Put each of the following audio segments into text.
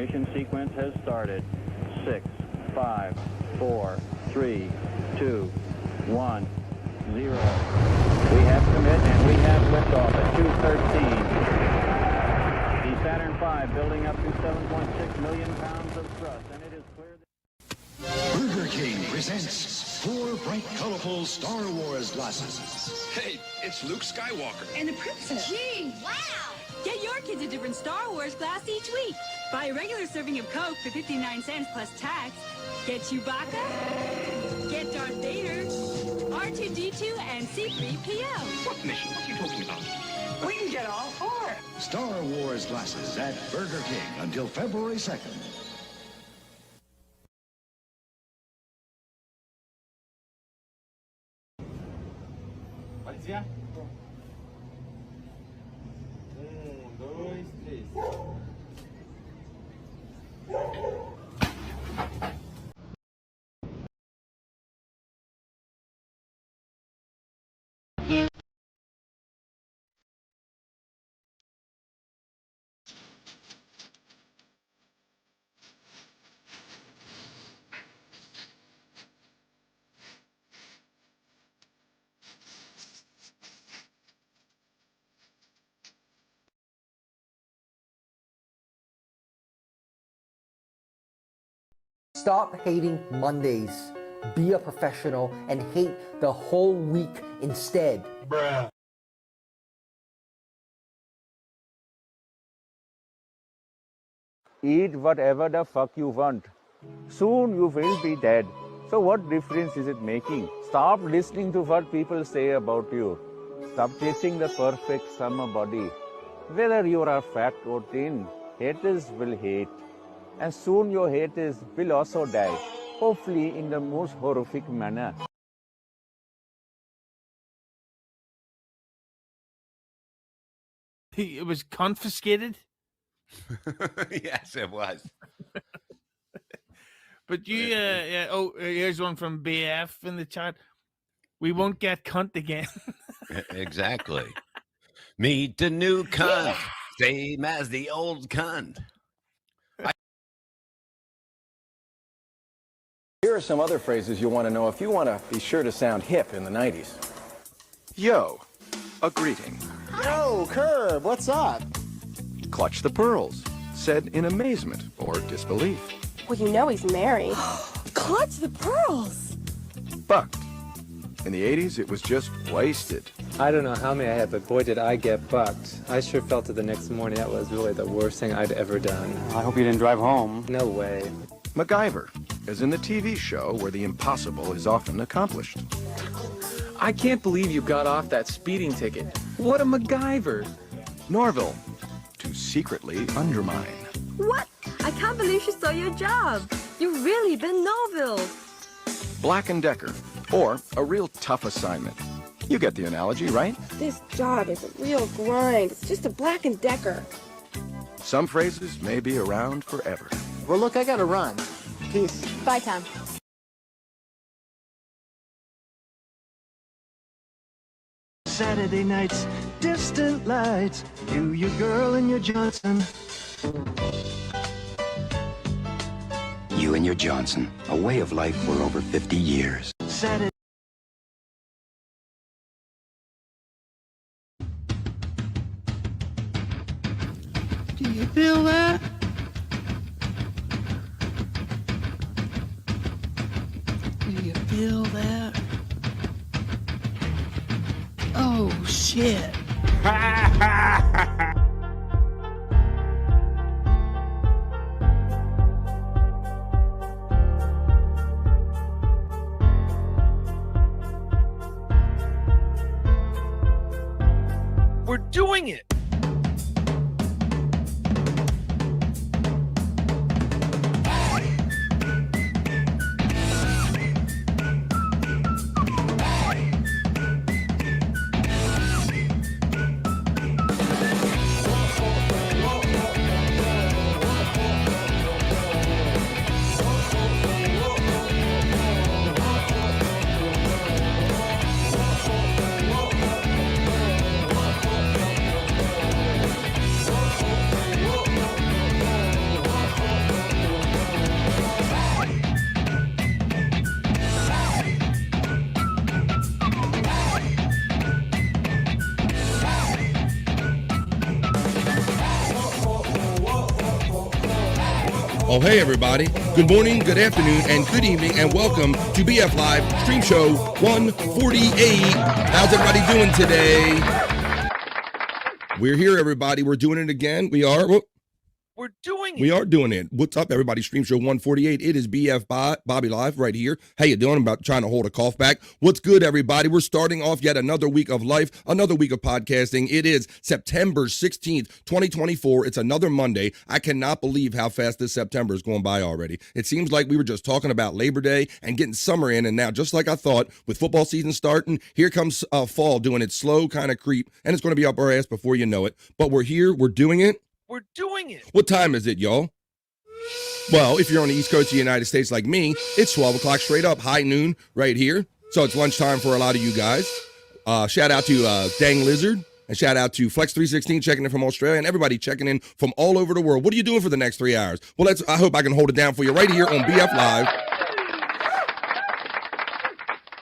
ignition sequence has started. 6, 5, 4, 3, 2, 1, 0. We have commit and we have liftoff at 2:13. The Saturn V building up to 7.6 million pounds of thrust, and it is clear that Burger King presents 4 bright, colorful Star Wars glasses. Hey, it's Luke Skywalker. And the princess. Gee, wow! Get your kids a different Star Wars glass each week. Buy a regular serving of Coke for 59 cents plus tax. Get Chewbacca, get Darth Vader, R2-D2, and C-3PO. What mission? What are you talking about? We can get all 4. Star Wars glasses at Burger King until February 2nd. Pode 2, 3. Stop hating Mondays. Be a professional and hate the whole week instead. Bruh. Eat whatever the fuck you want. Soon you will be dead. So what difference is it making? Stop listening to what people say about you. Stop chasing the perfect summer body. Whether you are fat or thin, haters will hate. And soon your haters will also die, hopefully in the most horrific manner. It was confiscated? Yes, it was. But you, here's one from BF in the chat. We won't get cunt again. Exactly. Meet the new cunt. Same as the old cunt. Here are some other phrases you'll want to know if you want to be sure to sound hip in the 90s. Yo, a greeting. Yo, Curb, what's up? Clutch the pearls, said in amazement or disbelief. Well, you know he's married. Clutch the pearls. Bucked. In the 80s, it was just wasted. I don't know how many I had, but boy, did I get bucked. I sure felt it the next morning. That was really the worst thing I'd ever done. I hope you didn't drive home. No way. MacGyver, as in the TV show where the impossible is often accomplished. I can't believe you got off that speeding ticket. What a MacGyver. Norville, to secretly undermine. What? I can't believe she stole your job. You've really been Norville. Black & Decker, or a real tough assignment. You get the analogy, right? This job is a real grind. It's just a Black & Decker. Some phrases may be around forever. Well, look, I gotta run. Peace. Bye, Tom. Saturday nights, distant lights, you, your girl, and your Johnson. You and your Johnson, a way of life for over 50 years. Saturday. Do you feel that? Do you feel that? Oh, shit. We're doing it. Oh, hey, everybody. Good morning, good afternoon, and good evening, and welcome to BF Live Stream Show 148. How's everybody doing today? We're here, everybody. We're doing it again. We are. We're doing it. We are doing it. What's up, everybody? Stream Show 148. It is BF Bobby Live right here. How you doing? I'm about trying to hold a cough back. What's good, everybody? We're starting off yet another week of life, another week of podcasting. It is September 16th, 2024. It's another Monday. I cannot believe how fast this September is going by already. It seems like we were just talking about Labor Day and getting summer in, and now, just like I thought, with football season starting, here comes fall doing its slow kind of creep, and it's going to be up our ass before you know it. But we're here. We're doing it. We're doing it. What time is it, y'all? Well, if you're on the East Coast of the United States like me, it's 12 o'clock straight up, high noon right here. So it's lunchtime for a lot of you guys. Shout out to Dang Lizard, and shout out to Flex316 checking in from Australia, and everybody checking in from all over the world. What are you doing for the next 3 hours? Well, I hope I can hold it down for you right here on BF Live.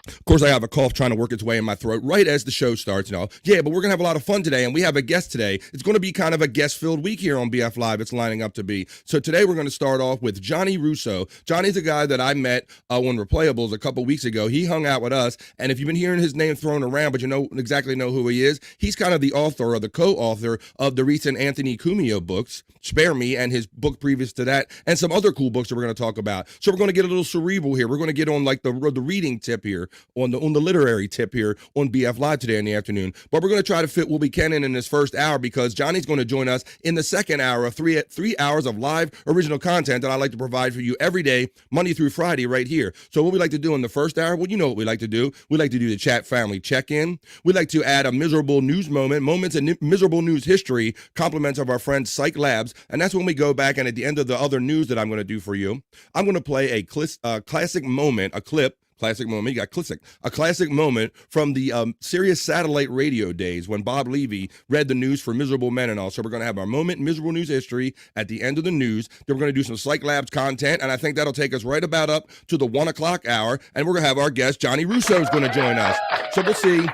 Of course, I have a cough trying to work its way in my throat right as the show starts. Yeah, but we're going to have a lot of fun today, and we have a guest today. It's going to be kind of a guest-filled week here on BF Live. It's lining up to be. So today we're going to start off with Johnny Russo. Johnny's a guy that I met on Replayables a couple weeks ago. He hung out with us, and if you've been hearing his name thrown around, but you don't exactly know who he is, he's kind of the author or the co-author of the recent Anthony Cumia books, Spare Me, and his book previous to that, and some other cool books that we're going to talk about. So we're going to get a little cerebral here. We're going to get on like the reading tip here, on the literary tip here on BF Live today in the afternoon. But we're going to try to fit what we can in this first hour, because Johnny's going to join us in the second hour of three hours of live original content that I like to provide for you every day, Monday through Friday, right here. So what we like to do in the first hour, well, you know what we like to do. We like to do the chat family check-in. We like to add a miserable news moments in miserable news history, compliments of our friend Cyke Labs, and that's when we go back, and at the end of the other news that I'm going to do for you, I'm going to play a classic moment, a clip. Classic moment. You got a classic moment from the Sirius satellite radio days when Bob Levy read the news for miserable men and all. So we're going to have our moment in miserable news history at the end of the news. Then we're going to do some Cyke Labs content, and I think that'll take us right about up to the 1 o'clock hour, and we're going to have our guest, Johnny Russo, is going to join us. So we'll see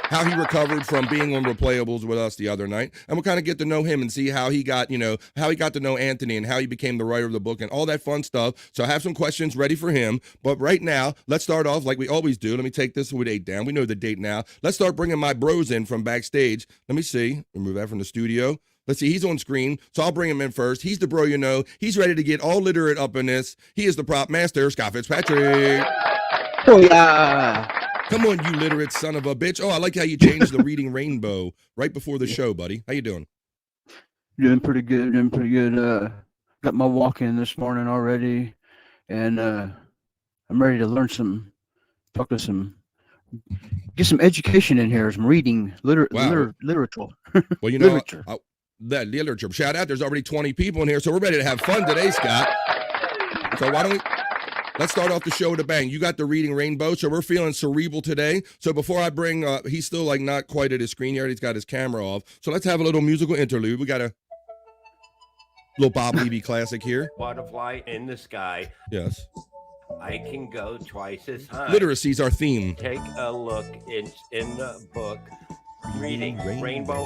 how he recovered from being on Replayables with us the other night, and we'll kind of get to know him and see how he got, how he got to know Anthony and how he became the writer of the book and all that fun stuff. So I have some questions ready for him, but right now, let's start off like we always do. Let me take this date down. We know the date now. Let's start bringing my bros in from backstage. Let me see. Remove that from the studio. Let's see, he's on screen, so I'll bring him in first. He's the bro you know. He's ready to get all literate up in this. He is the prop master, Scott Fitzpatrick. Oh, yeah. Come on, you literate son of a bitch. Oh, I like how you changed the reading rainbow right before the show, buddy. How you doing? Doing pretty good. Got my walk in this morning already, and I'm ready to learn get some education in here. Some reading, literature. Well, literature. That literature. Shout out. There's already 20 people in here, so we're ready to have fun today, Scott. So why don't we... Let's start off the show with a bang. You got the reading rainbow, so we're feeling cerebral today. So before I bring, he's still like not quite at his screen yet. He's got his camera off. So let's have a little musical interlude. We got a little Bob Levy classic here. Butterfly in the sky. Yes. I can go twice as high. Literacy's our theme. Take a look in the book. Reading rainbow.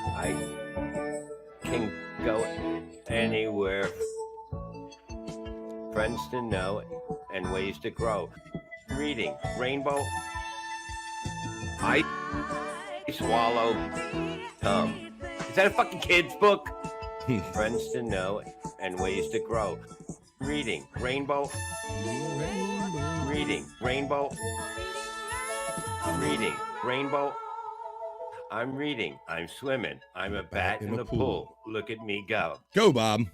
I can go anywhere. Friends to know and ways to grow. Reading rainbow. I swallow Is that a fucking kid's book? Friends to know and ways to grow. Reading rainbow. Reading rainbow. Reading rainbow. I'm reading. I'm swimming. I'm a bat in the pool. Look at me go. Go, Bob.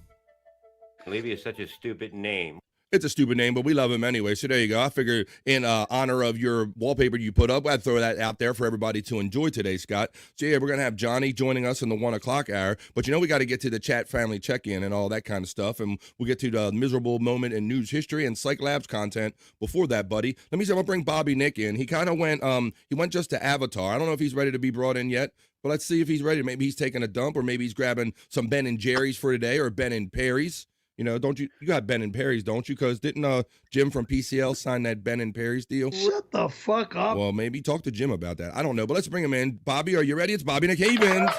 Levy is such a stupid name. It's a stupid name, but we love him anyway. So there you go. I figure in honor of your wallpaper you put up, I'd throw that out there for everybody to enjoy today, Scott. So yeah, we're going to have Johnny joining us in the 1 o'clock hour. But we got to get to the chat family check-in and all that kind of stuff. And we'll get to the miserable moment in news history and Cyke Labs content before that, buddy. Let me see. I'm going to bring Bobby Nick in. He kind of went, he went just to Avatar. I don't know if he's ready to be brought in yet. But let's see if he's ready. Maybe he's taking a dump, or maybe he's grabbing some Ben and Jerry's for today, or Ben and Perry's. Don't you got Ben and Perry's, don't you? Because didn't Jim from PCL sign that Ben and Perry's deal? Shut the fuck up. Well, maybe talk to Jim about that. I don't know, but let's bring him in. Bobby, are you ready? It's Bobby Nick Havens.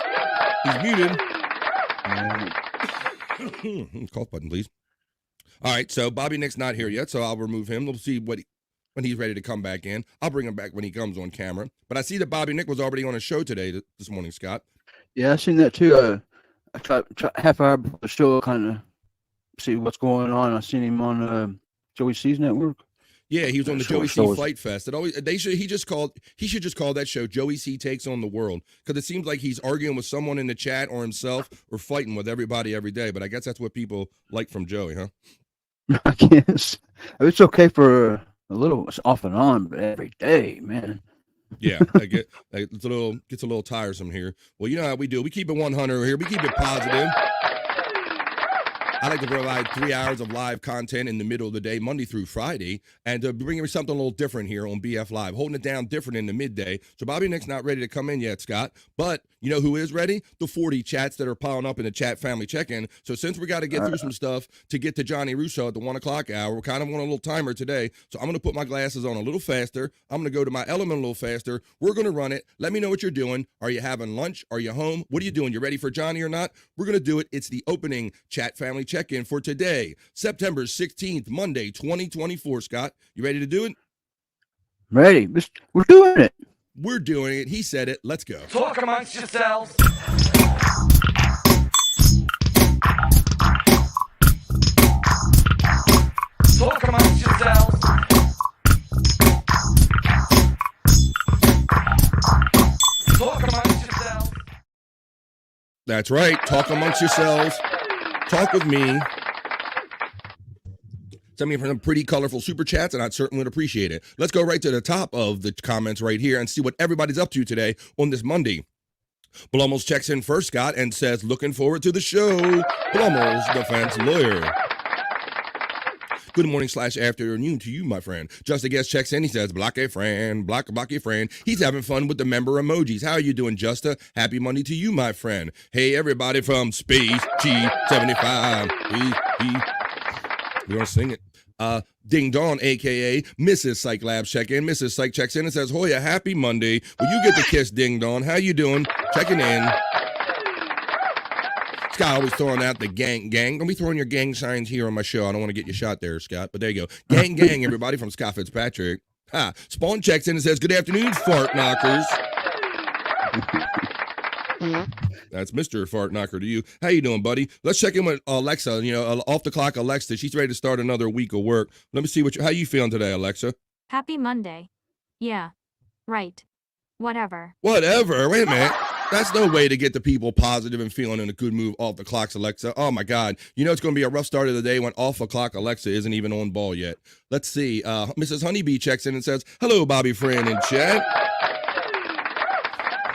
He's muted. Cough button, please. All right, so Bobby Nick's not here yet, so I'll remove him. We'll see when he's ready to come back in. I'll bring him back when he comes on camera. But I see that Bobby Nick was already on a show today, this morning, Scott. Yeah, I seen that too. I tried half hour before the show, kind of see what's going on. I seen him on Joey C's network. Yeah, he was on the Joey C shows. Fight Fest. He should just call that show Joey C Takes on the World, because it seems like he's arguing with someone in the chat or himself or fighting with everybody every day. But I guess that's what people like from Joey, huh? I guess it's okay for a little off and on, but every day, man. Yeah, gets a little tiresome here. Well, you know how we do. We keep it 100 here. We keep it positive. I like to provide 3 hours of live content in the middle of the day, Monday through Friday, and bringing you something a little different here on BF Live, holding it down different in the midday. So Bobby Nick's not ready to come in yet, Scott, but you know who is ready? The 40 chats that are piling up in the chat family check-in. So since we got to get through some stuff to get to Johnny Russo at the 1 o'clock hour, we're kind of on a little timer today. So I'm going to put my glasses on a little faster. I'm going to go to my element a little faster. We're going to run it. Let me know what you're doing. Are you having lunch? Are you home? What are you doing? You ready for Johnny or not? We're going to do it. It's the opening chat family check-in for today, September 16th, Monday, 2024. Scott, you ready to do it? Ready. We're doing it. We're doing it. He said it. Let's go. Talk amongst yourselves. Talk amongst yourselves. Talk amongst yourselves. That's right. Talk amongst yourselves. Talk with me. Send me some pretty colorful super chats, and I'd certainly would appreciate it. Let's go right to the top of the comments right here and see what everybody's up to today on this Monday. Blumels checks in first, Scott, and says, looking forward to the show. Blumels, defense lawyer. Good morning / afternoon to you, my friend. Just a guest checks in. He says, block a friend, block your friend. He's having fun with the member emojis. How are you doing, Justa? Happy Monday to you, my friend. Hey, everybody from Space G75. We're going to sing it. Ding Dong, a.k.a. Mrs. Cyke Labs check-in. Mrs. Cyke checks in and says, Hoya, happy Monday. Will you get the kiss, Ding Dong? How you doing? Checking in. Scott always throwing out the gang. Don't be throwing your gang signs here on my show. I don't want to get you shot there, Scott. But there you go. Gang, everybody from Scott Fitzpatrick. Spawn checks in and says, good afternoon, fart knockers. That's Mr. Fart Knocker to you. How you doing, buddy? Let's check in with Alexa. You know, off the clock Alexa. She's ready to start another week of work. Let me see how you feeling today, Alexa. Happy Monday. Yeah. Right. Whatever. Wait a minute. That's no way to get the people positive and feeling in a good mood off the clocks, Alexa. Oh, my God. You know it's going to be a rough start of the day when off the clock Alexa isn't even on ball yet. Let's see. Mrs. Honeybee checks in and says, hello, Bobby friend in chat.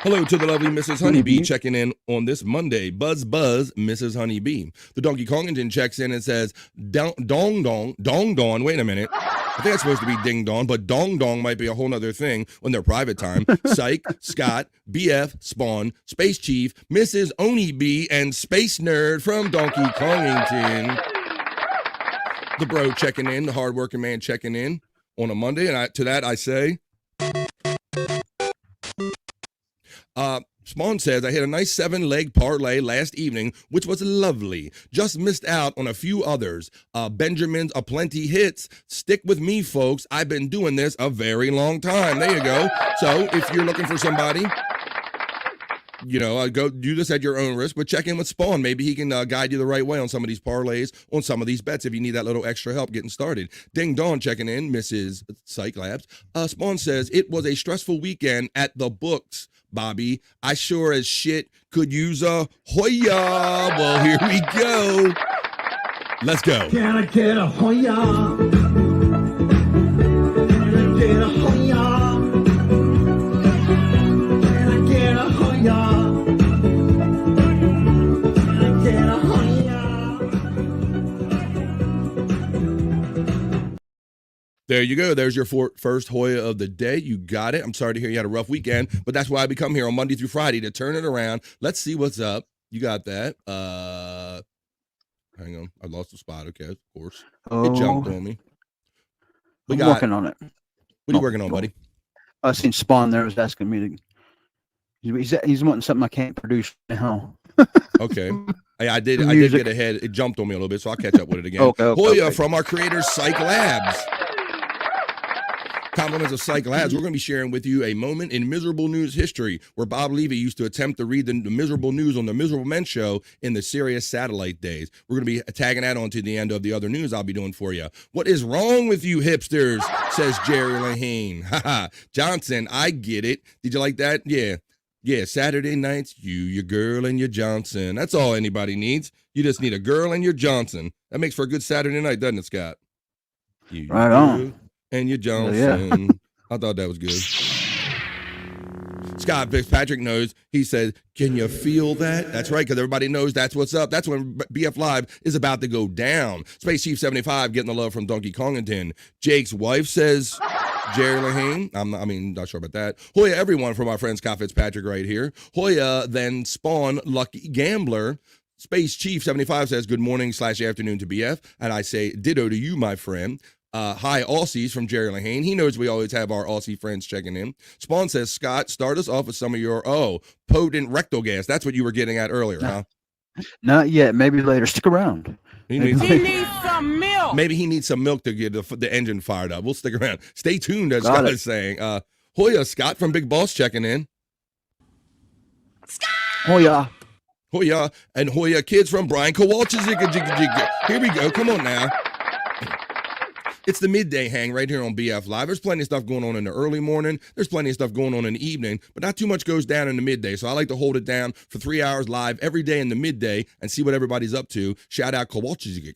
Hello to the lovely Mrs. Honeybee checking in on this Monday. Buzz, Mrs. Honeybee. The Donkey Kongington checks in and says, dong, dong. Wait a minute. I think that's supposed to be ding dong, but dong might be a whole nother thing when they're private time. Cyke, Scott, BF, Spawn, Space Chief, Mrs. Oni B, and Space Nerd from Donkey Kongington. The bro checking in, the hardworking man checking in on a Monday. And to that I say, Spawn says, I hit a nice 7-leg parlay last evening, which was lovely. Just missed out on a few others. Benjamin's aplenty hits. Stick with me, folks. I've been doing this a very long time. There you go. So if you're looking for somebody, you know, go do this at your own risk, but check in with Spawn. Maybe he can guide you the right way on some of these parlays, on some of these bets if you need that little extra help getting started. Ding Dong checking in, Mrs. Cyke Labs. Spawn says, it was a stressful weekend at the books, Bobby. I sure as shit could use a Hoya. Well, here we go. Let's go. Can I get a Hoya? Can I get a Hoya? Can I get a Hoya? Can I get a Hoya? There you go. There's your first Hoya of the day. You got it. I'm sorry to hear you had a rough weekend, but that's why we come here on Monday through Friday to turn it around. Let's see what's up. You got that. Hang on. I lost the spot. Okay, of course. It jumped on me. I'm working on it. What are you working on, buddy? I seen Spawn there was asking me to He's wanting something I can't produce now. Okay. I did get ahead. It jumped on me a little bit, so I'll catch up with it again. Hoya from our creators, Cyke Labs. Compliments of Cyke Labs. We're going to be sharing with you a moment in miserable news history where Bob Levy used to attempt to read the miserable news on the Miserable Men Show in the Sirius satellite days. We're going to be tagging that on to the end of the other news I'll be doing for you. What is wrong with you hipsters, says Jerry Lahane. Haha. Johnson, I get it. Did you like that? Yeah. Yeah, Saturday nights, your girl, and your Johnson. That's all anybody needs. You just need a girl and your Johnson. That makes for a good Saturday night, doesn't it, Scott? Right on. And your Johnson. Yeah. I thought that was good. Scott Fitzpatrick knows. He said, can you feel that? That's right, because everybody knows that's what's up. That's when BF Live is about to go down. Space Chief 75 getting the love from Donkey Kongington. Jake's wife says, Jerry Lahane. Not sure about that. Hoya, everyone from our friend Scott Fitzpatrick right here. Hoya, then Spawn, Lucky Gambler. Space Chief 75 says, good morning / afternoon to BF. And I say, ditto to you, my friend. Hi, Aussies from Jerry Lahane. He knows we always have our Aussie friends checking in. Spawn says, Scott, start us off with some of your, potent rectal gas. That's what you were getting at earlier, huh? Not yet. Maybe later. Stick around. He needs some milk. Maybe he needs some milk to get the engine fired up. We'll stick around. Stay tuned, as Scott is saying. Hoya, Scott from Big Boss checking in. Scott! Hoya. Hoya. And Hoya kids from Brian Kowalczyk. Here we go. Come on now. It's the midday hang right here on BF Live. There's plenty of stuff going on in the early morning. There's plenty of stuff going on in the evening, but not too much goes down in the midday. So I like to hold it down for 3 hours live every day in the midday and see what everybody's up to. Shout out Kowalczyk.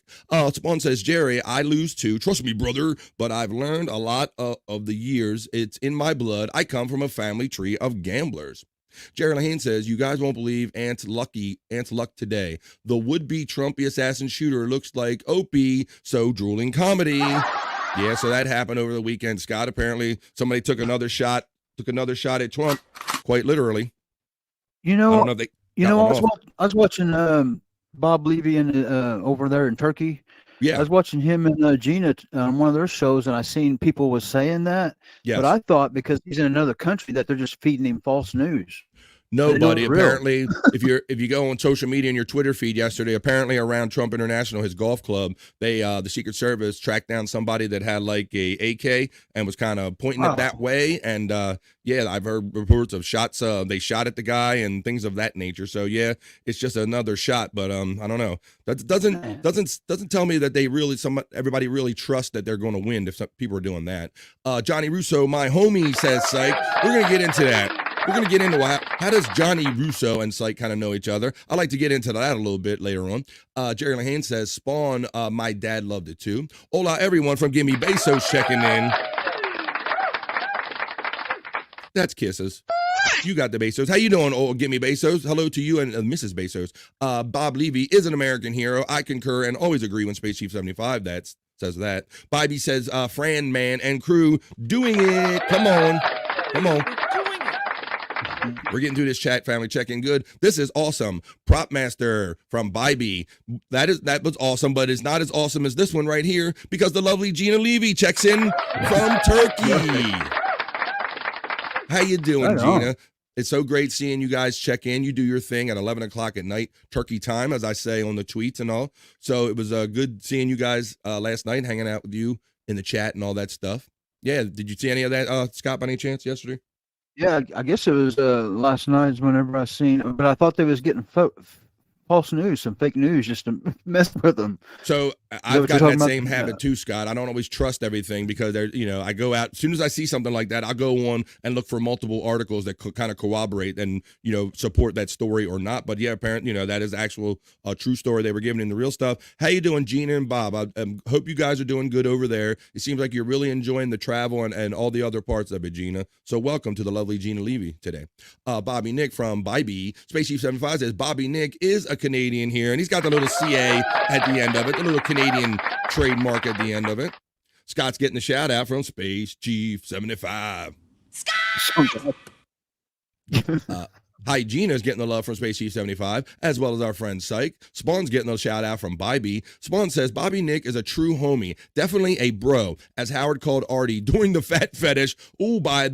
Spawn says, Jerry, I lose too. Trust me, brother, but I've learned a lot of the years. It's in my blood. I come from a family tree of gamblers. Jerry Lahane says, you guys won't believe Ant's luck today. The would-be Trumpy assassin shooter looks like Opie, so drooling comedy. Yeah, so that happened over the weekend, Scott. Apparently somebody took another shot at Trump, quite literally. I was watching Bob Levy over there in Turkey. Yeah. I was watching him and Gina on one of their shows, and I seen people was saying that. Yes. But I thought because he's in another country that they're just feeding him false news. No, buddy. Apparently, if you go on social media in your Twitter feed yesterday, apparently around Trump International, his golf club, the Secret Service tracked down somebody that had like a AK and was kind of pointing it that way. And I've heard reports of shots. They shot at the guy and things of that nature. So yeah, it's just another shot. But I don't know. That doesn't tell me that everybody really trusts that they're going to win if some people are doing that. Johnny Russo, my homie, says, Cyke. We're gonna get into that. We're going to get into how does Johnny Russo and Cyke kind of know each other. I'd like to get into that a little bit later on. Jerry Lahane says, Spawn, my dad loved it too. Hola, everyone from Gimme Bezos checking in. That's kisses. You got the Bezos. How you doing, Gimme Bezos? Hello to you and Mrs. Bezos. Bob Levy is an American hero. I concur and always agree when Space Chief 75 says that. Bobby says, Fran, man, and crew doing it. Come on. We're getting through this chat, family checking good. This is awesome. Prop Master from Bybee. That was awesome, but it's not as awesome as this one right here because the lovely Gina Levy checks in from Turkey. How you doing, Gina? It's so great seeing you guys check in. You do your thing at 11 o'clock at night, Turkey time, as I say on the tweets and all. So it was good seeing you guys last night, hanging out with you in the chat and all that stuff. Yeah, did you see any of that, Scott, by any chance yesterday? Yeah, I guess it was last night whenever I seen it, but I thought they was getting false news, some fake news just to mess with them. So I've got that same habit too, Scott. I don't always trust everything because I go out, as soon as I see something like that, I'll go on and look for multiple articles that kind of corroborate and, support that story or not. But yeah, apparently, that is actual true story they were giving in the real stuff. How you doing, Gina and Bob? I hope you guys are doing good over there. It seems like you're really enjoying the travel and all the other parts of it, Gina. So welcome to the lovely Gina Levy today. Bobby Nick from Bybee. Space Chief 75 says Bobby Nick is a Canadian here, and he's got the little CA at the end of it, the little Canadian trademark at the end of it. Scott's getting the shout out from Space Chief 75. Scott! Hygiena's getting the love from Space Chief 75, as well as our friend Cyke. Spawn's getting a shout out from Bobby. Spawn says, Bobby Nick is a true homie, definitely a bro, as Howard called Artie during the fat fetish, by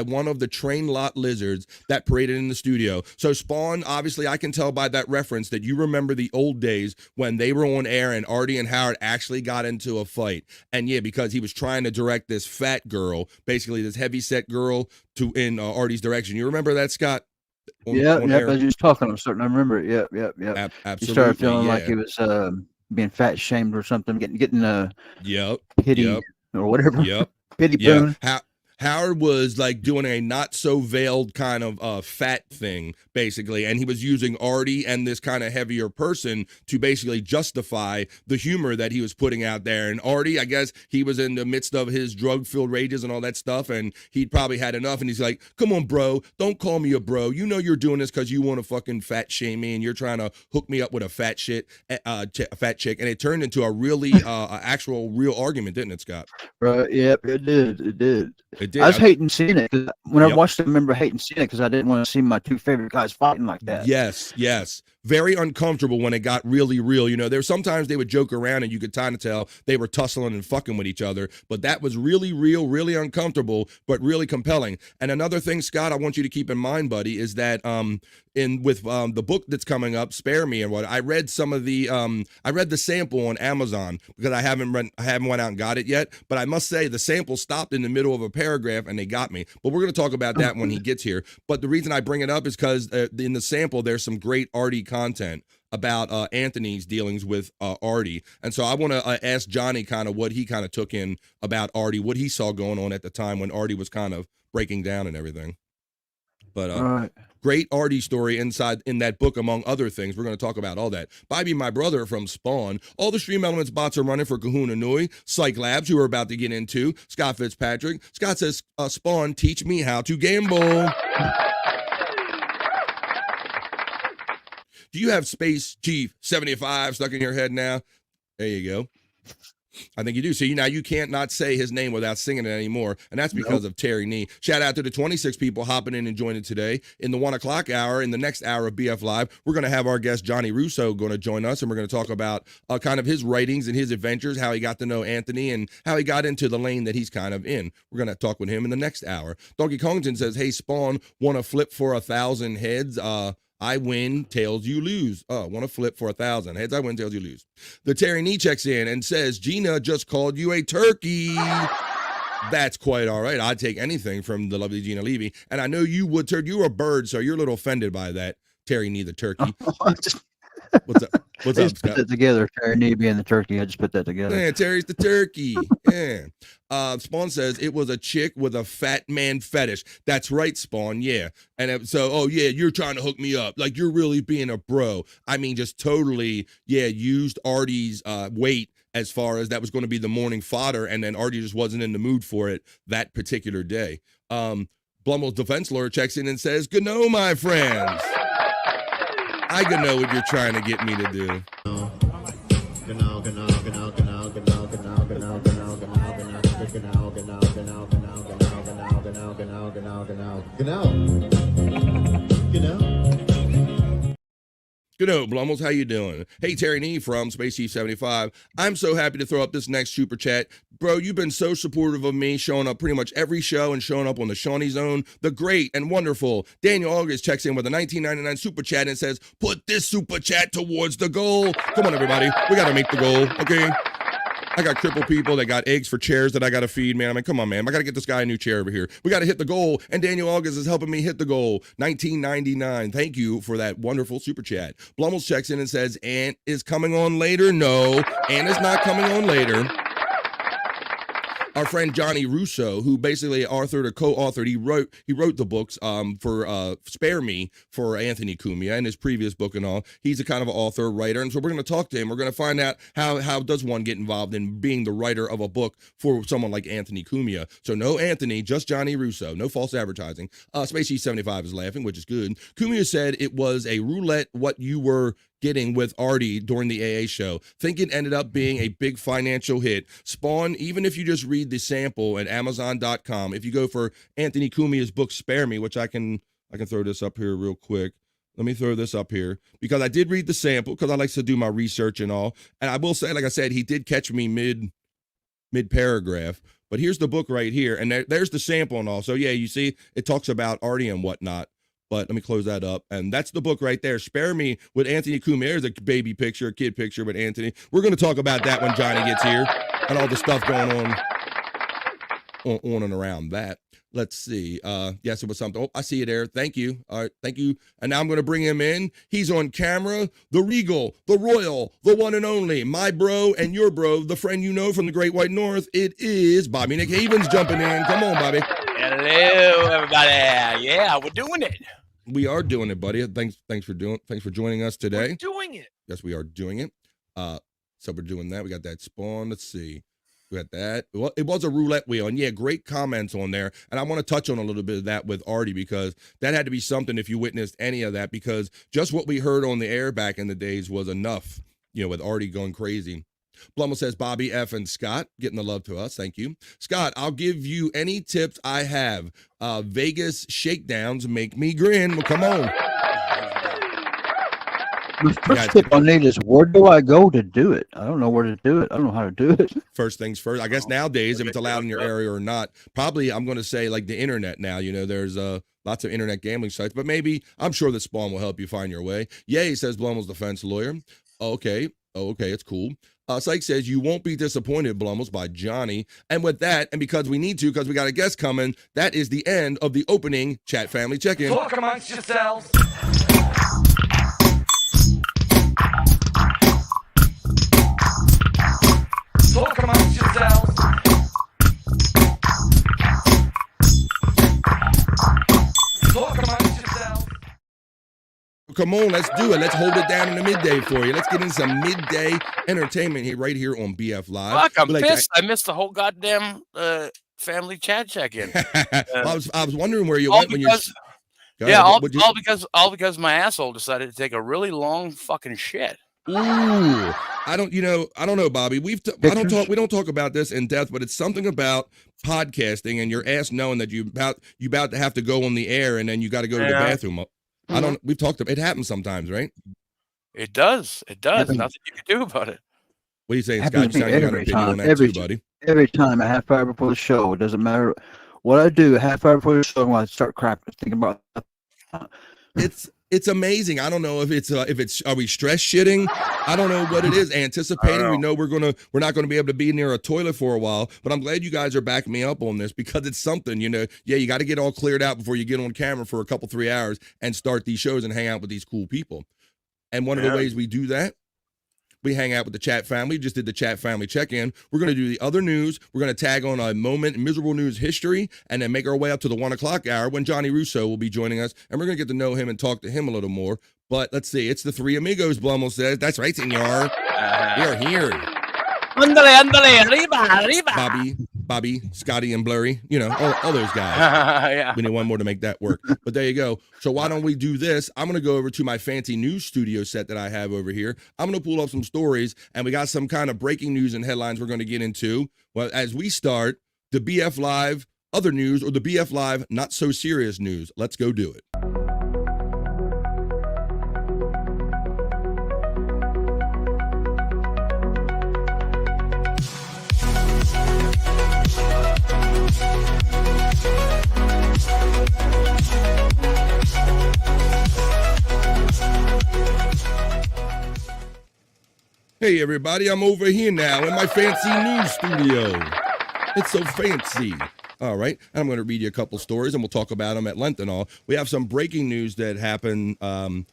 one of the train lot lizards that paraded in the studio. So Spawn, obviously I can tell by that reference that you remember the old days when they were on air and Artie and Howard actually got into a fight. And yeah, because he was trying to direct this fat girl, basically this heavy set girl, in Artie's direction. You remember that, Scott? Yeah, as you was talking, I'm starting to remember it. Yep. Absolutely. He started feeling like he was being fat shamed or something, getting pity or whatever. Pity boon. Howard was like doing a not so veiled kind of fat thing, basically, and he was using Artie and this kind of heavier person to basically justify the humor that he was putting out there. And Artie, I guess he was in the midst of his drug-filled rages and all that stuff, and he'd probably had enough, and he's like, come on, bro, don't call me a bro. You know you're doing this because you want to fucking fat shame me, and you're trying to hook me up with a fat chick, and it turned into a really actual real argument, didn't it, Scott? Right, yep, it did. I was hating seeing it because when I watched it, I remember hating seeing it because I didn't want to see my two favorite guys fighting like that. Yes. Very uncomfortable when it got really real. You know, there sometimes they would joke around and you could kind of tell they were tussling and fucking with each other, but that was really real, really uncomfortable, but really compelling. And another thing, Scott, I want you to keep in mind, buddy, is that with the book that's coming up, Spare Me and what, I read some of the I read the sample on Amazon because I haven't went out and got it yet, but I must say the sample stopped in the middle of a paragraph and they got me. But we're going to talk about that when he gets here. But the reason I bring it up is because in the sample there's some great Artie content about Anthony's dealings with Artie. And so I want to ask Johnny kind of what he kind of took in about Artie, what he saw going on at the time when Artie was kind of breaking down and everything. But great Artie story inside in that book, among other things. We're going to talk about all that. Bobby, my brother from Spawn. All the Stream Elements bots are running for Kahuna Nui. Cyke Labs, who we're about to get into. Scott Fitzpatrick. Scott says, Spawn, teach me how to gamble. Do you have Space Chief 75 stuck in your head now? There you go. I think you do. See, now you can't not say his name without singing it anymore, and that's because of Terry Nee. Shout out to the 26 people hopping in and joining today. In the 1 o'clock hour, in the next hour of BF Live, we're going to have our guest Johnny Russo going to join us, and we're going to talk about kind of his writings and his adventures, how he got to know Anthony, and how he got into the lane that he's kind of in. We're going to talk with him in the next hour. Donkey Kongton says, hey, Spawn, want to flip for 1,000 heads? I win, tails you lose. Oh, want to flip for 1,000. Heads I win, tails you lose. The Terry Nee checks in and says, Gina just called you a turkey. That's quite all right. I'd take anything from the lovely Gina Levy. And I know you would, you're a bird, so you're a little offended by that, Terry Nee the turkey. What's up? What's up, Scott? Put that together. Terry Nee being the turkey. I just put that together. Yeah, Terry's the turkey. Yeah. Spawn says it was a chick with a fat man fetish. That's right, Spawn. Yeah. And so, oh yeah, you're trying to hook me up. Like you're really being a bro. I mean, just totally, used Artie's weight as far as that was going to be the morning fodder, and then Artie just wasn't in the mood for it that particular day. Blummel's defense lawyer checks in and says, "Good no, my friends. I can know what you're trying to get me to do." Good day, Blummels. How you doing? Hey, Terry Nee from Space Chief 75. I'm so happy to throw up this next super chat. Bro, you've been so supportive of me, showing up pretty much every show and showing up on the Shawnee Zone. The great and wonderful Daniel August checks in with a 1999 super chat and says, put this super chat towards the goal. Come on, everybody. We got to make the goal, okay? I got crippled people that got eggs for chairs that I got to feed, man. I mean, come on, man. I got to get this guy a new chair over here. We got to hit the goal, and Daniel August is helping me hit the goal. 1999. Thank you for that wonderful super chat. Blummels checks in and says, Ant is coming on later. No, Ant is not coming on later. Our friend Johnny Russo, who basically authored or co-authored, he wrote the books for Spare Me for Anthony Cumia and his previous book and all. He's a kind of author, writer, and so we're going to talk to him. We're going to find out how does one get involved in being the writer of a book for someone like Anthony Cumia. So no Anthony, just Johnny Russo, no false advertising. Spacey 75 is laughing, which is good. Cumia said it was a roulette what you were getting with Artie during the AA show. Think it ended up being a big financial hit. Spawn, even if you just read the sample at Amazon.com, if you go for Anthony Cumia's book Spare Me, which I can I can throw this up here real quick. Let me throw this up here because I did read the sample because I like to do my research and all. And I will say, like I said, he did catch me mid paragraph. But here's the book right here, and there's the sample and all. So yeah, you see, it talks about Artie and whatnot. But let me close that up, and that's the book right there. Spare Me with Anthony Cumia. There's a baby picture, a kid picture with Anthony. We're going to talk about that when Johnny gets here and all the stuff going on and around that. Let's see. Yes, it was something. Oh, I see you there. Thank you. All right, thank you. And now I'm going to bring him in. He's on camera. The Regal, the Royal, the one and only, my bro and your bro, the friend you know from the Great White North. It is Bobby Nick Havens jumping in. Come on, Bobby. Hello, everybody. Yeah, we're doing it. We are doing it, buddy. Thanks for joining us today. We're doing it. Yes, we are doing it. So we're doing that. We got that spawn. Let's see. We got that. Well, it was a roulette wheel, and yeah, great comments on there. And I want to touch on a little bit of that with Artie because that had to be something if you witnessed any of that, because just what we heard on the air back in the days was enough, with Artie going crazy. Blummel says, Bobby F. and Scott getting the love to us. Thank you. Scott, I'll give you any tips I have. Vegas shakedowns make me grin. Well, come on. The first tip I need is, where do I go to do it? I don't know where to do it. I don't know how to do it. First things first. I guess nowadays, if it's allowed in your area or not, probably I'm going to say like the internet now. There's lots of internet gambling sites, but maybe I'm sure the Spawn will help you find your way. Yay, says Blummel's defense lawyer. Okay, it's cool. Cyke says, you won't be disappointed, Blummels, by Johnny. And with that, and because we need to, because we got a guest coming, that is the end of the opening Chat Family Check-In. Talk amongst yourselves. Talk amongst yourselves. Talk amongst yourselves. Come on, let's do it. Let's hold it down in the midday for you. Let's get in some midday entertainment here, right here on BF Live. Fuck, I'm pissed. I missed the whole goddamn family chat check-in. I was wondering where you went when you're. All because my asshole decided to take a really long fucking shit. Ooh, I don't know, Bobby. We don't talk about this in depth, but it's something about podcasting and your ass knowing that you about to have to go on the air and then you got to go to the bathroom. We've talked about it. Happens sometimes, right? It does. Nothing you can do about it. What are you saying, Scott? You got an opinion on that too, buddy? Every time, a half hour before the show, it doesn't matter what I do. A half hour before the show, I start thinking about. It's amazing. I don't know if it's are we stress shitting? I don't know what it is. Anticipating. We know we're not gonna be able to be near a toilet for a while. But I'm glad you guys are backing me up on this because it's something. Yeah, you got to get all cleared out before you get on camera for a couple 3 hours and start these shows and hang out with these cool people. And one of the ways we do that, we hang out with the chat family. Just did the chat family check-in. We're going to do the other news. We're going to tag on a moment in miserable news history and then make our way up to the 1 o'clock hour when Johnny Russo will be joining us. And we're going to get to know him and talk to him a little more. But let's see. It's the three amigos, Blummel says. That's right, senor. We are here. Andale, arriba. Bobby, Scotty, and Blurry. All those guys. Yeah. We need one more to make that work. But there you go. So why don't we do this? I'm going to go over to my fancy news studio set that I have over here. I'm going to pull up some stories, and we got some kind of breaking news and headlines we're going to get into. Well, as we start the BF Live other news or the BF Live not so serious news. Let's go do it. Hey everybody, I'm over here now in my fancy news studio. It's so fancy. All right, and I'm going to read you a couple stories and we'll talk about them at length and all. We have some breaking news that happened, I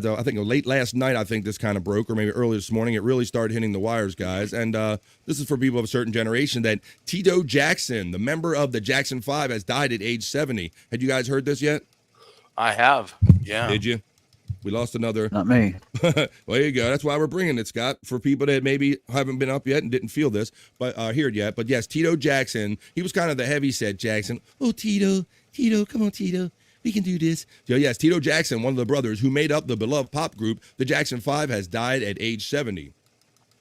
think late last night, I think this kind of broke, or maybe early this morning. It really started hitting the wires, guys. And this is for people of a certain generation that Tito Jackson, the member of the Jackson 5, has died at age 70. Had you guys heard this yet? I have, yeah. Did you? We lost another. Not me. Well, there you go. That's why we're bringing it, Scott, for people that maybe haven't been up yet and didn't feel this, but hear it yet. But yes, Tito Jackson, he was kind of the heavy set Jackson. Oh, Tito, come on, Tito. We can do this. So yes, Tito Jackson, one of the brothers who made up the beloved pop group, the Jackson 5, has died at age 70.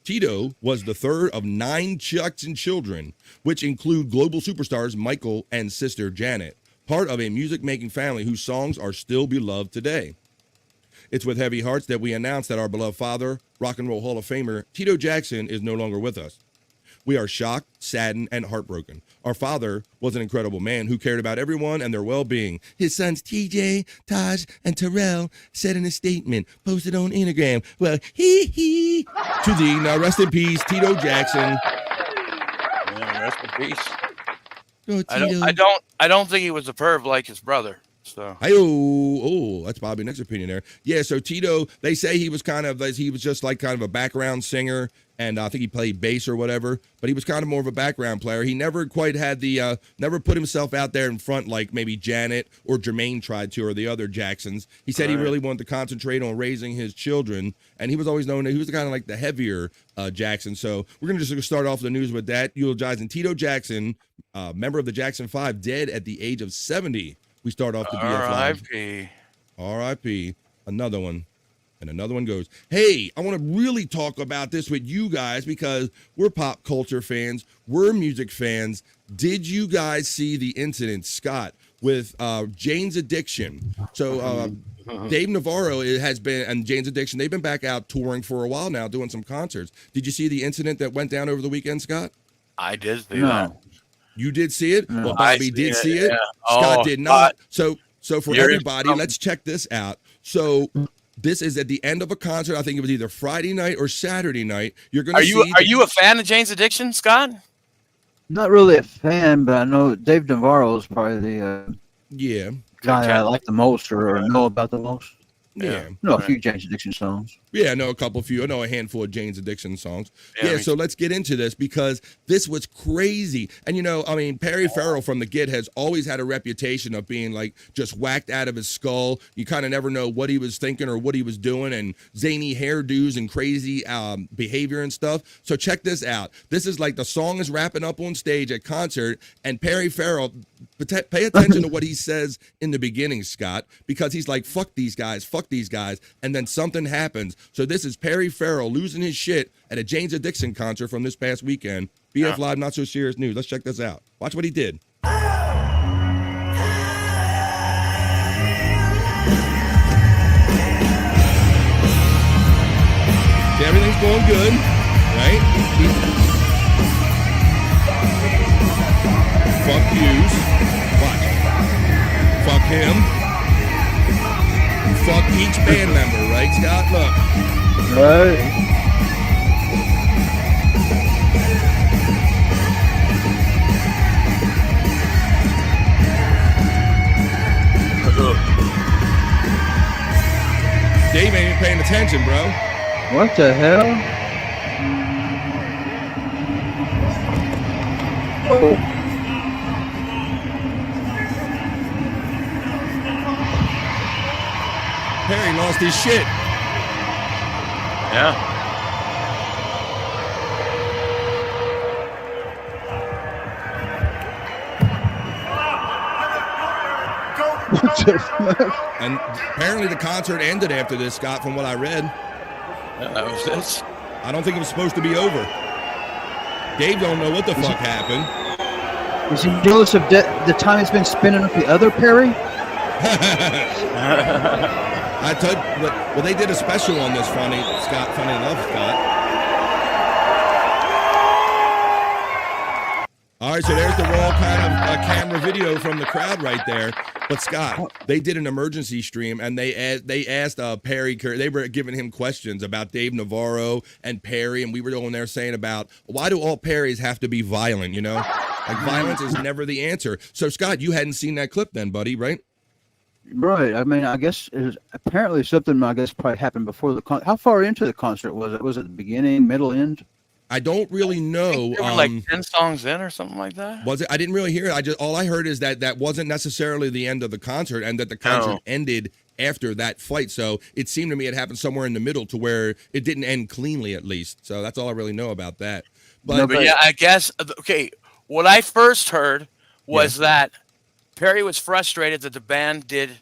Tito was the third of 9 Jackson children, which include global superstars Michael and sister Janet. part of a music-making family whose songs are still beloved today. It's with heavy hearts that we announce that our beloved father, Rock and Roll Hall of Famer Tito Jackson, is no longer with us. We are shocked, saddened, and heartbroken. Our father was an incredible man who cared about everyone and their well-being. His sons TJ, Taj, and Terrell said in a statement posted on Instagram, well, hee. To thee, now rest in peace, Tito Jackson. Yeah, rest in peace. Oh, I don't think he was a perv like his brother. So that's Bobby Nick's opinion there. Yeah, so Tito, they say he was just like kind of a background singer, and I think he played bass or whatever, but he was kind of more of a background player. He never quite had never put himself out there in front like maybe Janet or Jermaine tried to, or the other Jacksons. He said he really wanted to concentrate on raising his children, and he was always known that he was kind of like the heavier Jackson. So we're going to just start off the news with that, eulogizing Tito Jackson, member of the Jackson 5, dead at the age of 70. We start off the BF Live. R.I.P. R.I.P. Another one. And another one goes, hey, I want to really talk about this with you guys because we're pop culture fans. We're music fans. Did you guys see the incident, Scott, with Jane's Addiction? So Dave Navarro and Jane's Addiction, they've been back out touring for a while now, doing some concerts. Did you see the incident that went down over the weekend, Scott? I did see that. You did see it? No. Well, Bobby did see it. Yeah. Scott did not. Scott. So for everybody, let's check this out. So this is at the end of a concert. I think it was either Friday night or Saturday night. You're going to see. Are you a fan of Jane's Addiction, Scott? Not really a fan, but I know Dave Navarro is probably the guy I like the most or know about the most. Yeah. I know a few Jane's Addiction songs. Yeah, I know I know a handful of Jane's Addiction songs. Yeah, so let's get into this because this was crazy. And Perry Farrell from The Git has always had a reputation of being like just whacked out of his skull. You kind of never know what he was thinking or what he was doing, and zany hairdos and crazy behavior and stuff. So check this out. This is like the song is wrapping up on stage at concert, and Perry Farrell, pay attention to what he says in the beginning, Scott, because he's like, fuck these guys, and then something happens. So this is Perry Farrell losing his shit at a Jane's Addiction concert from this past weekend. BF Live, Not So Serious News. Let's check this out. Watch what he did. Everything's going good, right? Fuck yous. Watch. Fuck him. Fuck each band member, right, Scott? Look. Right. Dave ain't even paying attention, bro. What the hell? Oh. Perry lost his shit. Yeah. And apparently the concert ended after this, Scott, from what I read. Yeah, that was this. I don't think it was supposed to be over. Dave don't know what the fuck happened. Is he jealous of the time he's been spending with the other Perry? Well, they did a special on this, funny enough, Scott. All right, so there's the raw kind of camera video from the crowd right there. But Scott, they did an emergency stream, and they asked Perry. They were giving him questions about Dave Navarro and Perry, and we were going there saying about why do all Perrys have to be violent? Like violence is never the answer. So Scott, you hadn't seen that clip then, buddy, right? Right. I mean, I guess it was apparently something probably happened before the concert. How far into the concert was it? Was it the beginning, middle, end? I don't really know. They were like 10 songs in or something like that. Was it? I didn't really hear it. All I heard is that wasn't necessarily the end of the concert, and that the concert ended after that fight. So it seemed to me it happened somewhere in the middle to where it didn't end cleanly, at least. So that's all I really know about that. But yeah, I guess. Okay, what I first heard was that Perry was frustrated that the band did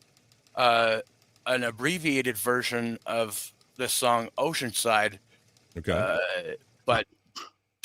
an abbreviated version of the song Oceanside. Okay. But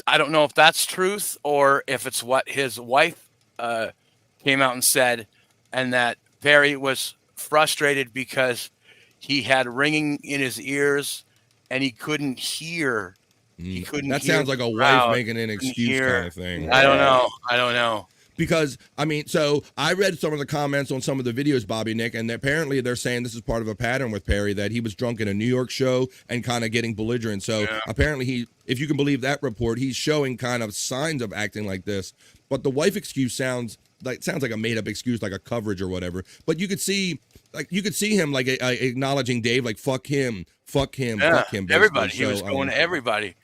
I don't know if that's truth or if it's what his wife came out and said and that Perry was frustrated because he had ringing in his ears and he couldn't hear. He couldn't. That hear sounds like the a wife crowd. making an Couldn't excuse hear. kind of thing. I don't know. Because, I mean, so I read some of the comments on some of the videos, Bobby Nick, and apparently they're saying this is part of a pattern with Perry, that he was drunk in a New York show and kind of getting belligerent. So apparently he, if you can believe that report, he's showing kind of signs of acting like this. But the wife excuse sounds like a made-up excuse, like a coverage or whatever. But you could see him like acknowledging Dave, like fuck him. Fuck him. Basically. Everybody. He was going to everybody.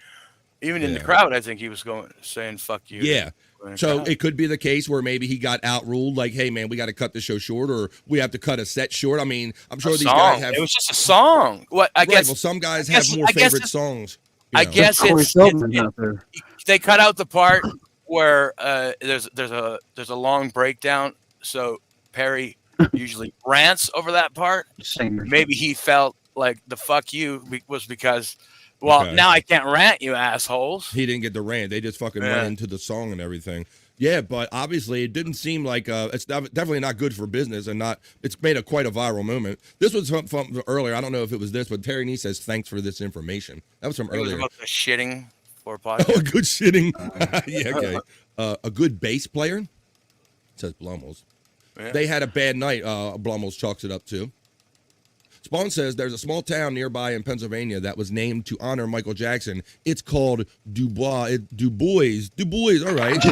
Even in the crowd, I think he was saying fuck you. Yeah. So it could be the case where maybe he got outruled, like, hey, man, we got to cut the show short, or we have to cut a set short. I mean, I'm sure these guys have. It was just a song. What I guess. Well, some guys have more favorite songs. I guess they cut out the part where there's a long breakdown. So Perry usually rants over that part. Maybe he felt like the fuck you was because. Well, now I can't rant, you assholes. He didn't get the rant. They just fucking went into the song and everything. Yeah, but obviously it didn't seem like it's definitely not good for business, and it's made quite a viral moment. This was from earlier. I don't know if it was this, but Terry Nee says thanks for this information. That was from earlier. It was about the shitting for a podcast. Oh, a good shitting. Yeah, okay. A good bass player, says Blumels. Yeah. They had a bad night. Blumels chalks it up to. Spawn says there's a small town nearby in Pennsylvania that was named to honor Michael Jackson. It's called Dubois. All right.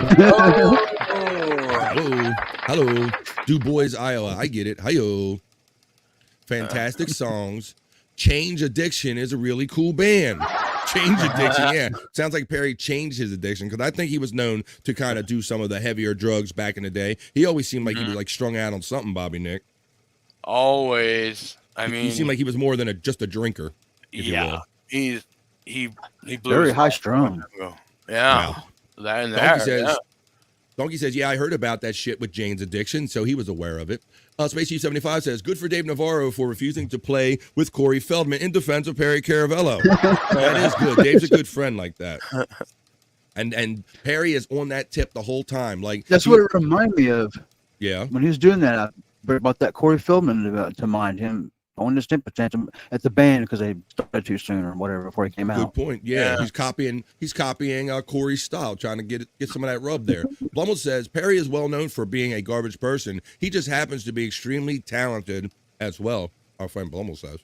Hello. Dubois, Iowa. I get it. Hi-yo. Fantastic songs. Change Addiction is a really cool band. Change Addiction, yeah. Sounds like Perry changed his addiction, because I think he was known to kind of do some of the heavier drugs back in the day. He always seemed like he was like strung out on something, Bobby Nick. Always. I mean, he seemed like he was more than just a drinker. Yeah, he blew very high strung. Yeah, Wow. Donkey says, yeah, I heard about that shit with Jane's addiction, so he was aware of it. Space U75 says, good for Dave Navarro for refusing to play with Corey Feldman in defense of Perry Caravello. That is good. Dave's a good friend like that. And Perry is on that tip the whole time. Like that's what it reminded me of. Yeah, when he was doing that, I brought that Corey Feldman to mind. Him on this temper tantrum at the band because they started too soon or whatever before he came out. Good point. Yeah, he's copying Corey's style, trying to get some of that rub there. Blummel says Perry is well known for being a garbage person. He just happens to be extremely talented as well. Our friend Blummel says.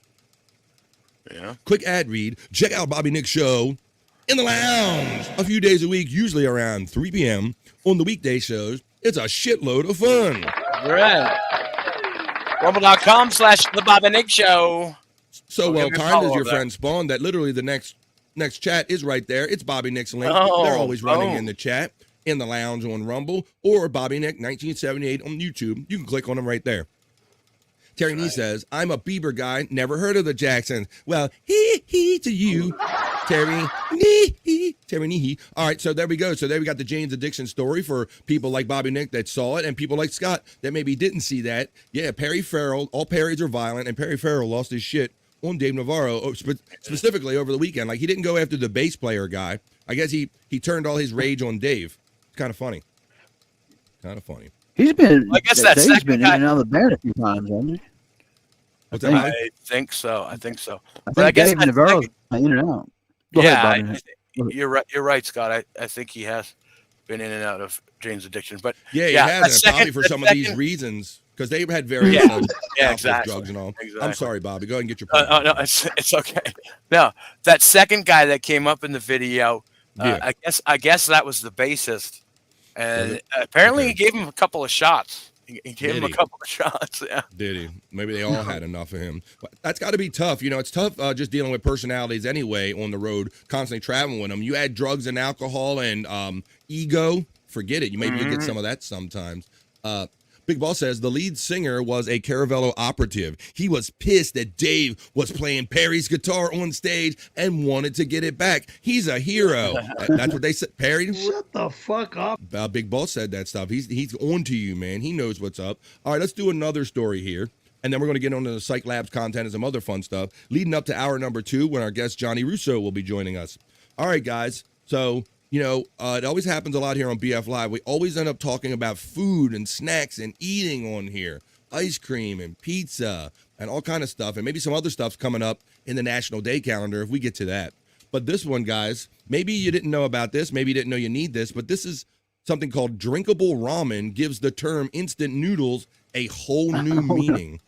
Yeah. Quick ad read. Check out Bobby Nick's show in the lounge a few days a week, usually around 3 p.m. on the weekday shows. It's a shitload of fun. Right. Rumble.com/The Bobby Nick Show. So well timed as your friend Spawn that literally the next chat is right there. It's Bobby Nick's link. They're always running in the chat, in the lounge on Rumble, or Bobby Nick 1978 on YouTube. You can click on them right there. Terry Nee says, I'm a Bieber guy, never heard of the Jacksons. Well, he to you, Terry Nee. All right, so there we go. So there we got the Jane's addiction story for people like Bobby Nick that saw it and people like Scott that maybe didn't see that. Yeah, Perry Farrell, all Perrys are violent, and Perry Farrell lost his shit on Dave Navarro, specifically over the weekend. Like, he didn't go after the bass player guy. I guess he turned all his rage on Dave. It's kind of funny. He's been. I guess Dave's been in and out of the band a few times, hasn't he? I think so. I think I guess Dave Navarro's in and out. Go ahead, Bobby. You're right. You're right, Scott. I think he has been in and out of Jane's addiction, but yeah, he has, and probably for some of these reasons because they had various exactly. drugs and all. Exactly. I'm sorry, Bobby. Go ahead and get your point. No, it's okay. No, that second guy that came up in the video, I guess that was the bassist, and apparently he gave him a couple of shots. He gave him a couple of shots. Yeah. Did he? Maybe they all had enough of him. But that's got to be tough. You know, it's tough just dealing with personalities anyway on the road, constantly traveling with them. You add drugs and alcohol and ego, forget it. You maybe get some of that sometimes. Big Boss says the lead singer was a Caravello operative. He was pissed that Dave was playing Perry's guitar on stage and wanted to get it back. He's a hero. That's what they said. Perry? Shut the fuck up. Big Boss said that stuff. He's on to you, man. He knows what's up. All right, let's do another story here. And then we're going to get on to the Cyke Labs content and some other fun stuff, leading up to hour number 2 when our guest Johnny Russo will be joining us. All right, guys. So You know, it always happens a lot here on BF Live. We always end up talking about food and snacks and eating on here. Ice cream and pizza and all kind of stuff. And maybe some other stuff's coming up in the National Day calendar if we get to that. But this one, guys, maybe you didn't know about this. Maybe you didn't know you need this. But this is something called drinkable ramen, gives the term instant noodles a whole new meaning.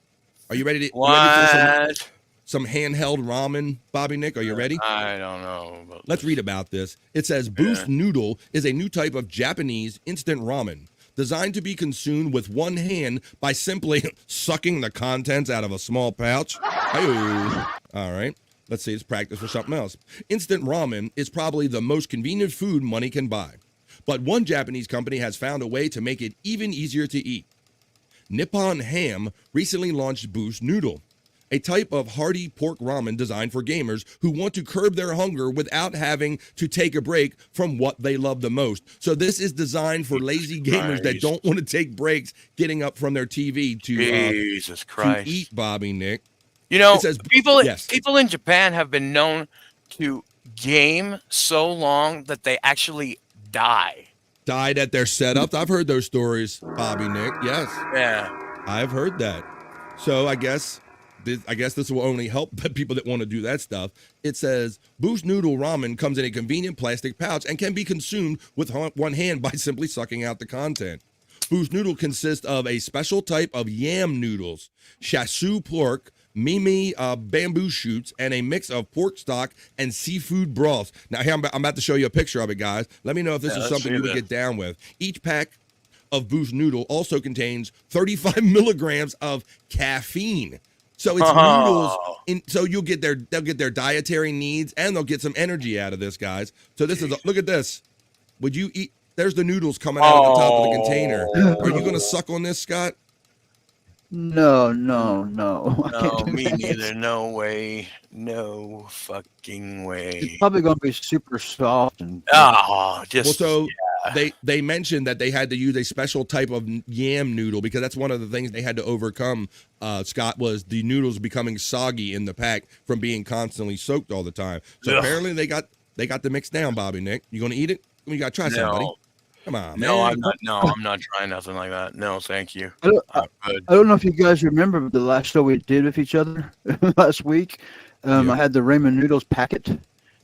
Are you ready to ready for some handheld ramen, Bobby Nick? Are you ready? I don't know. Let's read about this. It says Boost Noodle is a new type of Japanese instant ramen designed to be consumed with one hand by simply sucking the contents out of a small pouch. All right. Let's see. It's practice for something else. Instant ramen is probably the most convenient food money can buy. But one Japanese company has found a way to make it even easier to eat. Nippon Ham recently launched Boost Noodle, a type of hearty pork ramen designed for gamers who want to curb their hunger without having to take a break from what they love the most. So this is designed for lazy gamers that don't want to take breaks getting up from their TV to eat, Bobby Nick. You know, says, people in Japan have been known to game so long that they actually die. Died at their setup. I've heard those stories, Bobby Nick. Yes. Yeah. I've heard that. So I guess this will only help people that want to do that stuff. It says Boost Noodle Ramen comes in a convenient plastic pouch and can be consumed with one hand by simply sucking out the content. Boost Noodle consists of a special type of yam noodles, chashu pork, mimi bamboo shoots, and a mix of pork stock and seafood broths. Now, here I'm about to show you a picture of it, guys. Let me know if this is something you would get down with. Each pack of Boost Noodle also contains 35 milligrams of caffeine. So it's noodles, so they'll get their dietary needs, and they'll get some energy out of this, guys. So this is look at this. Would you eat? There's the noodles coming out of the top of the container. Are you going to suck on this, Scott? No. No, me neither. No way. No fucking way. It's probably going to be super soft and. They mentioned that they had to use a special type of yam noodle because that's one of the things they had to overcome. Scott, was the noodles becoming soggy in the pack from being constantly soaked all the time. So apparently they got the mix down, Bobby Nick. You going to eat it? You got to try somebody. Come on, man. I'm not trying nothing like that. No, thank you. I don't know if you guys remember the last show we did with each other last week. I had the ramen noodles packet.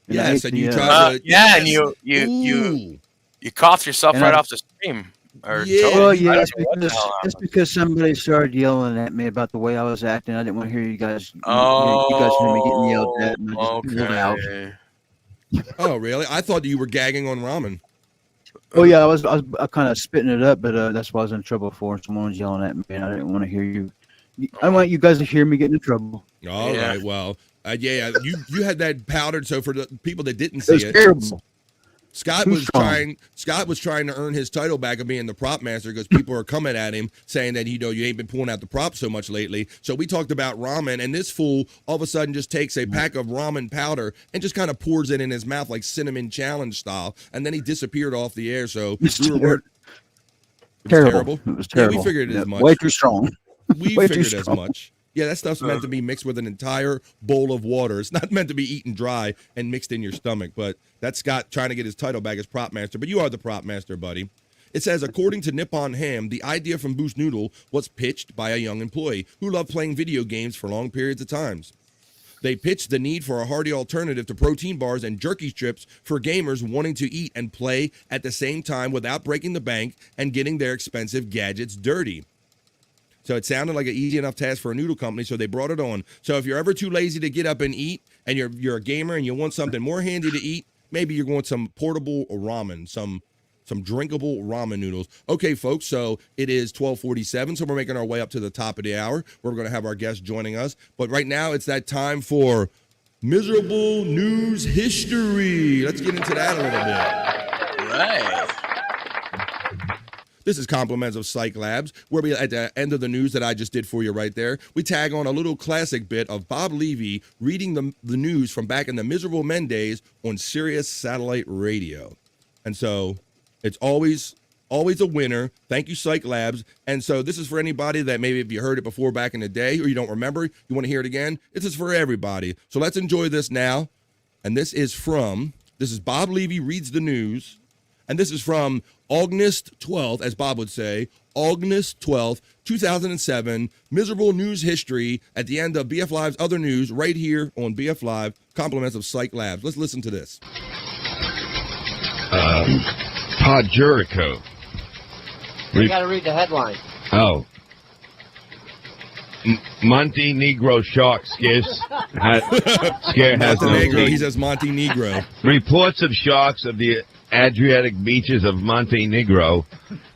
Yes, and you tried to. And you coughed yourself right off the stream. That's because somebody started yelling at me about the way I was acting. I didn't want to hear you guys. You guys hear me getting yelled at, and I just pulled out. Oh, really? I thought you were gagging on ramen. Oh yeah, I was kind of spitting it up, but that's what I was in trouble for. Someone was yelling at me, and I didn't want to hear you. I want you guys to hear me get in trouble. All right, well, you had that powdered. So for the people that didn't see it, terrible. Scott was trying to earn his title back of being the prop master because people are coming at him saying that you ain't been pulling out the props so much lately. So we talked about ramen, and this fool all of a sudden just takes a pack of ramen powder and just kind of pours it in his mouth like cinnamon challenge style, and then he disappeared off the air. So terrible. It was terrible. Yeah, we figured as much. Way too strong. We figured as much. Yeah, that stuff's meant to be mixed with an entire bowl of water. It's not meant to be eaten dry and mixed in your stomach, but that's Scott trying to get his title back as prop master. But you are the prop master, buddy. It says, according to Nippon Ham, the idea from Boost Noodle was pitched by a young employee who loved playing video games for long periods of times. They pitched the need for a hearty alternative to protein bars and jerky strips for gamers wanting to eat and play at the same time without breaking the bank and getting their expensive gadgets dirty. So it sounded like an easy enough task for a noodle company, so they brought it on. So if you're ever too lazy to get up and eat, and you're a gamer and you want something more handy to eat, maybe you're going some portable ramen, some drinkable ramen noodles. Okay, folks, so it is 12:47, so we're making our way up to the top of the hour. We're going to have our guest joining us. But right now, it's that time for Miserable News History. Let's get into that a little bit. All right. This is compliments of Cyke Labs, where we, at the end of the news that I just did for you right there, we tag on a little classic bit of Bob Levy reading the news from back in the Miserable Men days on Sirius Satellite Radio. And so it's always a winner. Thank you, Cyke Labs. And so this is for anybody that maybe if you heard it before back in the day or you don't remember, you want to hear it again. This is for everybody. So let's enjoy this now. And this is from This is Bob Levy Reads the News. And this is from August 12th, as Bob would say, August 12th, 2007. Miserable news history at the end of BF Live's Other News right here on BF Live. Compliments of Cyke Labs. Let's listen to this. Pod Jericho. You got to read the headline. Oh. Monte Negro shark scare has no Montenegro, he teeth. says Montenegro. Reports of sharks of the Adriatic beaches of Montenegro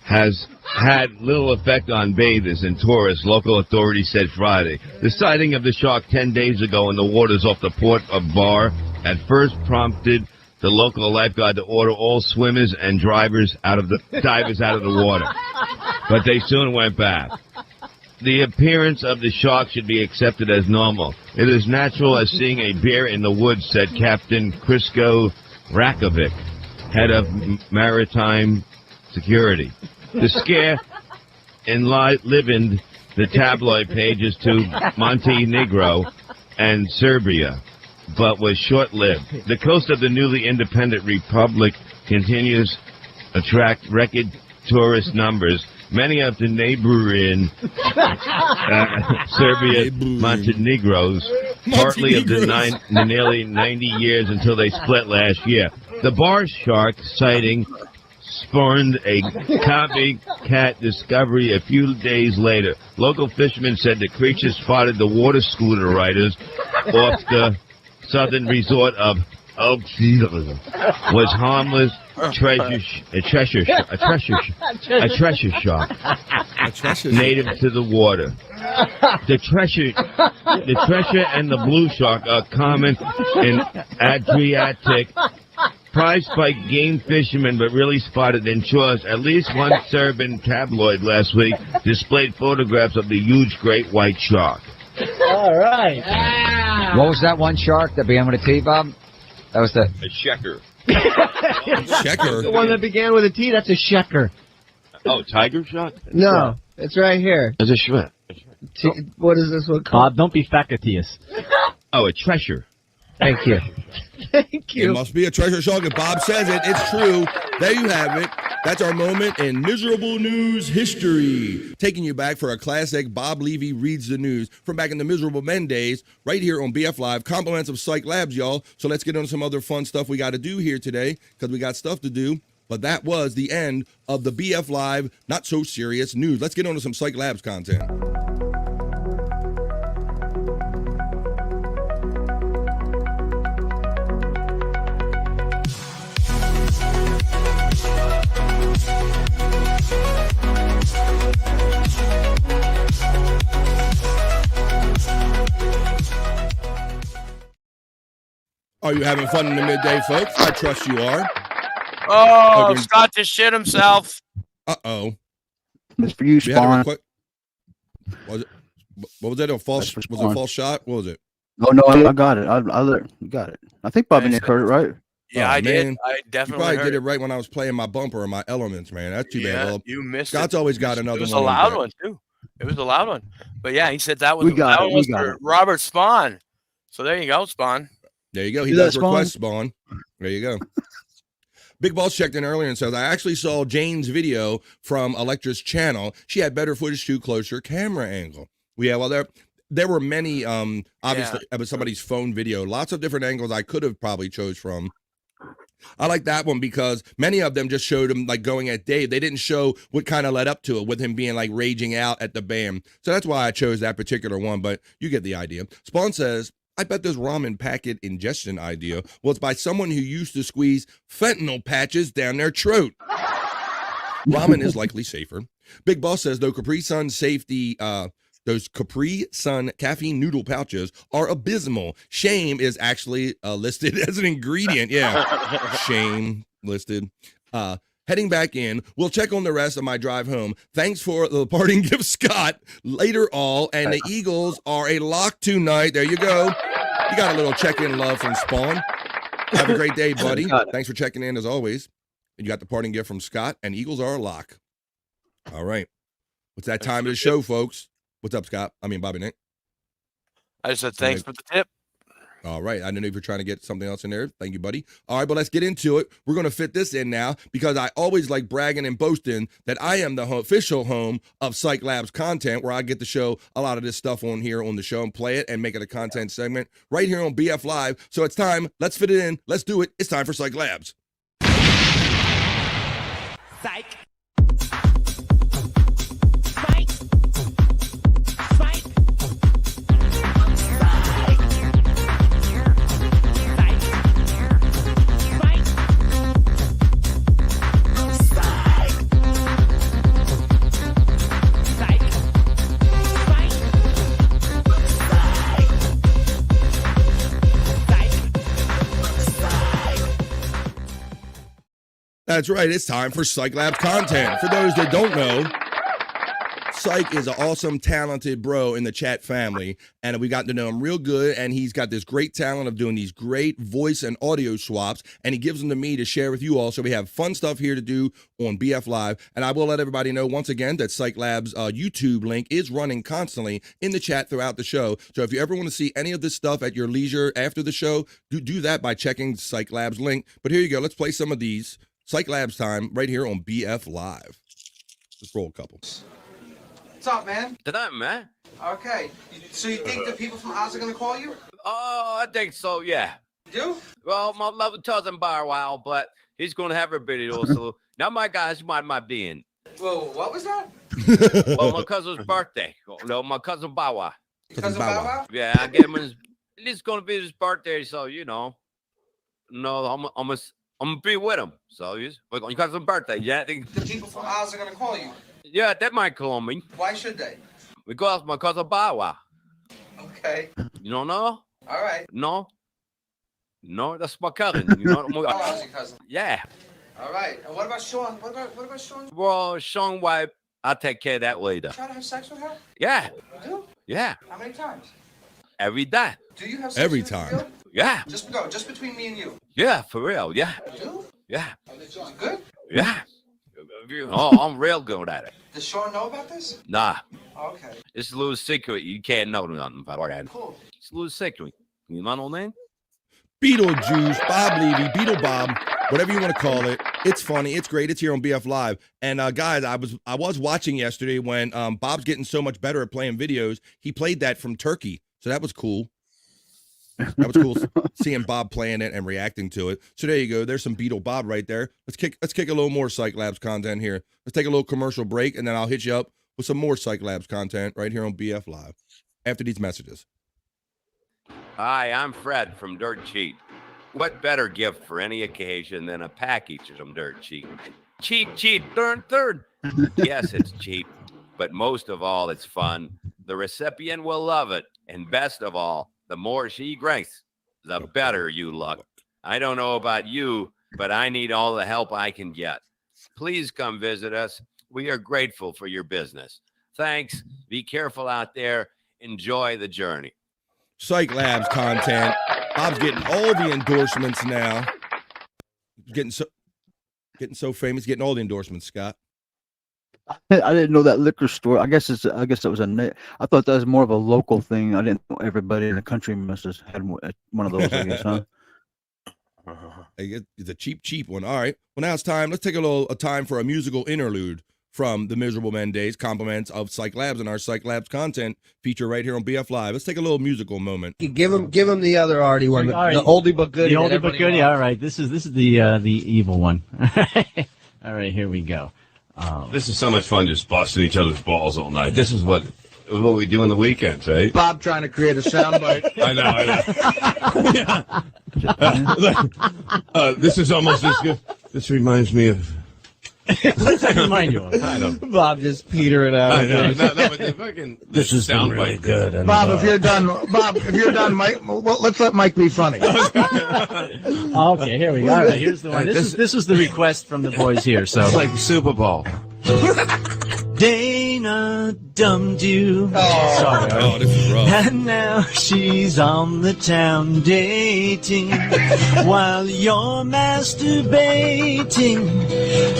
has had little effect on bathers and tourists, local authorities said Friday. The sighting of the shark 10 days ago in the waters off the port of Bar at first prompted the local lifeguard to order all swimmers and divers out of the water, but they soon went back. The appearance of the shark should be accepted as normal. It is natural as seeing a bear in the woods, said Captain Krisko Rakovic, head of maritime security. The scare enlivened the tabloid pages to Montenegro and Serbia, but was short-lived. The coast of the newly independent republic continues to attract record tourist numbers. Many of the neighboring Serbia, Montenegros, partly of the nearly 90 years until they split last year. The bar shark sighting spawned a copycat discovery a few days later. Local fishermen said the creature spotted the water scooter riders off the southern resort of was harmless treasure shark native to the water. The treasure and the blue shark are common in Adriatic, prized by game fishermen but really spotted in shores. At least one Serbian tabloid last week displayed photographs of the huge great white shark. All right. What was that one shark that began with a T, Bob? That was a shecker. Shecker? The one that began with a T, that's a shecker. Oh, tiger shark? No, it's right here. It's a shrimp. What is this one called? Bob, don't be facetious. Oh, a treasure. Thank you. Thank you. It must be a treasure shark. If Bob says it, it's true. There you have it. That's our moment in miserable news history. Taking you back for a classic Bob Levy Reads the News from back in the Miserable Men days, right here on BF Live. Compliments of Cyke Labs, y'all. So let's get on some other fun stuff we got to do here today, because we got stuff to do. But that was the end of the BF Live Not So Serious News. Let's get on to some Cyke Labs content. Are you having fun in the midday, folks? I trust you are. Oh, Okay. Scott just shit himself. Uh-oh. It's for you, Spawn. Was it? What was that? A false? Was it a false shot? What was it? Oh no, I got it. I got it. I think Bobby Nick heard it right. Yeah, I did. I You definitely probably heard did it right when I was playing my bumper or my elements, man. That's too bad. Well, you missed Scott's it. always got another one. It was on a loud deck. one too. It was a loud one. But yeah, he said that was We got that it, one was we got for it. Robert Spawn. So there you go, Spawn. There you go. He See that, does Spawn? request Spawn. There you go. Big Boss checked in earlier and says, I actually saw Jane's video from Electra's channel. She had better footage to closer camera angle. Yeah, well, there were many, obviously, it was somebody's phone video. Lots of different angles I could have probably chose from. I like that one because many of them just showed him like going at Dave. They didn't show what kind of led up to it with him being like raging out at the band. So that's why I chose that particular one, but you get the idea. Spawn says, I bet this ramen packet ingestion idea was by someone who used to squeeze fentanyl patches down their throat. Ramen is likely safer. Big Boss says, though Capri Sun safety, those Capri Sun caffeine noodle pouches are abysmal. Shame is actually listed as an ingredient. Yeah, shame listed. Heading back in, we'll check on the rest of my drive home. Thanks for the parting gift, Scott. Later all, and the Eagles are a lock tonight. There you go. You got a little check-in love from Spawn. Have a great day, buddy. Thanks for checking in as always. And you got the parting gift from Scott, and Eagles are a lock. All right. It's that time of the show, folks. What's up, Scott? I mean, Bobby Nick. I just said thanks for the tip. All right. I don't know if you're trying to get something else in there. Thank you, buddy. All right, but let's get into it. We're going to fit this in now because I always like bragging and boasting that I am the official home of Cyke Labs Content, where I get to show a lot of this stuff on here on the show and play it and make it a content segment right here on BF Live. So it's time. Let's fit it in. Let's do it. It's time for Cyke Labs. Cyke. That's right. It's time for Cyke Labs Content. For those that don't know, Cyke is an awesome, talented bro in the chat family, and we got to know him real good, and he's got this great talent of doing these great voice and audio swaps, and he gives them to me to share with you all, so we have fun stuff here to do on BF Live, and I will let everybody know once again that Cyke Labs YouTube link is running constantly in the chat throughout the show, so if you ever want to see any of this stuff at your leisure after the show, do that by checking Cyke Labs link. But here you go. Let's play some of these. Cyke Labs time right here on BF Live. Let's roll a couple. What's up, man? Tonight, man. Okay. So you think the people from Oz are gonna call you? Oh, I think so, yeah. You do? Well, my love doesn't buy a while, but he's gonna have a video. So now my guys might be in. Whoa, what was that? Well, my cousin's birthday. No, my cousin Bawa. Cousin Bow Wow? Yeah, I get him his. It's gonna be his birthday, so you know. No, I'm gonna be with him. So he's my cousin's birthday. Yeah, I think The people from Oz are gonna call you. yeah, that might call me Why should they? because my cousin Bawa. Okay. You don't know? All right. No, that's my cousin. You know? Oh, how's your cousin? Yeah. All right. And what about Sean? What about Sean? Well, Sean wife, I'll take care of that later. Try to have sex with her? Yeah, You do? yeah, How many times? every day. Do you have sex Every with her, time. Bill? Yeah, Just between me and you. yeah, for real. Yeah, You do? yeah, Is it good? yeah. Oh, I'm real good at it. Does Sean know about this? Nah, Okay. it's a little secret. You can't know nothing about it. Cool. It's a little secret. You know no name? Beetlejuice, Bob Levy, Beetle Bob, whatever you want to call it. It's funny. It's great. It's here on BF Live. And guys, I was watching yesterday when Bob's getting so much better at playing videos. He played that from Turkey, so that was cool. That was cool seeing Bob playing it and reacting to it. So there you go. There's some Beetle Bob right there. Let's kick a little more Cyke Labs content here. Let's take a little commercial break, and then I'll hit you up with some more Cyke Labs content right here on BF Live after these messages. Hi, I'm Fred from Dirt Cheap. What better gift for any occasion than a package of some Dirt Cheap? Cheap, third. Yes, it's cheap, but most of all, it's fun. The recipient will love it, and best of all, the more she drinks, the better you look. I don't know about you, but I need all the help I can get. Please come visit us. We are grateful for your business. Thanks. Be careful out there. Enjoy the journey. Cyke Labs content. Bob's getting all the endorsements now. Getting so famous, getting all the endorsements, Scott. I didn't know that liquor store. I guess that was I thought that was more of a local thing. I didn't know everybody in the country must have had one of those, I guess, huh? It's a cheap one. All right. Well, now it's time. Let's take a time for a musical interlude from the Miserable Men Days, compliments of Cyke Labs and our Cyke Labs content feature right here on BF Live. Let's take a little musical moment. Give him the other arty one, the oldie but goodie. The oldie but goodie. All right, this is the evil one. All right, here we go. This is so much fun just busting each other's balls all night. This is what we do on the weekends, right? Bob trying to create a soundbite. I know. This is almost as good. This reminds me of. What's that remind you of? I know. Bob just petering out. I know. No, but the fucking this is really good. And, Bob, if you're done, Mike, well, let's let Mike be funny. Okay, here we go. All right, here's the one. This is the request from the boys here. So it's like the Super Bowl. Dana dumped you. Oh, sorry. Oh, this is rough. And now she's on the town dating while you're masturbating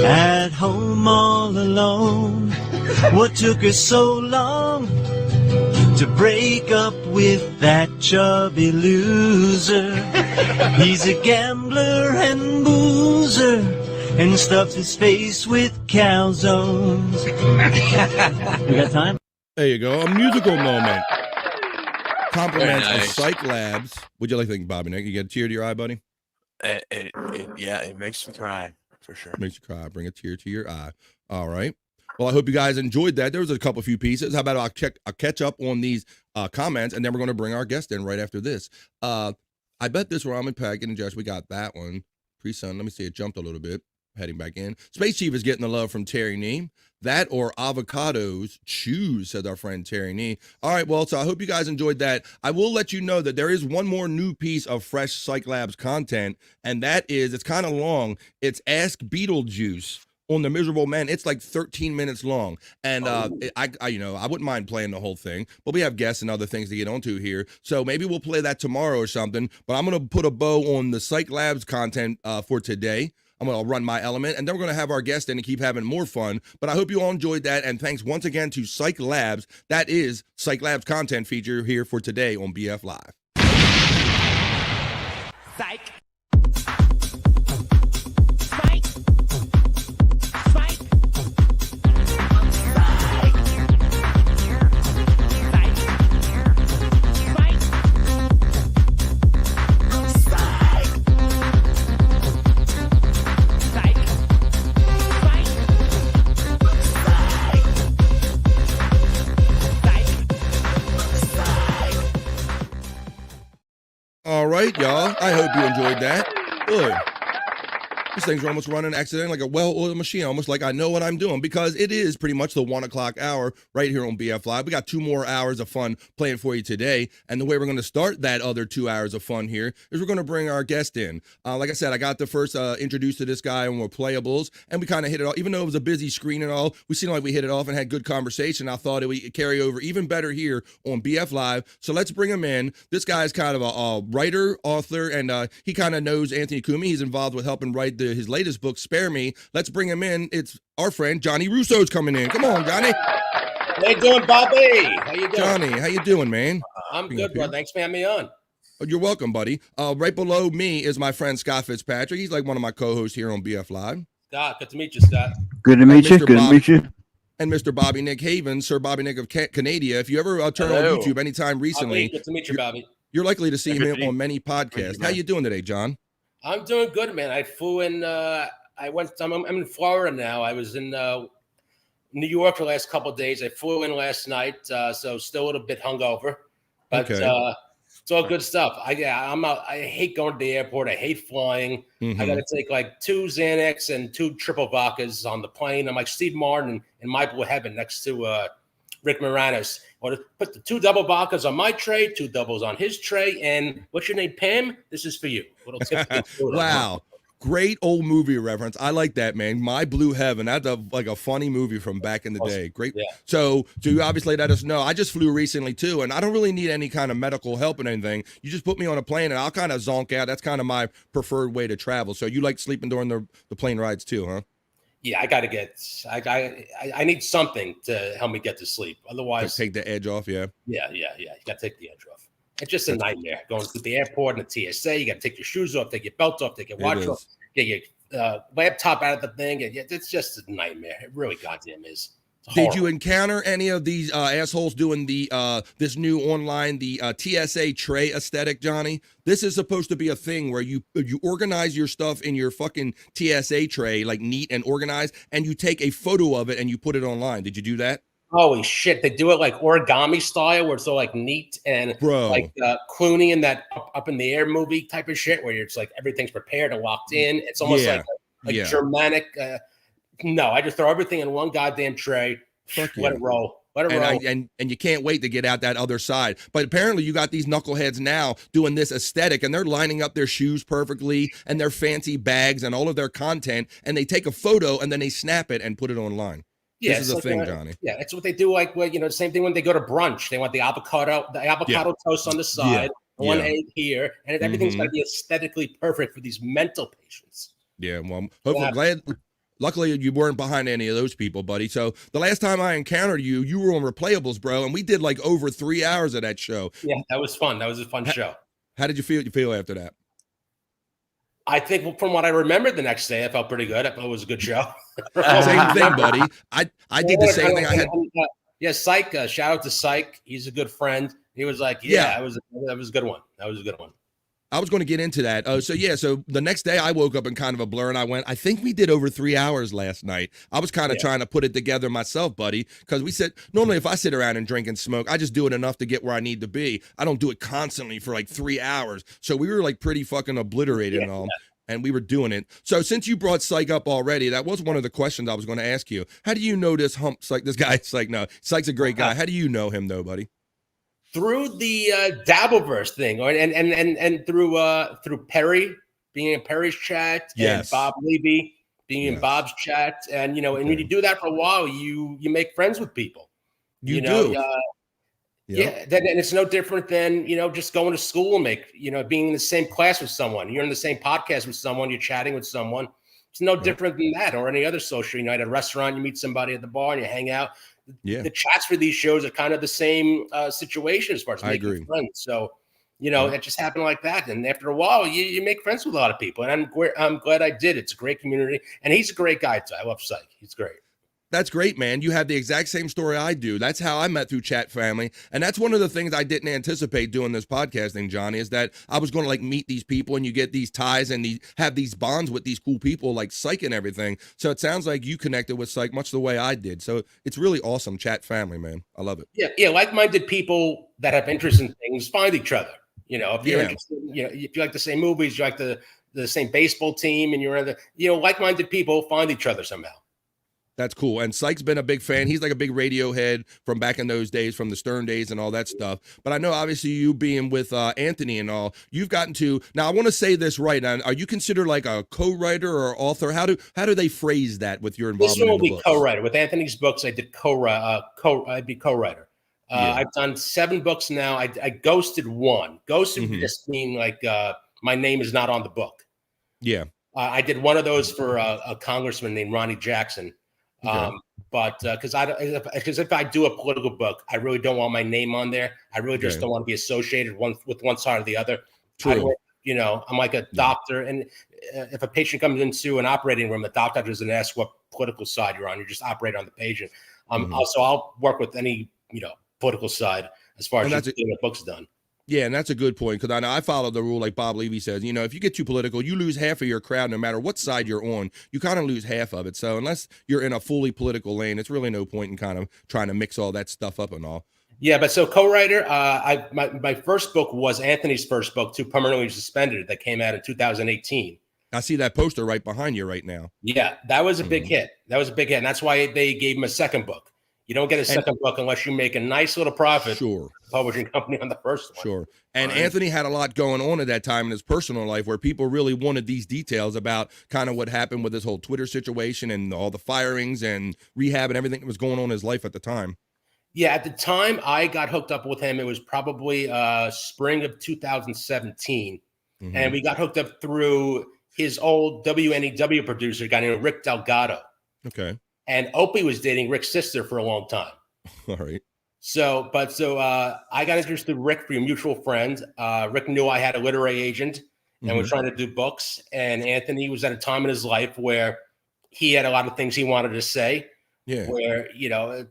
at home all alone. What took us so long to break up with that chubby loser. He's a gambler and boozer and stuffs his face with calzones. We got time? There you go. A musical moment. Compliments Very nice. of Cyke Labs. Would you like to think, Bobby Nick? You get a tear to your eye, buddy? Yeah, it makes me cry for sure. Makes you cry. Bring a tear to your eye. All right. Well, I hope you guys enjoyed that. There was a few pieces. How about I'll catch up on these comments, and then we're going to bring our guest in right after this. I bet this ramen packet and Josh, we got that one. Pre-sun. Let me see. It jumped a little bit. Heading back in. Space Chief is getting the love from Terry Nee. That or avocados choose, said our friend Terry Nee. All right, well, so I hope you guys enjoyed that. I will let you know that there is one more new piece of fresh Cyke Labs content, and that is, it's kind of long. It's Ask Beetlejuice on the Miserable Men. It's like 13 minutes long, and I wouldn't mind playing the whole thing, but we have guests and other things to get onto here, so maybe we'll play that tomorrow or something. But I'm gonna put a bow on the Cyke Labs content for today. I'm going to run my element, and then we're going to have our guest in and keep having more fun. But I hope you all enjoyed that, and thanks once again to Cyke Labs. That is Cyke Labs content feature here for today on BF Live. Psych. All right, y'all. I hope you enjoyed that. Good. These things are almost running accidentally like a well-oiled machine, almost like I know what I'm doing, because it is pretty much the 1 o'clock hour right here on BF Live. We got 2 more hours of fun playing for you today, and the way we're going to start that other 2 hours of fun here is we're going to bring our guest in. Like I said, I got the first introduced to this guy when we're playables, and we kind of hit it off. Even though it was a busy screen and all, we seemed like we hit it off and had good conversation. I thought it would carry over even better here on BF Live, so let's bring him in. This guy's kind of a writer, author, and he kind of knows Anthony Cumia. He's involved with helping write his latest book, Spare Me. Let's bring him in. It's our friend Johnny Russo's coming in. Come on, Johnny. How you doing, Bobby? How you doing? Johnny, how you doing, man? I'm good, bro. Thanks for having me on. Oh, you're welcome, buddy. Right below me is my friend Scott Fitzpatrick. He's like one of my co-hosts here on BF Live. Scott, good to meet you, Scott. Good to meet you. Good to meet you. And Mr. Bobby Nick Havens, Sir Bobby Nick of Canada. If you ever turn on YouTube anytime recently, Good to meet you, Bobby. You're likely to see him on many podcasts. How you doing today, John? I'm doing good, man. I flew in. I'm in Florida now. I was in New York for the last couple of days. I flew in last night, so still a little bit hungover, but it's all good stuff. I hate going to the airport. I hate flying. I got to take like 2 Xanax and 2 triple vodkas on the plane. I'm like Steve Martin in My Blue Heaven next to Rick Moranis. Or put the 2 double vodkas on my tray, 2 doubles on his tray, and what's your name, Pam? This is for you. Little tip. Wow. Great old movie reference. I like that, man. My Blue Heaven. That's like a funny movie from back in the day. Great. Yeah. So you obviously let us know. I just flew recently too, and I don't really need any kind of medical help and anything. You just put me on a plane and I'll kind of zonk out. That's kind of my preferred way to travel. So you like sleeping during the plane rides too, huh? Yeah, I need something to help me get to sleep. Otherwise, take the edge off. Yeah. Yeah. You got to take the edge off. It's just a nightmare going to the airport and the TSA. You got to take your shoes off, take your belt off, take your watch off, get your laptop out of the thing. It's just a nightmare. It really goddamn is. Did you encounter any of these assholes doing the this new online TSA tray aesthetic, Johnny? This is supposed to be a thing where you organize your stuff in your fucking TSA tray, like neat and organized, and you take a photo of it and you put it online. Did you do that? Holy shit! They do it like origami style, where it's all like neat and like Clooney in that Up in the Air movie type of shit, where it's like everything's prepared and locked in. It's almost like Germanic. No, I just throw everything in one goddamn tray. Let it roll. Let it roll. And you can't wait to get out that other side. But apparently you got these knuckleheads now doing this aesthetic, and they're lining up their shoes perfectly and their fancy bags and all of their content, and they take a photo and then they snap it and put it online. Yeah, this is a thing, Johnny. Yeah, that's what they do. Like, the same thing when they go to brunch. They want the avocado toast on the side, one egg here, and everything's got to be aesthetically perfect for these mental patients. Yeah, well, hopefully Luckily, you weren't behind any of those people, buddy. So the last time I encountered you, you were on Replayables, bro, and we did like over 3 hours of that show. Yeah, that was fun. That was a fun show. How did you feel after that? I think from what I remembered the next day, I felt pretty good. I thought it was a good show. Same thing, buddy. I did the same thing. I had. Yeah, Cyke. Shout out to Cyke. He's a good friend. He was like, that was a good one. That was a good one. I was going to get into that. So the next day I woke up in kind of a blur and I think we did over 3 hours last night. I was kind of trying to put it together myself, buddy, because we said, normally if I sit around and drink and smoke, I just do it enough to get where I need to be. I don't do it constantly for like 3 hours. So we were like pretty fucking obliterated and all. And we were doing it. So since you brought Cyke up already, that was one of the questions I was going to ask you. How do you know this Cyke? This guy, Cyke? No, Cyke's a great guy. How do you know him though, buddy? Through the Dabbleverse thing, and through Perry being in Perry's chat, and Bob Levy being in Bob's chat, and and when you do that for a while, you make friends with people. You do. Yeah, then and it's no different than just going to school and being in the same class with someone. You're in the same podcast with someone. You're chatting with someone. It's no different than that, or any other social. At a restaurant, you meet somebody at the bar and you hang out. The chats for these shows are kind of the same situation as far as making friends. So, it just happened like that. And after a while, you make friends with a lot of people. And I'm glad I did. It's a great community, and he's a great guy too. I love Cyke. He's great. That's great, man. You have the exact same story I do. That's how I met through Chat Family. And that's one of the things I didn't anticipate doing this podcasting, Johnny, is that I was going to meet these people and you get these ties and have these bonds with these cool people like Cyke and everything. So it sounds like you connected with Cyke much the way I did. So it's really awesome. Chat Family, man. I love it. Yeah. Like-minded people that have interest in things find each other. If you're interested, if you like the same movies, you like the same baseball team, and you're in like-minded people find each other somehow. That's cool. And Cyke's been a big fan. He's like a big radio head from back in those days, from the Stern days and all that stuff. But I know, obviously, you being with Anthony and all, you've gotten to, now I want to say this right. Now, are you considered like a co-writer or author? How do they phrase that with your involvement? This one will be co-writer. With Anthony's books, I did I'd be co-writer. I've done 7 books now. I ghosted one. Ghosted just mean like my name is not on the book. Yeah. I did one of those for a congressman named Ronnie Jackson. But because if I do a political book, I really don't want my name on there. I really just don't want to be associated with one side or the other. True. I'm like a doctor, and if a patient comes into an operating room, the doctor doesn't ask what political side you're on. You just operate on the patient. So I'll work with any political side as far as getting the book's done. Yeah, and that's a good point, because I know I follow the rule like Bob Levy says, if you get too political, you lose half of your crowd no matter what side you're on. You kind of lose half of it. So unless you're in a fully political lane, it's really no point in kind of trying to mix all that stuff up and all. Yeah, but so co-writer, my first book was Anthony's first book, Too Permanently Suspended, that came out in 2018. I see that poster right behind you right now. Yeah, that was a big hit. And that's why they gave him a second book. You don't get a second book unless you make a nice little profit. Sure. Publishing company on the first one. Sure. And Anthony had a lot going on at that time in his personal life where people really wanted these details about kind of what happened with his whole Twitter situation and all the firings and rehab and everything that was going on in his life at the time. Yeah, at the time I got hooked up with him, it was probably spring of 2017. And we got hooked up through his old WNEW producer, a guy named Rick Delgado. Okay. And Opie was dating Rick's sister for a long time. All right. So I got introduced to Rick through a mutual friend. Rick knew I had a literary agent and was trying to do books. And Anthony was at a time in his life where he had a lot of things he wanted to say. Yeah. Where,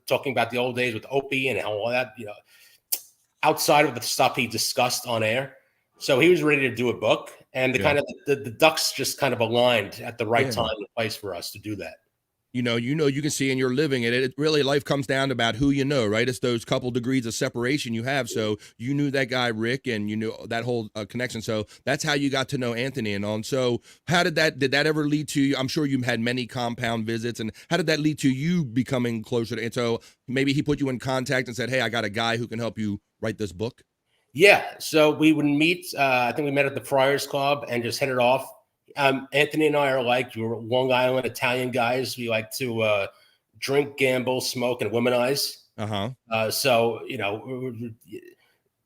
talking about the old days with Opie and all that, outside of the stuff he discussed on air. So he was ready to do a book. And the ducks just kind of aligned at the right time and place for us to do that. You can see and you're living it. It really, life comes down to about who you know, right? It's those couple degrees of separation you have. So you knew that guy, Rick, and you knew that whole connection. So that's how you got to know Anthony and on. So did that ever lead to you? I'm sure you had many compound visits, and how did that lead to you becoming closer to, and so maybe he put you in contact and said, hey, I got a guy who can help you write this book. Yeah. So we would meet, I think we met at the Friars Club and just hit it off. Anthony and I are we're Long Island Italian guys. We like to drink, gamble, smoke, and womanize. So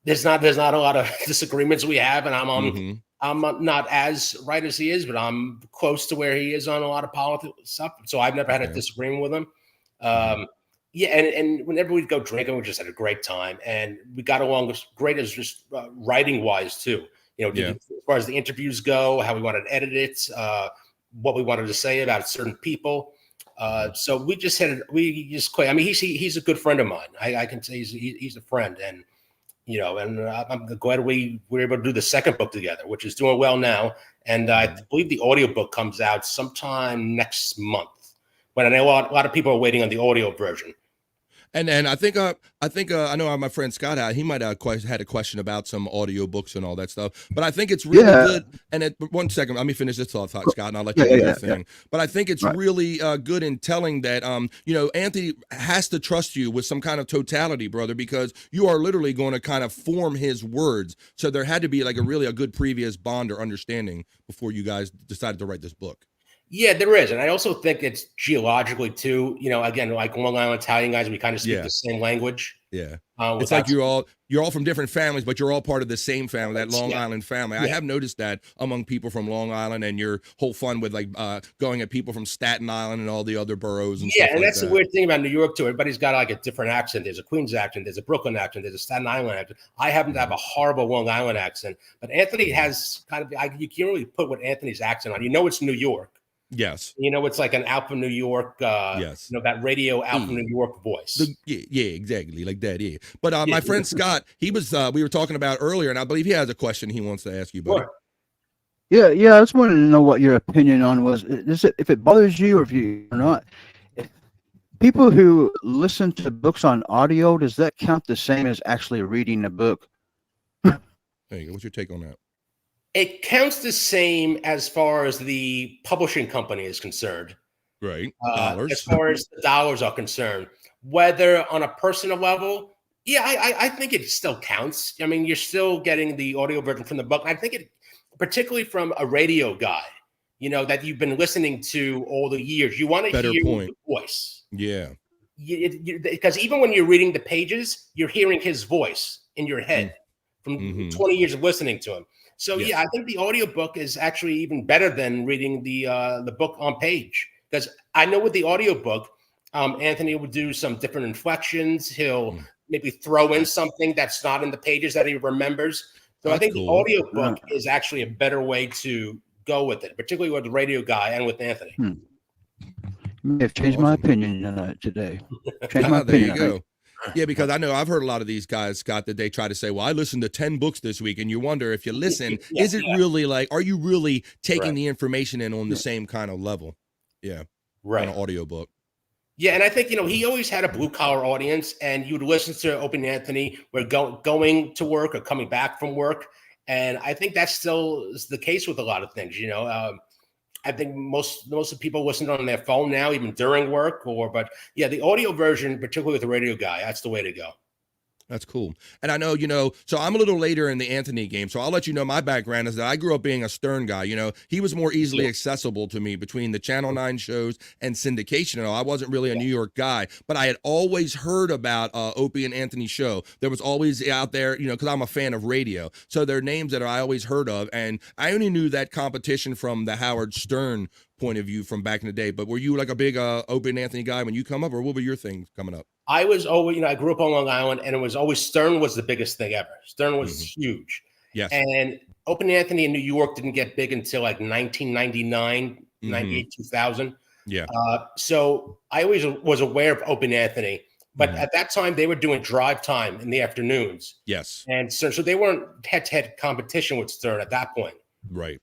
there's not a lot of disagreements we have, and I'm on I'm not as right as he is, but I'm close to where he is on a lot of politics stuff. So I've never had a disagreement with him. Yeah, and whenever we'd go drinking, we just had a great time, and we got along great as just writing wise too. As far as the interviews go, how we wanted to edit it, what we wanted to say about certain people. So we just quit. I mean, he's a good friend of mine. I can say he's a friend, and I'm glad we were able to do the second book together, which is doing well now. And I believe the audiobook comes out sometime next month. But I know a lot of people are waiting on the audio version. And I think I know my friend Scott he might have had a question about some audiobooks and all that stuff. But I think it's really good. And 1 second, let me finish this thought, Scott, and I'll let you do your thing. But I think it's really good in telling that Anthony has to trust you with some kind of totality, brother, because you are literally going to kind of form his words. So there had to be like a good previous bond or understanding before you guys decided to write this book. Yeah, there is. And I also think it's geologically too, again, like Long Island Italian guys, we kind of speak the same language. Yeah. It's like you're all from different families, but you're all part of the same family, that Long Island family. I have noticed that among people from Long Island, and your whole fun with going at people from Staten Island and all the other boroughs and stuff and like that's the weird thing about New York too. Everybody's got like a different accent. There's a Queens accent, there's a Brooklyn accent, there's a Staten Island accent. I happen to have a horrible Long Island accent, but Anthony has kind of you can't really put what Anthony's accent on. It's New York. Yes. It's like an Alpha New York, that radio Alpha New York voice. Exactly. Like that, yeah. But my friend Scott, he was, we were talking about earlier, and I believe he has a question he wants to ask you, buddy. Sure. Yeah, I just wanted to know what your opinion on was. If it bothers you or not. People who listen to books on audio, does that count the same as actually reading the book? There you go. What's your take on that? It counts the same as far as the publishing company is concerned. Right. As far as the dollars are concerned. Whether on a personal level, I think it still counts. I mean, you're still getting the audio version from the book. I think it, particularly from a radio guy, that you've been listening to all the years. You want to hear the voice. Yeah. Because even when you're reading the pages, you're hearing his voice in your head from 20 years of listening to him. So I think the audiobook is actually even better than reading the book on page, because I know with the audiobook, Anthony will do some different inflections. He'll maybe throw in something that's not in the pages that he remembers. So I think the audiobook is actually a better way to go with it, particularly with the radio guy and with Anthony. You may have changed my opinion today. Changed my opinion. There you go. Yeah, because I know I've heard a lot of these guys, Scott, that they try to say, well, I listened to 10 books this week. And you wonder if you listen, is it really are you really taking the information in on the same kind of level? Yeah. Right. On an audiobook. Yeah. And I think, he always had a blue collar audience, and you would listen to Opie and Anthony where going to work or coming back from work. And I think that still is the case with a lot of things, I think most of the people listen on their phone now, even during work. But the audio version, particularly with the radio guy, that's the way to go. That's cool. And I know, so I'm a little later in the Anthony game. So I'll let you know my background is that I grew up being a Stern guy. He was more easily accessible to me between the Channel 9 shows and syndication and all. I wasn't really a New York guy, but I had always heard about Opie and Anthony show. There was always out there, because I'm a fan of radio. So there are names that I always heard of. And I only knew that competition from the Howard Stern point of view from back in the day. But were you like a big Opie and Anthony guy when you come up, or what were your things coming up? I was always, I grew up on Long Island, and it was always Stern was the biggest thing ever. Stern was huge. Yes. And Opie and Anthony in New York didn't get big until like 1999, 98, 2000. Yeah. So I always was aware of Opie and Anthony, but at that time they were doing drive time in the afternoons. Yes. And so they weren't head-to-head competition with Stern at that point. Right.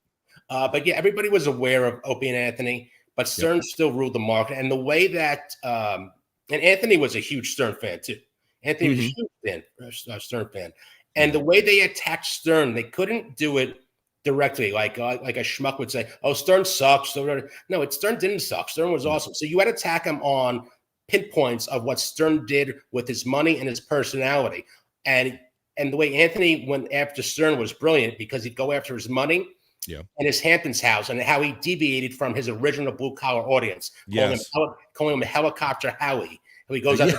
But everybody was aware of Opie and Anthony, but Stern still ruled the market. And the way that, and Anthony was a huge Stern fan too. Anthony was a huge Stern fan. And the way they attacked Stern, they couldn't do it directly, like a schmuck would say, "Oh, Stern sucks." No, Stern didn't suck. Stern was awesome. So you had to attack him on pinpoints of what Stern did with his money and his personality. And the way Anthony went after Stern was brilliant, because he'd go after his money and his Hamptons house, and how he deviated from his original blue collar audience, calling him Helicopter Howie. He goes out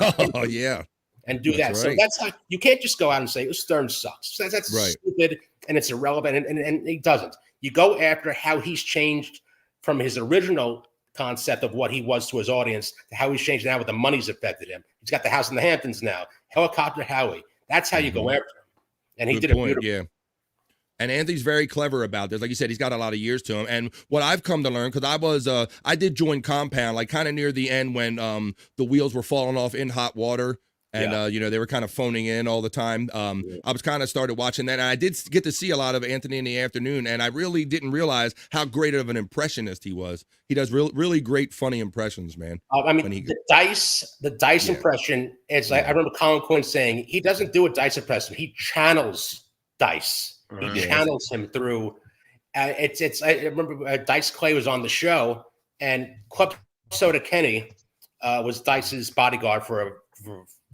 and do That's that. right. So that's how you can't just go out and say Stern sucks. That's Right. stupid and it's irrelevant, and he doesn't. You go after how he's changed from his original concept of what he was to his audience to how he's changed now with the money's affected him. He's got the house in the Hamptons now. Helicopter Howie. That's how you go after him. And he Good did it point, beautifully. yeah. And Anthony's very clever about this. Like you said, he's got a lot of years to him. And what I've come to learn, because I did join Compound, like kind of near the end when the wheels were falling off in hot water. And, they were kind of phoning in all the time. I was kind of started watching that. And I did get to see a lot of Anthony in the afternoon. And I really didn't realize how great of an impressionist he was. He does really great, funny impressions, man. The Dice impression is like, I remember Colin Quinn saying he doesn't do a Dice impression. He channels Dice. He channels him through. I remember Dice Clay was on the show, and Club Soda Kenny was Dice's bodyguard for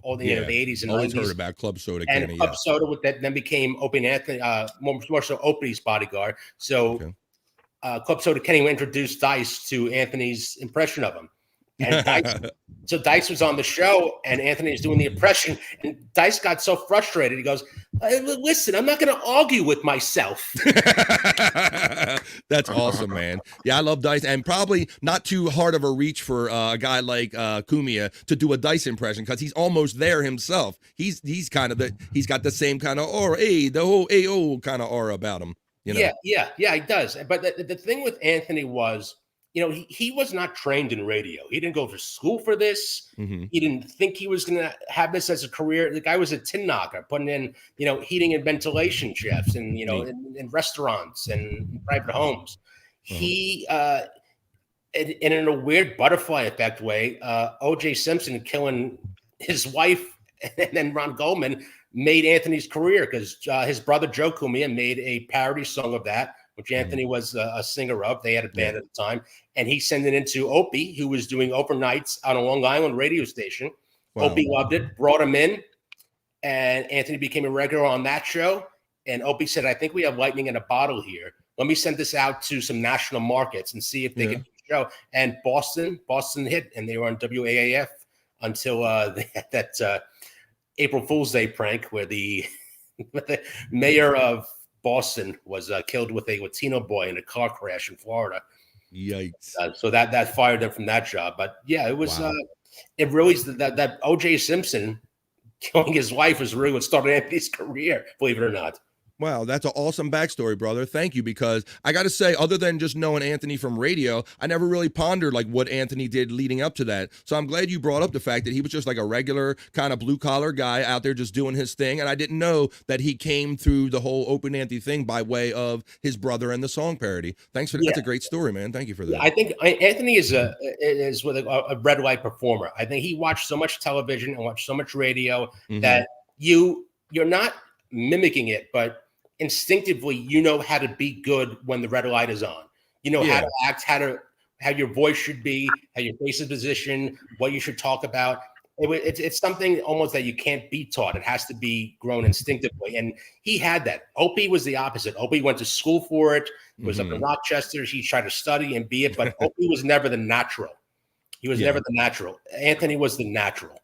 all the, the 80s and 90s. Always heard about Club Soda and Kenny. Club Soda then became Opie and Anthony, more so Opie's bodyguard. So Club Soda Kenny introduced Dice to Anthony's impression of him. And Dice was on the show, and Anthony was doing the impression, and Dice got so frustrated. He goes, listen, I'm not going to argue with myself. That's awesome, man. Yeah, I love Dice, and probably not too hard of a reach for a guy like Cumia to do a Dice impression, because he's almost there himself. He's got the same kind of aura, the whole AO kind of aura about him. You know? Yeah, he does. But the thing with Anthony was, he was not trained in radio. He didn't go to school for this. Mm-hmm. He didn't think he was going to have this as a career. The guy was a tin knocker, putting in, heating and ventilation shifts and, in restaurants and private homes. Mm-hmm. He, and in a weird butterfly effect way, O.J. Simpson killing his wife and then Ron Goldman made Anthony's career, because his brother Joe Cumia made a parody song of that, which Anthony was a singer of. They had a band at the time. And he sent it into Opie, who was doing overnights on a Long Island radio station. Wow. Opie loved it, brought him in, and Anthony became a regular on that show. And Opie said, I think we have lightning in a bottle here. Let me send this out to some national markets and see if they can do the show. And Boston hit, and they were on WAAF until they had that April Fool's Day prank where the mayor of Boston was killed with a Latino boy in a car crash in Florida. Yikes! So that fired them from that job. But yeah, it was. It really is that O.J. Simpson killing his wife was really what started Anthony's career. Believe it or not. Wow, that's an awesome backstory, brother. Thank you, because I got to say, other than just knowing Anthony from radio, I never really pondered like what Anthony did leading up to that. So I'm glad you brought up the fact that he was just like a regular kind of blue collar guy out there just doing his thing. And I didn't know that he came through the whole Open Anthony thing by way of his brother and the song parody. Thanks for that. That's a great story, man. Thank you for that. I think Anthony is with a red light performer. I think he watched so much television and watched so much radio that you're not mimicking it, but instinctively, how to be good when the red light is on. How to act, how your voice should be, how your face is positioned, what you should talk about. It's something almost that you can't be taught. It has to be grown instinctively. And he had that. Opie was the opposite. Opie went to school for it. He was up in Rochester. He tried to study and be it, but Opie was never the natural. He was never the natural. Anthony was the natural.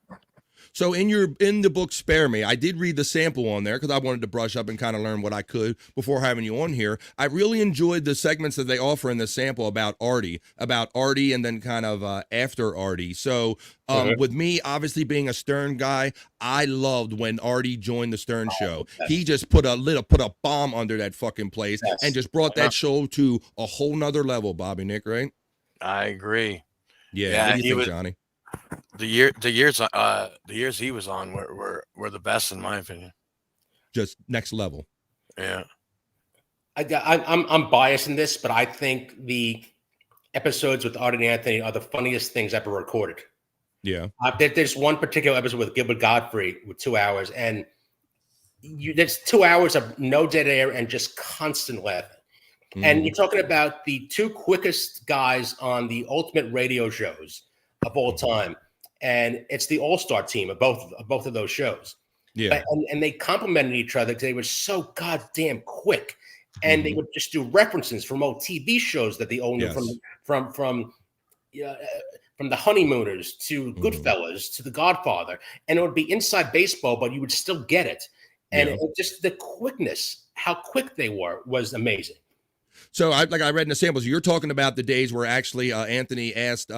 So in the book Spare Me, I did read the sample on there because I wanted to brush up and kind of learn what I could before having you on here. I really enjoyed the segments that they offer in the sample about Artie, and then kind of after Artie. So with me obviously being a Stern guy, I loved when Artie joined the Stern show. He just put a bomb under that fucking place and just brought that show to a whole nother level, Bobby Nick, right? I agree. Yeah, what do you think, Johnny? The years he was on were the best in my opinion. Just next level. Yeah. I'm biased in this, but I think the episodes with Artie and Anthony are the funniest things ever recorded. Yeah. There's one particular episode with Gilbert Godfrey with 2 hours, and there's 2 hours of no dead air and just constant laughing. And you're talking about the two quickest guys on the ultimate radio shows of all time, and it's the all-star team of both of those shows. Yeah, and they complimented each other because they were so goddamn quick, and they would just do references from old TV shows that they owned from from The Honeymooners to Goodfellas to The Godfather, and it would be inside baseball, but you would still get it. And it, just the quickness, how quick they were, was amazing. So I read in the samples, you're talking about the days where actually Anthony asked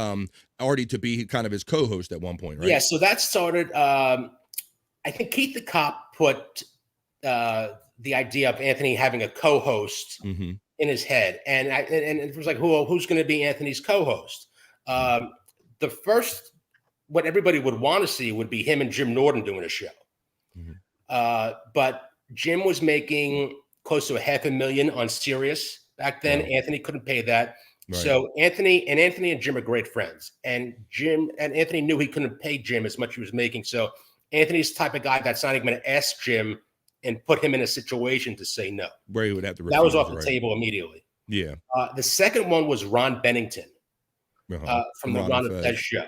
Artie to be kind of his co-host at one point, right? Yeah, so that started, I think Keith the Cop put the idea of Anthony having a co-host in his head. And it was like, who's going to be Anthony's co-host? The first, what everybody would want to see would be him and Jim Norton doing a show. But Jim was making close to $500,000 on Sirius back then. Anthony couldn't pay that. So Anthony and Jim are great friends. And Anthony knew he couldn't pay Jim as much as he was making. So Anthony's the type of guy that's not even going to ask Jim and put him in a situation to say no. Where he would have to refuse. That was off the table immediately. Yeah. The second one was Ron Bennington from the Ron and Fez show.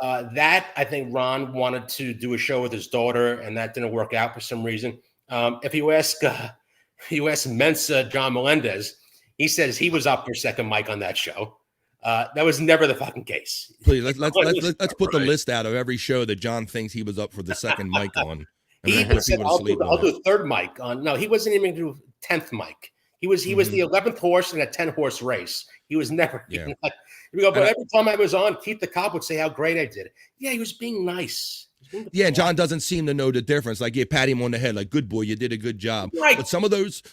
That, I think Ron wanted to do a show with his daughter, and that didn't work out for some reason. If you ask Mensa John Melendez, he says he was up for second mic on that show. That was never the fucking case. Please let's put the list out of every show that John thinks he was up for the second mic on. He even said, I'll do a third mic on. No, he wasn't even going to do 10th mic. He was the 11th horse in a 10-horse race. He was never. Even like, but every time I was on, Keith the Cop would say how great I did. Yeah, he was being nice. Yeah, John doesn't seem to know the difference. Like, you pat him on the head, like, good boy, you did a good job. Right. But some of those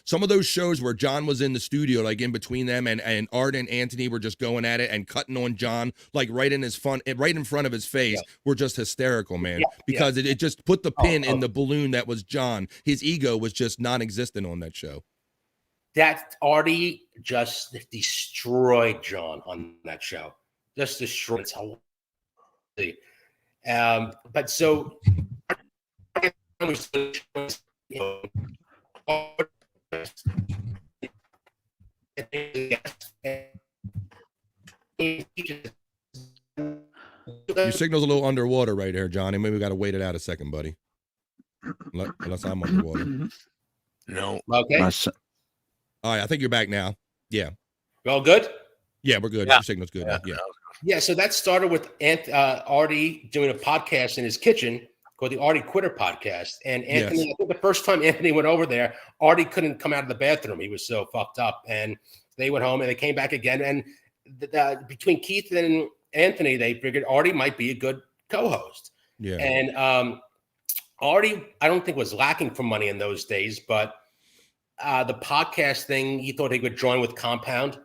shows where John was in the studio, like in between them, and Art and Anthony were just going at it and cutting on John, like right in front of his face, were just hysterical, man. Because it just put the pin in the balloon that was John. His ego was just non-existent on that show. That Artie just destroyed John on that show. Just destroyed. But so your signal's a little underwater right there, Johnny. Maybe we got to wait it out a second, buddy. Unless I'm underwater. No. Okay. All right, I think you're back now. Yeah. You all good? Yeah, we're good. Yeah. Your signal's good. Yeah, so that started with Artie doing a podcast in his kitchen called the Artie Quitter Podcast. And Anthony, I think the first time Anthony went over there, Artie couldn't come out of the bathroom. He was so fucked up. And they went home and they came back again. And between Keith and Anthony, they figured Artie might be a good co-host. Yeah. And Artie, I don't think was lacking for money in those days, but the podcast thing, he thought he would join with Compound.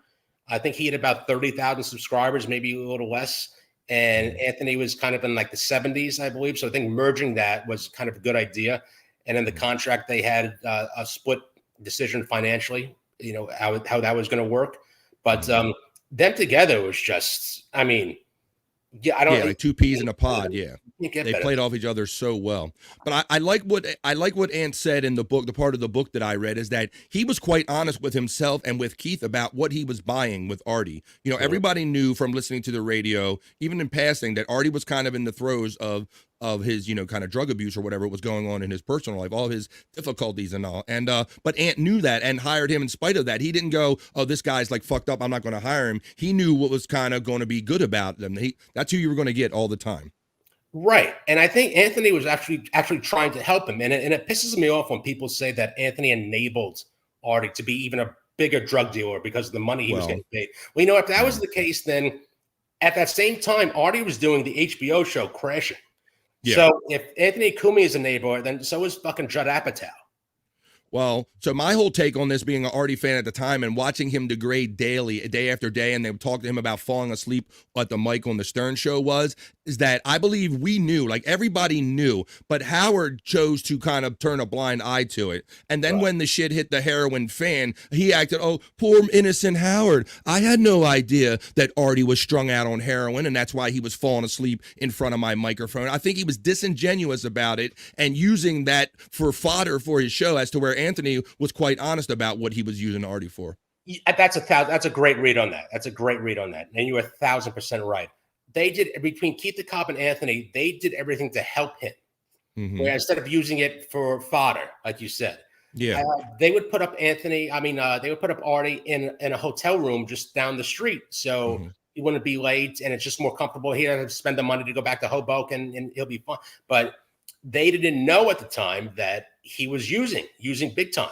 I think he had about 30,000 subscribers, maybe a little less. And Anthony was kind of in like the 70s, I believe. So I think merging that was kind of a good idea. And in the contract, they had a split decision financially, you know, how that was going to work. But them together was just, I mean, like two peas in a pod. Yeah. They played off each other so well. But I like what Ant said in the book. The part of the book that I read is that he was quite honest with himself and with Keith about what he was buying with Artie. You know, everybody knew from listening to the radio, even in passing, that Artie was kind of in the throes of his, you know, kind of drug abuse or whatever was going on in his personal life, all his difficulties and all. And but Ant knew that and hired him in spite of that. He didn't go, oh, this guy's like fucked up, I'm not going to hire him. He knew what was kind of going to be good about them. That's who you were going to get all the time. Right. And I think Anthony was actually trying to help him. And it pisses me off when people say that Anthony enabled Artie to be even a bigger drug dealer because of the money he was getting paid. Well, you know, if that was the case, then at that same time, Artie was doing the HBO show Crashing. Yeah. So if Anthony Cumia is a neighbor, then so is fucking Judd Apatow. Well, so my whole take on this, being an Artie fan at the time and watching him degrade daily, day after day, and they would talk to him about falling asleep at the mic on the Stern Show is that I believe we knew, like everybody knew, but Howard chose to kind of turn a blind eye to it. And then when the shit hit the heroin fan, he acted, oh, poor innocent Howard. I had no idea that Artie was strung out on heroin, and that's why he was falling asleep in front of my microphone. I think he was disingenuous about it and using that for fodder for his show, as to where Anthony was quite honest about what he was using Artie for. That's a great read on that. That's a great read on that. And you were 1,000% right. They did, between Keith the Cop and Anthony, they did everything to help him. Where instead of using it for fodder, like you said. Yeah. They would put up they would put up Artie in a hotel room just down the street. So he wouldn't be late, and it's just more comfortable. He doesn't have to spend the money to go back to Hoboken, and he'll be fine. But they didn't know at the time that he was using big time.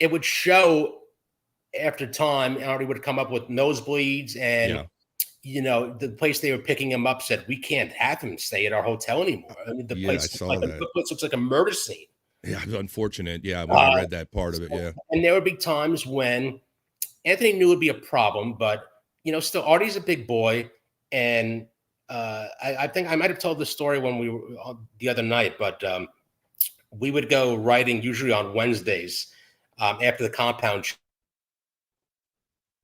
It would show after time. Artie would come up with nosebleeds, and the place they were picking him up said, "We can't have him stay at our hotel anymore." I mean, the place looks like a murder scene. Yeah, it was unfortunate. Yeah, when I read that part of it. Yeah, and there would be times when Anthony knew it would be a problem, but still Artie's a big boy, and I think I might have told the story when we were the other night, but we would go writing usually on Wednesdays after the compound show,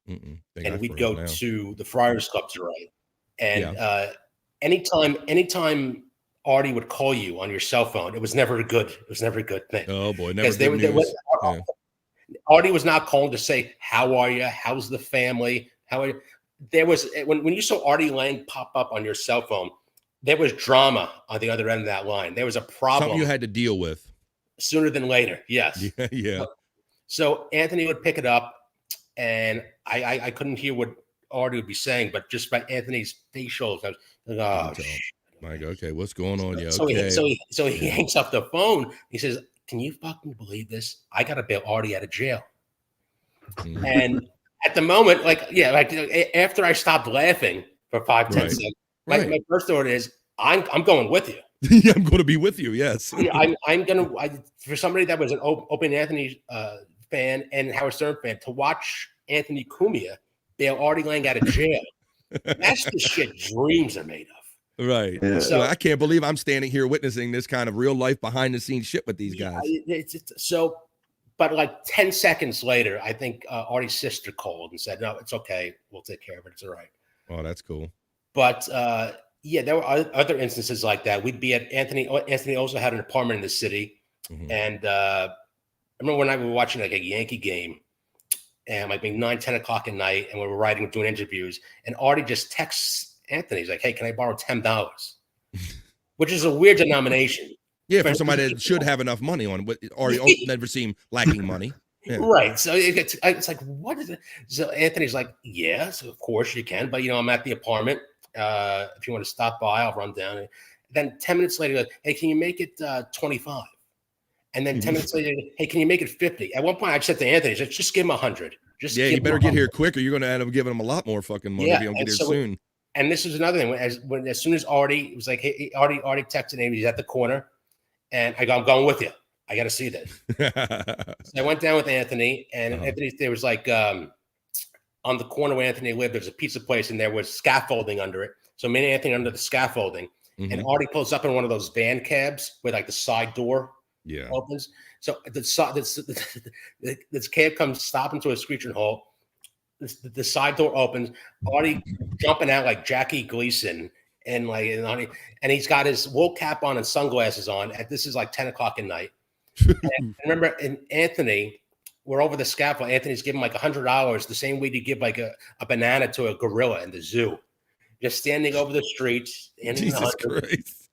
and we'd go to the Friars Club to write. And anytime Artie would call you on your cell phone, it was never a good thing. Oh boy, never good news. Artie was not calling to say, "How are you? How's the family? How are you?" There was when you saw Artie Lang pop up on your cell phone, there was drama on the other end of that line. There was a problem. Something you had to deal with sooner than later. Yes. Yeah. So Anthony would pick it up, and I couldn't hear what Artie would be saying, but just by Anthony's facials, I was like, "Oh, shit." Like, okay, what's going on? Yeah. So he hangs up the phone. He says, "Can you fucking believe this? I got to bail Artie out of jail." And at the moment, after I stopped laughing for 5-10 seconds, my first thought is, I'm going with you. Yeah, I'm going to be with you. Yes. I'm going to, for somebody that was an Open Anthony fan and Howard Stern fan, to watch Anthony Cumia bail Artie Lang out of jail. That's the shit dreams are made of. Right. Yeah. So I can't believe I'm standing here witnessing this kind of real life behind the scenes shit with these guys. But like 10 seconds later, I think Artie's sister called and said, "No, it's okay. We'll take care of it. It's all right." Oh, that's cool. But there were other instances like that. We'd be at Anthony also had an apartment in the city. And I remember when I was watching like a Yankee game, and like 9-10 o'clock at night, and we were doing interviews, and Artie just texts Anthony. He's like, "Hey, can I borrow $10?" Which is a weird denomination. Yeah, for somebody that should have enough money on, but Artie never seemed lacking money. Yeah. Right. So it's like, what is it? So Anthony's like, "Yeah, so of course you can, but I'm at the apartment. If you want to stop by, I'll run down." Then 10 minutes later, like, "Hey, can you make it 25?" And then 10 minutes later, "Hey, can you make it 50?" At one point, I said to Anthony, "Just give him 100. You better get here quicker. You're going to end up giving him a lot more fucking money if you don't get here soon." And this is another thing. As soon as Artie was like, "Hey," Artie texted him. He's at the corner. And I go, "I'm going with you. I got to see this." So I went down with Anthony, and Anthony, there was like on the corner where Anthony lived, there's a pizza place, and there was scaffolding under it. So me and Anthony under the scaffolding, and Artie pulls up in one of those van cabs where like the side door opens. So this cab comes stopping to a screeching halt. The side door opens. Artie jumping out like Jackie Gleason. And he's got his wool cap on and sunglasses on. And this is like 10 o'clock at night. And remember, and Anthony, we're over the scaffold. Anthony's giving like $100 the same way you give like a banana to a gorilla in the zoo. Just standing over the street. Jesus Christ.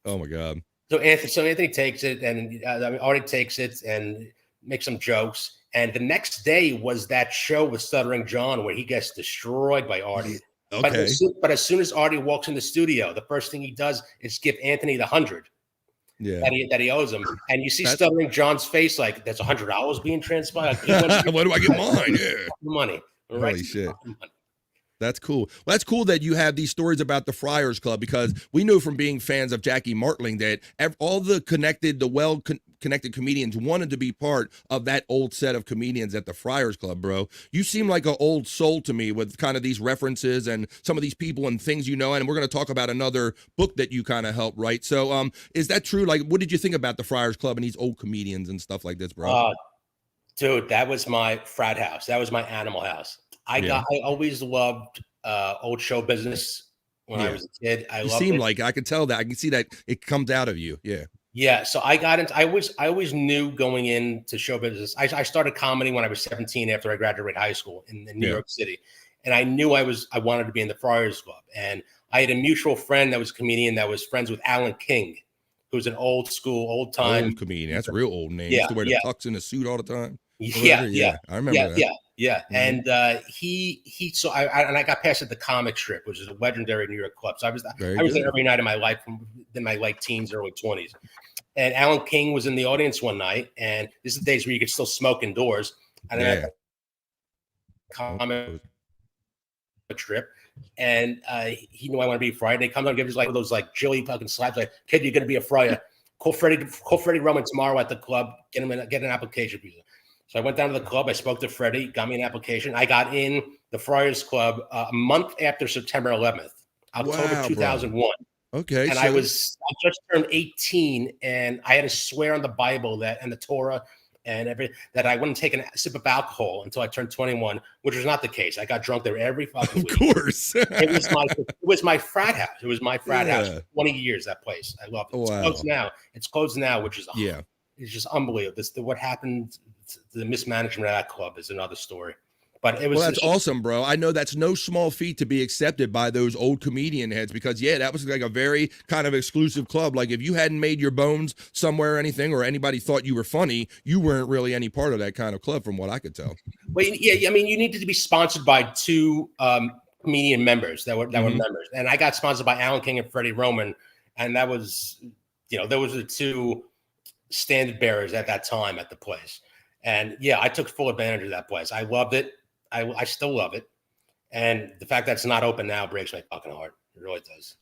Oh my God. So Anthony takes it, and Artie takes it and makes some jokes. And the next day was that show with Stuttering John where he gets destroyed by Artie. Okay. But as soon as Artie walks in the studio, the first thing he does is give Anthony the $100 that he owes him. And you see Stuttering John's face like, "That's $100 being transferred. Where do I get mine?" Yeah. Money. Holy shit. That's cool. Well, that's cool that you have these stories about the Friars Club, because we knew from being fans of Jackie Martling that all the well-connected comedians wanted to be part of that old set of comedians at the Friars Club, bro. You seem like an old soul to me with kind of these references and some of these people and things and we're going to talk about another book that you kind of helped write. So is that true? Like, what did you think about the Friars Club and these old comedians and stuff like this, bro? Dude, that was my frat house. That was my animal house. I always loved old show business when I was a kid. I can tell that. I can see that it comes out of you. Yeah. Yeah. So I always knew going into show business. I started comedy when I was 17 after I graduated high school in New York City. And I knew I wanted to be in the Friars Club. And I had a mutual friend that was a comedian that was friends with Alan King, who's an old comedian. That's a real old name. He used to wear the tux in the suit all the time. Yeah. I remember that. Yeah, and so I got passed at the comic strip, which is a legendary New York club. So I was there every night of my life in my late teens, early 20s. And Alan King was in the audience one night, and this is the days where you could still smoke indoors. And then at the comic strip, and he knew I want to be a friar. They come down and give us like those like Jilly fucking slides, like, kid, you're gonna be a friar. Call Freddie Roman tomorrow at the club. Get an application visa. So I went down to the club. I spoke to Freddie, got me an application. I got in the Friars Club a month after September 11th, October 2001. Bro. Okay. And I just turned 18, and I had to swear on the Bible and the Torah and everything that I wouldn't take a sip of alcohol until I turned 21, which was not the case. I got drunk there every fucking week. Of course. It was my frat house. It was my frat house for 20 years, that place. I loved it. It's closed now. It's closed now, which is it's just unbelievable. What happened, the mismanagement of that club is another story. But it was that's awesome, bro. I know that's no small feat to be accepted by those old comedian heads because, that was like a very kind of exclusive club. Like if you hadn't made your bones somewhere or anything, or anybody thought you were funny, you weren't really any part of that kind of club from what I could tell. Well, yeah, I mean, you needed to be sponsored by two comedian members that were members. And I got sponsored by Alan King and Freddie Roman. And that was, those were the two standard bearers at that time at the place. And I took full advantage of that place. I loved it. I still love it. And the fact that it's not open now breaks my fucking heart. It really does.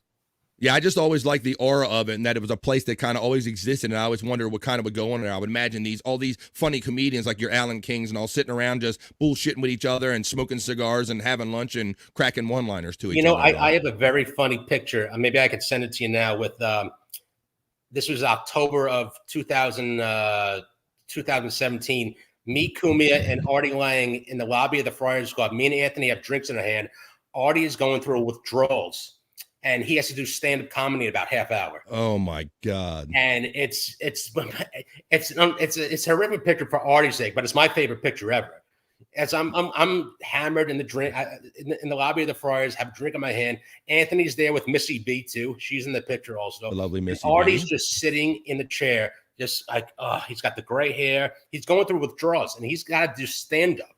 Yeah, I just always liked the aura of it and that it was a place that kind of always existed. And I always wondered what kind of would go on there. I would imagine all these funny comedians like your Alan Kings and all sitting around just bullshitting with each other and smoking cigars and having lunch and cracking one-liners to each other. I have a very funny picture. Maybe I could send it to you now with this was October of 2017. Me, Cumia, and Artie Lang in the lobby of the Friars Club. Me and Anthony have drinks in our hand. Artie is going through withdrawals, and he has to do stand-up comedy in about half hour. Oh my God! And it's a horrific picture for Artie's sake, but it's my favorite picture ever. As I'm hammered in the drink in the lobby of the Friars, have a drink in my hand. Anthony's there with Missy B too. She's in the picture also. The lovely Missy. And Artie's just sitting in the chair. Just like, he's got the gray hair. He's going through withdrawals, and he's got to do stand-up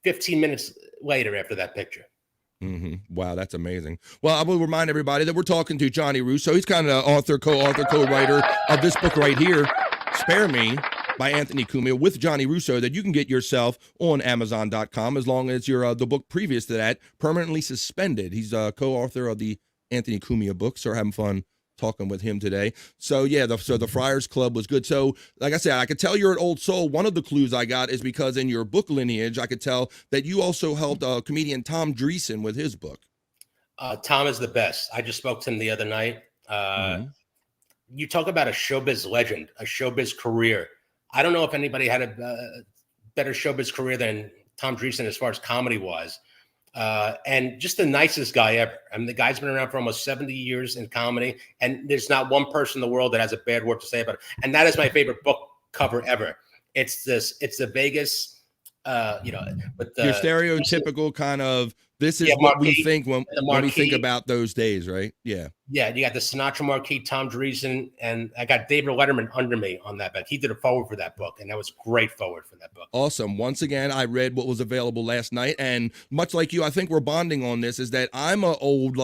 15 minutes later after that picture. Wow, that's amazing. Well, I will remind everybody that we're talking to Johnny Russo. He's kind of author, co-writer of this book right here, Spare Me, by Anthony Cumia, with Johnny Russo, that you can get yourself on Amazon.com as long as you're the book previous to that, Permanently Suspended. He's a co-author of the Anthony Cumia book, so we're having fun talking with him today. So the Friars Club was good. So like I said, I could tell you're an old soul. One of the clues I got is because in your book lineage, I could tell that you also helped comedian Tom Dreesen with his book. Tom is the best. I just spoke to him the other night. You talk about a showbiz legend, a showbiz career. I don't know if anybody had a better showbiz career than Tom Dreesen as far as comedy was. And just the nicest guy ever. I mean, the guy's been around for almost 70 years in comedy, and there's not one person in the world that has a bad word to say about it. And that is my favorite book cover ever. It's the Vegas, with the your stereotypical kind of, this is what we think when we think about those days, right? Yeah. Yeah, you got the Sinatra marquee, Tom Dreesen, and I got David Letterman under me on that book. He did a forward for that book, and that was great forward for that book. Awesome. Once again, I read what was available last night, and much like you, I think we're bonding on this, is that I'm an old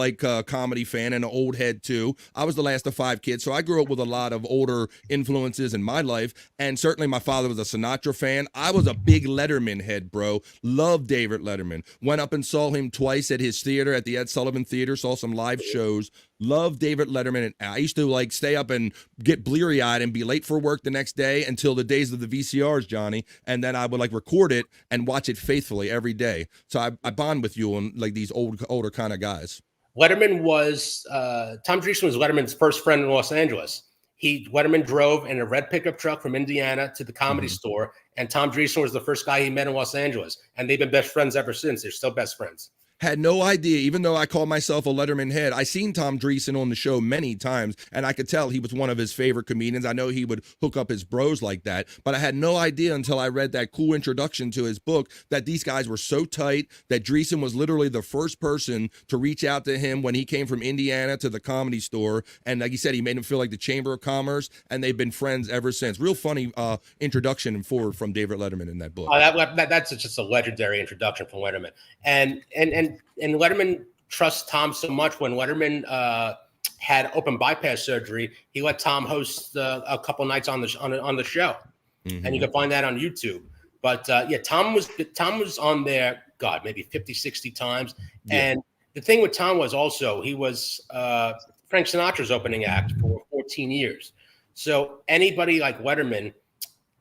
comedy fan and an old head too. I was the last of 5 kids, so I grew up with a lot of older influences in my life, and certainly my father was a Sinatra fan. I was a big Letterman head, bro. Loved David Letterman. Went up and saw him twice at his theater, at the Ed Sullivan Theater, saw some live shows. Love David Letterman. And I used to stay up and get bleary-eyed and be late for work the next day until the days of the VCRs, Johnny. And then I would record it and watch it faithfully every day. So I bond with you on these older kind of guys. Letterman was Tom Dreesen was Letterman's first friend in Los Angeles. Letterman drove in a red pickup truck from Indiana to the Comedy Store, and Tom Dreesen was the first guy he met in Los Angeles. And they've been best friends ever since. They're still best friends. Had no idea, even though I call myself a Letterman head. I seen Tom Dreesen on the show many times, and I could tell he was one of his favorite comedians. I know he would hook up his bros like that, but I had no idea until I read that cool introduction to his book that these guys were so tight, that Dreesen was literally the first person to reach out to him when he came from Indiana to the Comedy Store. And like he said, he made him feel like the Chamber of Commerce, and they've been friends ever since. Real funny introduction and forward from David Letterman in that book. That's just a legendary introduction from Letterman. And Letterman trusts Tom so much. When Letterman had open bypass surgery, he let Tom host a couple nights on the show, and you can find that on YouTube. But yeah, Tom was on there, God, maybe 50, 60 times. Yeah. And the thing with Tom was also he was Frank Sinatra's opening act for 14 years. So anybody like Letterman,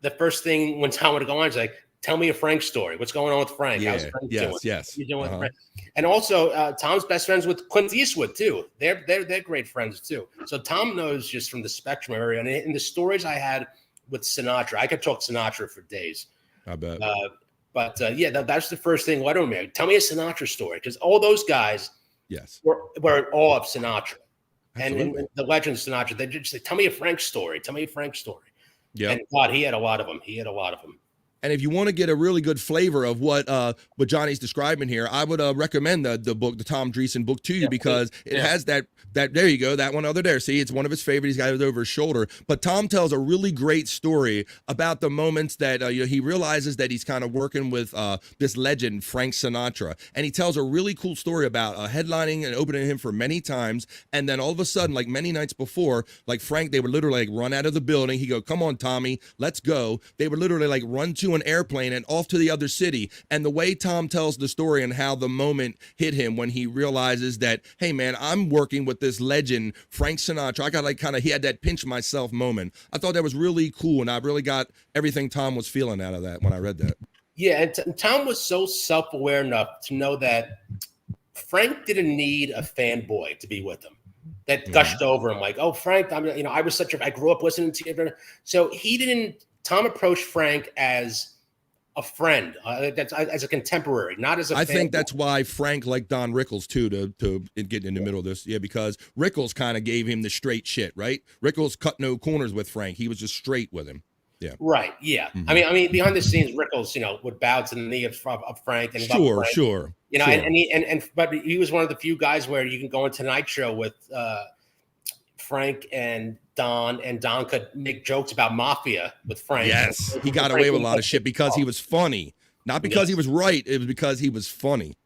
the first thing when Tom would go on is like, tell me a Frank story. What's going on with Frank? Yeah. How's Frank doing? Yes. You doing with Frank? And also, Tom's best friends with Clint Eastwood too. They're great friends too. So Tom knows just from the spectrum area. And in the stories I had with Sinatra, I could talk Sinatra for days. I bet. But yeah, that's the first thing Letterman made. Tell me a Sinatra story, because all those guys, were in awe of Sinatra. And the legend Sinatra. They just say, tell me a Frank story. Tell me a Frank story. Yeah. And God, he had a lot of them. And if you want to get a really good flavor of what Johnny's describing here, I would recommend the book, the Tom Dreesen book to you, because it has that there you go, that one over there. See, it's one of his favorites. He's got it over his shoulder. But Tom tells a really great story about the moments that he realizes that he's kind of working with this legend, Frank Sinatra. And he tells a really cool story about headlining and opening him for many times. And then all of a sudden, like many nights before, like Frank, they would literally like run out of the building. He'd go, come on, Tommy, let's go. They would literally like run to an airplane and off to the other city. And the way Tom tells the story and how the moment hit him when he realizes that, hey man, I'm working with this legend, Frank Sinatra. I got like he had that pinch myself moment. I thought that was really cool, and I really got everything Tom was feeling out of that when I read that. Yeah, and Tom was so self-aware enough to know that Frank didn't need a fanboy to be with him that gushed over him like, oh, Frank, I grew up listening to you. So Tom approached Frank as a friend, as a contemporary, not as a fan. I think that's why Frank liked Don Rickles too, to get in the middle of this. Yeah, because Rickles kind of gave him the straight shit, right? Rickles cut no corners with Frank. He was just straight with him. Yeah. Right. Yeah. Mm-hmm. I mean, behind the scenes, Rickles, would bow to the knee of Frank and sure. But he was one of the few guys where you can go on Tonight Show with Frank and Don could make jokes about mafia with Frank. Yes, he got away with a lot of shit because he was funny, not because he was right. It was because he was funny.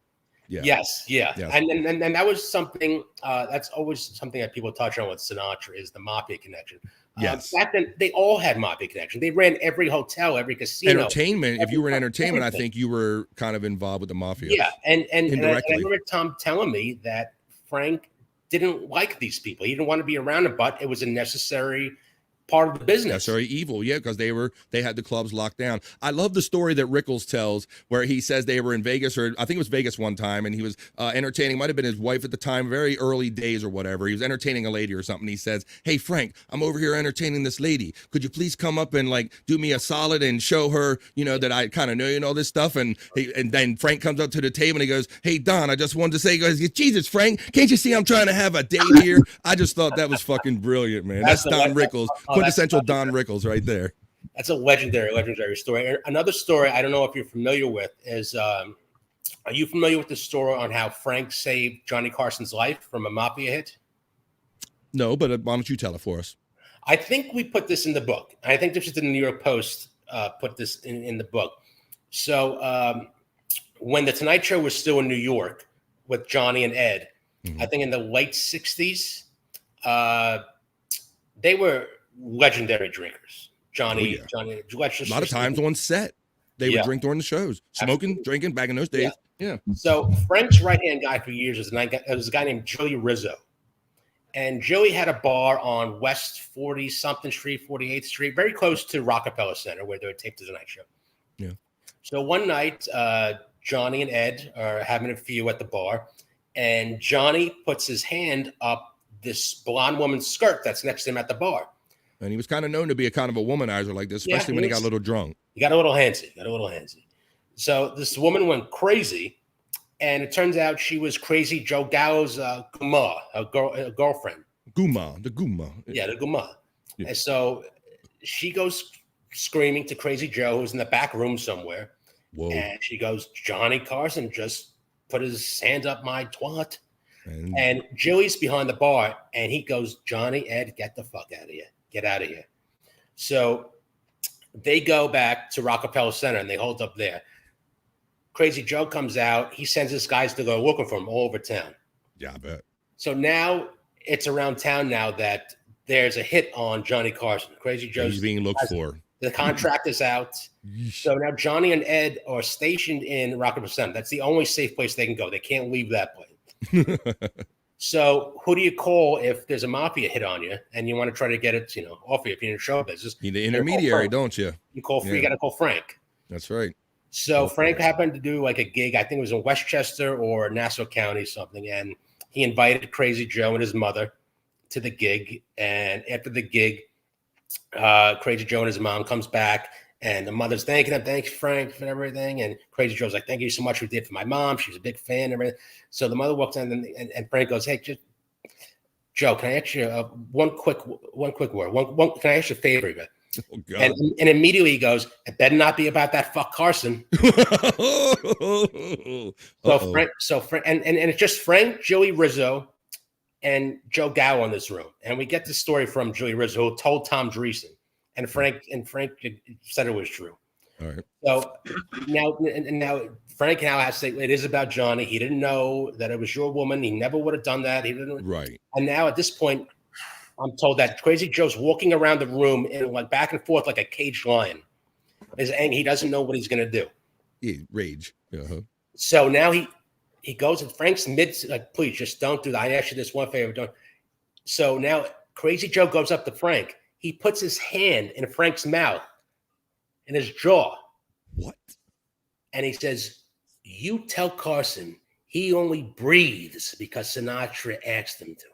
Yeah. Yes. Yeah. Yes. And that was something. That's always something that people touch on with Sinatra is the mafia connection. Yes. Back then, they all had mafia connection. They ran every hotel, every casino. Entertainment. If you were in entertainment, I think you were kind of involved with the mafia. Yeah, and I remember Tom telling me that Frank didn't like these people. He didn't want to be around them, but it was a necessary part of the business. Necessary evil, yeah, because they had the clubs locked down. I love the story that Rickles tells where he says they were in Vegas, or I think it was Vegas one time, and he was entertaining, might have been his wife at the time, very early days or whatever. He was entertaining a lady or something. He says, hey, Frank, I'm over here entertaining this lady. Could you please come up and like do me a solid and show her, that I kind of know you and all this stuff? And then Frank comes up to the table and he goes, hey, Don, I just wanted to say, he goes, Jesus, Frank, can't you see I'm trying to have a date here? I just thought that was fucking brilliant, man. That's Don Rickles. Quintessential Don Rickles right there. That's a legendary story. Another story I don't know if you're familiar with is, are you familiar with the story on how Frank saved Johnny Carson's life from a mafia hit? No, but why don't you tell it for us? I think we put this in the book. I think this is the New York Post put this in the book. So when the Tonight Show was still in New York with Johnny and Ed, I think in the late 60s, they were legendary drinkers. Johnny, a lot of times on set, they would drink during the shows, smoking, drinking back in those days. Yeah. So Frank's right-hand guy for years was a guy named Joey Rizzo. And Joey had a bar on West 40-something Street, 48th Street, very close to Rockefeller Center where they would tape the Tonight Show. Yeah. So one night, Johnny and Ed are having a few at the bar, and Johnny puts his hand up this blonde woman's skirt that's next to him at the bar. And he was kind of known to be a kind of a womanizer like this, especially when he got a little drunk. He got a little handsy. So this woman went crazy, And it turns out she was Crazy Joe Gallo's Guma, a girlfriend. Guma, the Guma. Yeah, the Guma. And so she goes screaming to Crazy Joe, who's in the back room somewhere. Whoa. And she goes, Johnny Carson just put his hand up my twat. And Joey's behind the bar, and he goes, Johnny, Ed, get the fuck out of here. Get out of here. So they go back to Rockefeller Center, and they hold up there. Crazy Joe comes out. He sends his guys to go looking for him all over town. Yeah, I bet. So now it's around town now that there's a hit on Johnny Carson. Crazy Joe's He's being looked for. The contract is out. So now Johnny and Ed are stationed in Rockefeller Center. That's the only safe place they can go. They can't leave that place. So who do you call if there's a mafia hit on you and you want to try to get it, off you if you're in show business? You're the intermediary, don't you? You got to call Frank. That's right. So Frank happened to do like a gig. I think it was in Westchester or Nassau County, something. And he invited Crazy Joe and his mother to the gig. And after the gig, Crazy Joe and his mom comes back, and the mother's thanking him. Thanks, Frank, for everything. And Crazy Joe's like, thank you so much for what you did for my mom. She's a big fan and everything. So the mother walks in, and Frank goes, hey, Joe, can I ask you one quick word? Can I ask you a favor? Oh, God. And immediately he goes, it better not be about that fuck Carson. So Frank, and it's just Frank, Joey Rizzo, and Joe Gallo in this room. And we get the story from Joey Rizzo, who told Tom Dreesen. And Frank said it was true. All right. So now Frank now has to say it is about Johnny. He didn't know that it was your woman. He never would have done that. He didn't. Right. And now at this point, I'm told that Crazy Joe's walking around the room and like back and forth like a caged lion. He doesn't know what he's going to do. Yeah, rage. Uh-huh. So now he goes and Frank's like, please just don't do that. I ask you this one favor. Don't. So now Crazy Joe goes up to Frank. He puts his hand in Frank's mouth, in his jaw. What? And he says, you tell Carson he only breathes because Sinatra asked him to.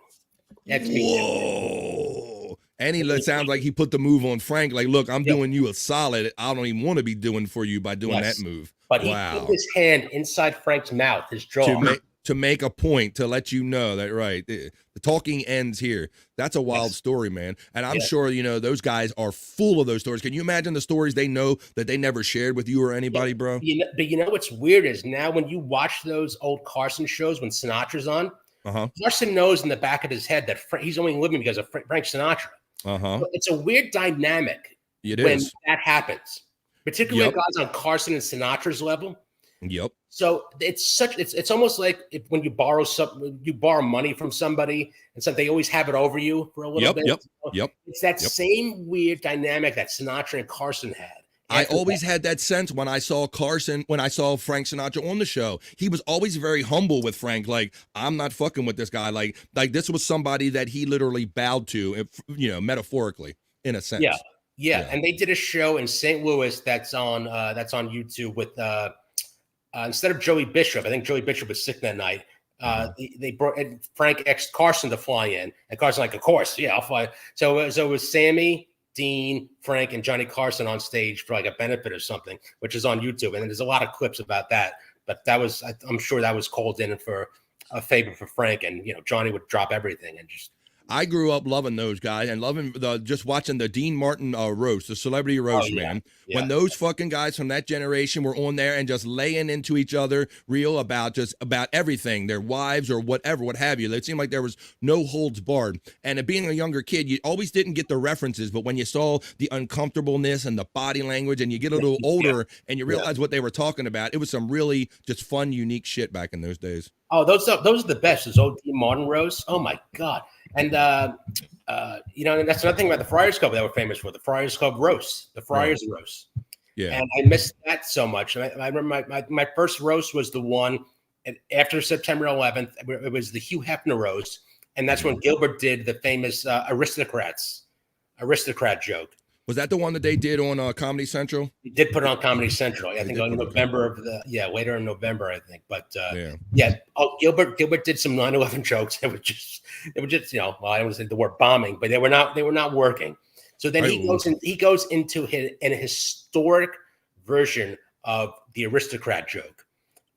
That's me. Whoa. And it sounds like he put the move on Frank. Like, look, I'm doing you a solid. I don't even want to be doing for you by doing that move. But he put his hand inside Frank's mouth, his jaw. To make a point, to let you know that, right, the talking ends here. That's a wild story, man. And I'm sure, those guys are full of those stories. Can you imagine the stories they know that they never shared with you or anybody, bro? But what's weird is now when you watch those old Carson shows when Sinatra's on, Carson knows in the back of his head that he's only living because of Frank Sinatra. So it's a weird dynamic when that happens, particularly when guys on Carson and Sinatra's level. Yep. So it's almost like when you borrow money from somebody and so they always have it over you for a little bit. Yep. It's that same weird dynamic that Sinatra and Carson had. I always had that sense when I saw Frank Sinatra on the show. He was always very humble with Frank. Like, I'm not fucking with this guy. Like this was somebody that he literally bowed to, metaphorically, in a sense. Yeah. And they did a show in St. Louis that's on YouTube with instead of Joey Bishop. I think Joey Bishop was sick that night. They brought Frank asked Carson to fly in, and Carson like, of course, yeah, I'll fly. So it was Sammy, Dean, Frank, and Johnny Carson on stage for like a benefit or something, which is on YouTube. And there's a lot of clips about that. But I'm sure that was called in for a favor for Frank, and Johnny would drop everything and just. I grew up loving those guys and loving just watching the Dean Martin roast, the celebrity roast, man. Yeah. When those fucking guys from that generation were on there and just laying into each other real about everything, their wives or whatever, what have you. It seemed like there was no holds barred. And being a younger kid, you always didn't get the references, but when you saw the uncomfortableness and the body language and you get a little older and you realize what they were talking about, it was some really just fun, unique shit back in those days. Oh, those are the best. Those old Dean Martin roasts. Oh my God. And and that's another thing about the Friars Club that we're famous for, the Friars Club roast, the Friars roast. Yeah. And I missed that so much. I remember my first roast was the one after September 11th. It was the Hugh Hefner roast. And that's when Gilbert did the famous aristocrat joke. Was that the one that they did on Comedy Central? He did put it on Comedy Central. I think in November later in November, I think. But Gilbert did some 9/11 jokes. They were just I don't say the word bombing, but they were not working. So then he goes into an historic version of the aristocrat joke,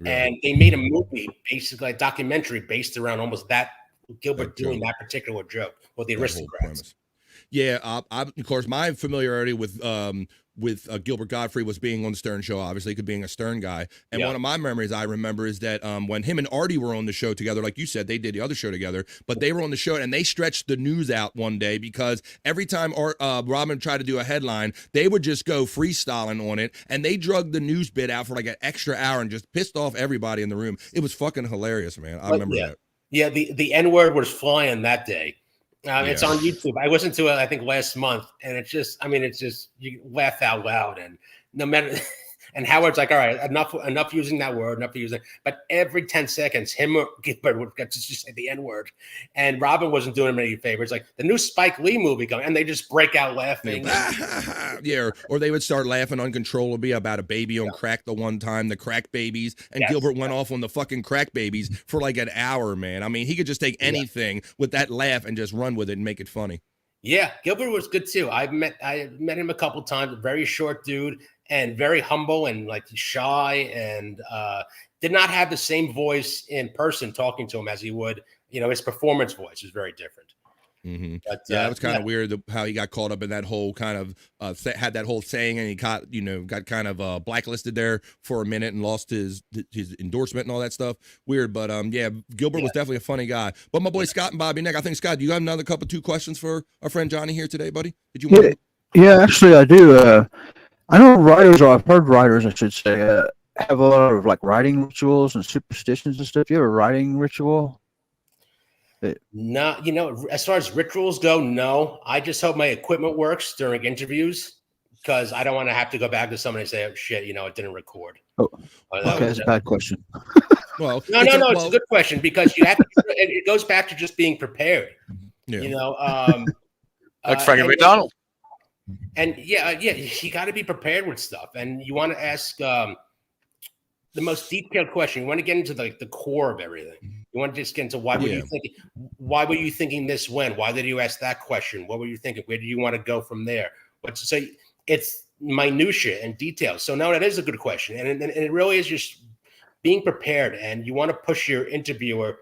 And they made a movie, basically a documentary based around almost that Gilbert doing that particular joke with the aristocrats. Yeah, of course, my familiarity with Gilbert Gottfried was being on the Stern Show, obviously, being a Stern guy. And one of my memories I remember is that when him and Artie were on the show together, like you said, they did the other show together, but they were on the show and they stretched the news out one day because every time Robin tried to do a headline, they would just go freestyling on it, and they drugged the news bit out for like an extra hour and just pissed off everybody in the room. It was fucking hilarious, man. I remember that. Yeah, the N-word was flying that day. It's on YouTube. I listened to it, I think, last month, and it's just you laugh out loud, and no matter. And Howard's like, all right, enough using that word, enough using. But every 10 seconds, him or Gilbert would just say the N-word, and Robin wasn't doing him any favors. Like the new Spike Lee movie going, and they just break out laughing. Yeah, or they would start laughing uncontrollably about a baby on crack the one time, the crack babies, and Gilbert went off on the fucking crack babies for like an hour, man. I mean, he could just take anything with that laugh and just run with it and make it funny. Yeah, Gilbert was good too. I met him a couple times. A very short dude and very humble and like shy, and did not have the same voice in person talking to him as he would. You know, his performance voice is very different. Mm-hmm. But, yeah, it was kind of weird how he got caught up in that whole kind of had that whole saying, and he got kind of blacklisted there for a minute and lost his endorsement and all that stuff. Weird, but Gilbert was definitely a funny guy. But my boy Scott and Bobby Nick, I think Scott, do you have another two questions for our friend Johnny here today, buddy? Did you want? Yeah, actually, I do. I know writers, or I've heard writers, I should say, have a lot of like writing rituals and superstitions and stuff. You have a writing ritual? No, as far as rituals go, no. I just hope my equipment works during interviews, because I don't want to have to go back to somebody and say, oh, shit, it didn't record. Oh, okay, that's a bad question. Well, it's a good question, because you have to, it goes back to just being prepared. Yeah. Like Frankie McDonald. And you got to be prepared with stuff, and you want to ask the most detailed question. You want to get into the core of everything. You want to just get into why were you thinking? Why were you thinking this? When? Why did you ask that question? What were you thinking? Where do you want to go from there? But so it's minutia and details. So no, that is a good question, and it really is just being prepared. And you want to push your interviewer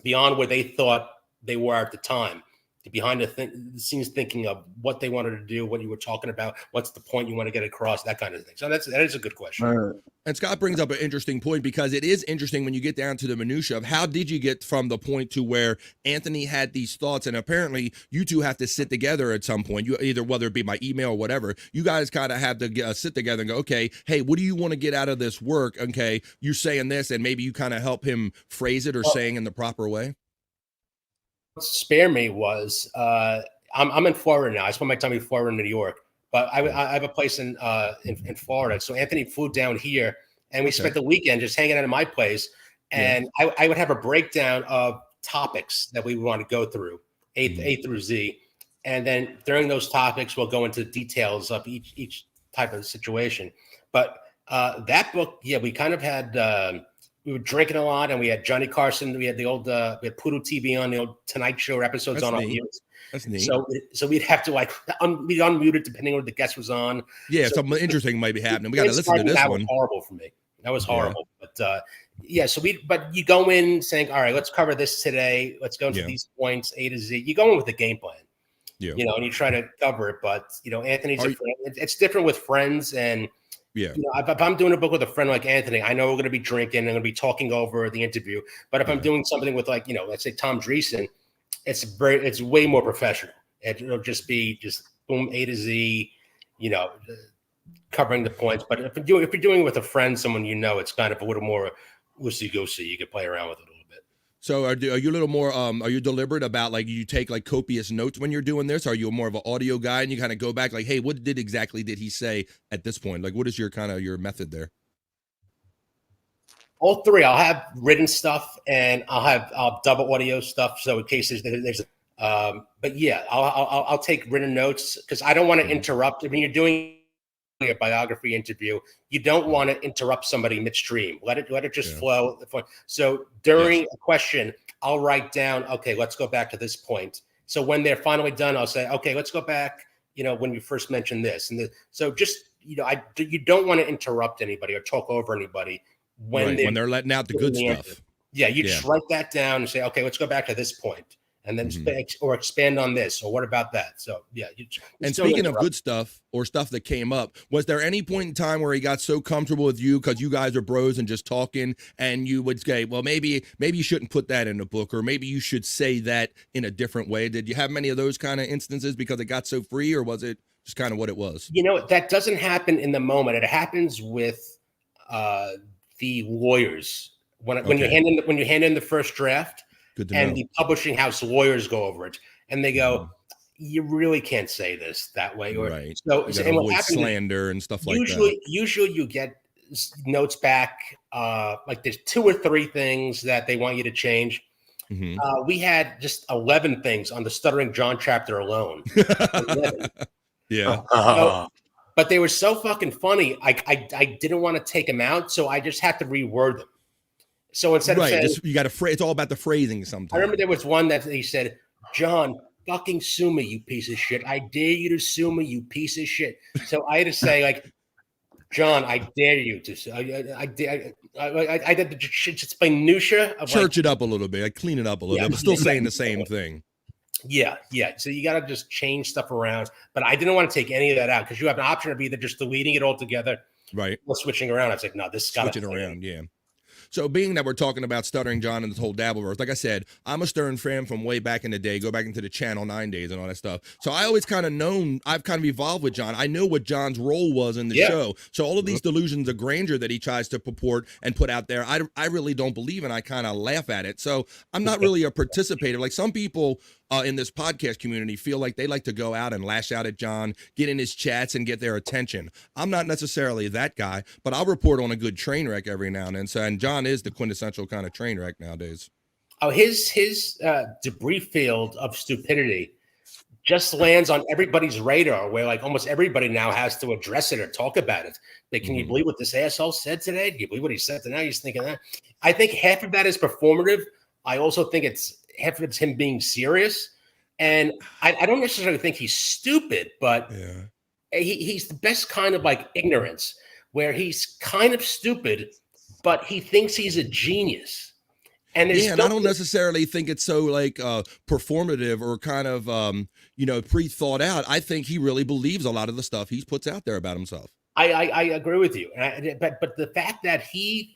beyond where they thought they were at the time. Behind the scenes thinking of what they wanted to do, what you were talking about, what's the point you want to get across, that kind of thing. So that is a good question. And Scott brings up an interesting point, because it is interesting when you get down to the minutia of how did you get from the point to where Anthony had these thoughts, and apparently you two have to sit together at some point. You either, whether it be by email or whatever, you guys kind of have to sit together and go, okay, hey, what do you want to get out of this work? Okay, you're saying this, and maybe you kind of help him phrase it or saying in the proper way. Spare me was I'm in Florida now. I spend my time in Florida and New York, but I have a place in Florida. So Anthony flew down here, and we spent the weekend just hanging out at my place. And I would have a breakdown of topics that we want to go through, A through Z, and then during those topics we'll go into details of each type of situation. But that book, we kind of had. We were drinking a lot, and we had Johnny Carson. We had the old, we had Poodle TV on, the old Tonight Show episodes. That's on neat. That's neat. So we'd have to be unmuted depending on what the guest was on. Yeah, something interesting might be happening. We got to listen to this one. That was horrible for me. That was horrible. But but you go in saying, all right, let's cover this today. Let's go into these points, A to Z. You go in with a game plan. Yeah. And you try to cover it. But Anthony's it's different with friends and. Yeah. If I'm doing a book with a friend like Anthony, I know we're going to be drinking and going to be talking over the interview. But if I'm doing something with let's say Tom Dreesen, it's way more professional. It'll just be boom, A to Z, covering the points. But if you're doing it with a friend, someone it's kind of a little more loosey goosey. You can play around with it a little bit. So are you a little more are you deliberate about you take copious notes when you're doing this? Are you more of an audio guy and you kind of go back hey, what exactly did he say at this point? What is your your method there? All three. I'll have written stuff and I'll double audio stuff. So in case there's but yeah, I'll take written notes because I don't want to interrupt. When you're doing a biography interview, you don't want to interrupt somebody midstream. Let it just flow. So during a question, I'll write down, okay, let's go back to this point. So when they're finally done, I'll say, okay, let's go back, when you first mentioned this. And so just, you don't want to interrupt anybody or talk over anybody. when they're letting out the good stuff. Yeah, you just write that down and say, okay, let's go back to this point, and then or expand on this, or what about that? So yeah. And speaking of good stuff or stuff that came up, was there any point in time where he got so comfortable with you because you guys are bros and just talking, and you would say, well, maybe you shouldn't put that in the book, or maybe you should say that in a different way? Did you have many of those kind of instances because it got so free, or was it just kind of what it was? That doesn't happen in the moment. It happens with the lawyers when you hand in the first draft, and the publishing house lawyers go over it, and they go, "You really can't say this that way," or right. So and what happens, slander and stuff like that. Usually, you get notes back. Like there's 2 or 3 things that they want you to change. We had just 11 things on the Stuttering John chapter alone. 11. Yeah. But they were so fucking funny. I didn't want to take them out, so I just had to reword them. So instead of saying, you got to it's all about the phrasing sometimes. I remember there was one that he said, "John, fucking sue me, you piece of shit. I dare you to sue me, you piece of shit." So I had to say, like, "John, I dare you to sue." I did just explain minutia of church it up a little bit, clean it up a little bit, but still saying the same thing. Yeah. So you got to just change stuff around. But I didn't want to take any of that out because you have an option of either just deleting it altogether, right, or switching around. I was like, no, this got switching around. Yeah. So being that we're talking about Stuttering John and this whole Dabbleverse, like I said, I'm a Stern fan from way back in the day, go back into the Channel 9 days and all that stuff. So I always kind of I've kind of evolved with John. I know what John's role was in the show. So all of these delusions of grandeur that he tries to purport and put out there, I really don't believe, and I kind of laugh at it. So I'm not really a participator. Like some people in this podcast community feel like they like to go out and lash out at John, get in his chats and get their attention. I'm not necessarily that guy, but I'll report on a good train wreck every now and then. So, and John is the quintessential kind of train wreck nowadays. Oh, his debris field of stupidity just lands on everybody's radar, where like almost everybody now has to address it or talk about it. Like, can you believe what this asshole said today? Do you believe what he said today? He's thinking that. I think half of that is performative. I also think half of it's him being serious. And I don't necessarily think he's stupid, but he's the best kind of like ignorance, where he's kind of stupid, but he thinks he's a genius. And and I don't necessarily think it's so like performative or kind of pre-thought out. I think he really believes a lot of the stuff he puts out there about himself. I agree with you, but the fact that he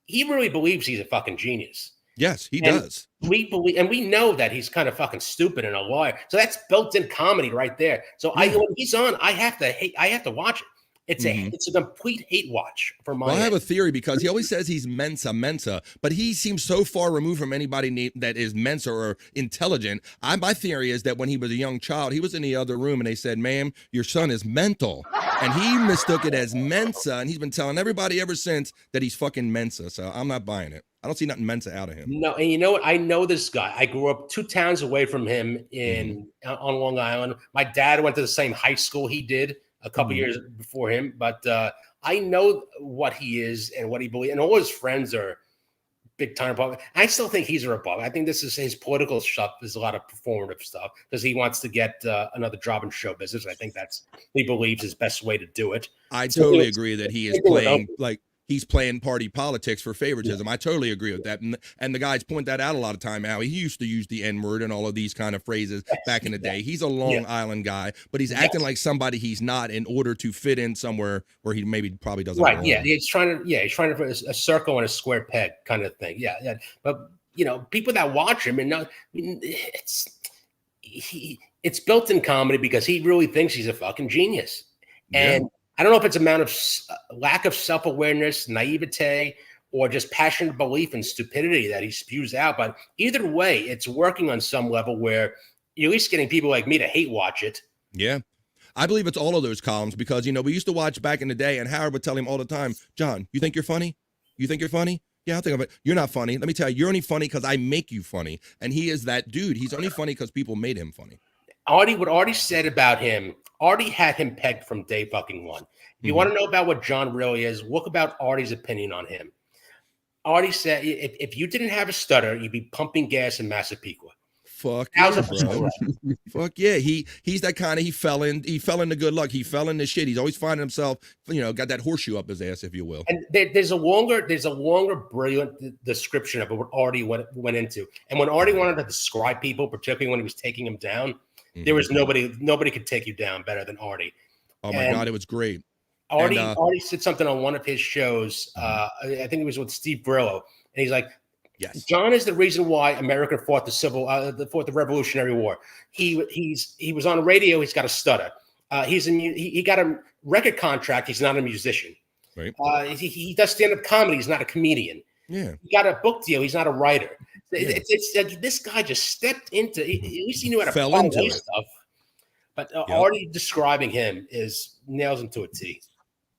really believes he's a fucking genius. Yes, he does. We believe, and we know that he's kind of fucking stupid and a liar. So that's built-in comedy right there. So when he's on, I have to watch it. It's a complete hate watch for my. Well, I have a theory because he always says he's Mensa, but he seems so far removed from anybody that is Mensa or intelligent. My theory is that when he was a young child, he was in the other room and they said, "Ma'am, your son is mental," and he mistook it as Mensa, and he's been telling everybody ever since that he's fucking Mensa. So I'm not buying it. I don't see nothing Mensa out of him. No, and you know what? I know this guy. I grew up 2 towns away from him on Long Island. My dad went to the same high school he did a couple years before him, but I know what he is and what he believes, and all his friends are big time Republican. I still think he's a Republican. I think this is his political stuff. There's a lot of performative stuff because he wants to get another job in show business. I think he believes his best way to do it. I totally agree that he is playing he's playing party politics for favoritism. I totally agree with that. And the guys point that out a lot of time, how he used to use the N-word and all of these kind of phrases back in the day. He's a Long Island guy, but he's acting like somebody he's not in order to fit in somewhere where he probably doesn't belong. Yeah, he's trying to put a circle and a square peg kind of thing. Yeah. But people that watch him it's built-in comedy because he really thinks he's a fucking genius. And I don't know if it's amount of lack of self-awareness, naivete, or just passionate belief and stupidity that he spews out. But either way, it's working on some level where you're at least getting people like me to hate watch it. Yeah. I believe it's all of those columns because, we used to watch back in the day and Howard would tell him all the time, John, you think you're funny? You think you're funny? Yeah, I'll think of it. You're not funny. Let me tell you, you're only funny because I make you funny. And he is that dude. He's only funny because people made him funny. What Artie said about him, Artie had him pegged from day fucking one. If you want to know about what John really is, look about Artie's opinion on him. Artie said if you didn't have a stutter, you'd be pumping gas in Massapequa. Fuck yeah, 1000% bro. right. Fuck yeah. He's that kind of he fell into good luck. He fell into shit. He's always finding himself, got that horseshoe up his ass, if you will. And there's a longer brilliant description of what Artie went into. And when Artie wanted to describe people, particularly when he was taking them down, there was nobody could take you down better than Artie. Oh my God, it was great. Artie said something on one of his shows. I think it was with Steve Brillo, and he's like, "Yes, John is the reason why America fought the Revolutionary War. He was on the radio. He's got a stutter. He got a record contract. He's not a musician. Right. He does stand-up comedy. He's not a comedian. Yeah. He got a book deal. He's not a writer. It's this guy just stepped into. At least he knew how to fell into it. Stuff. But Artie describing him nails him to a T.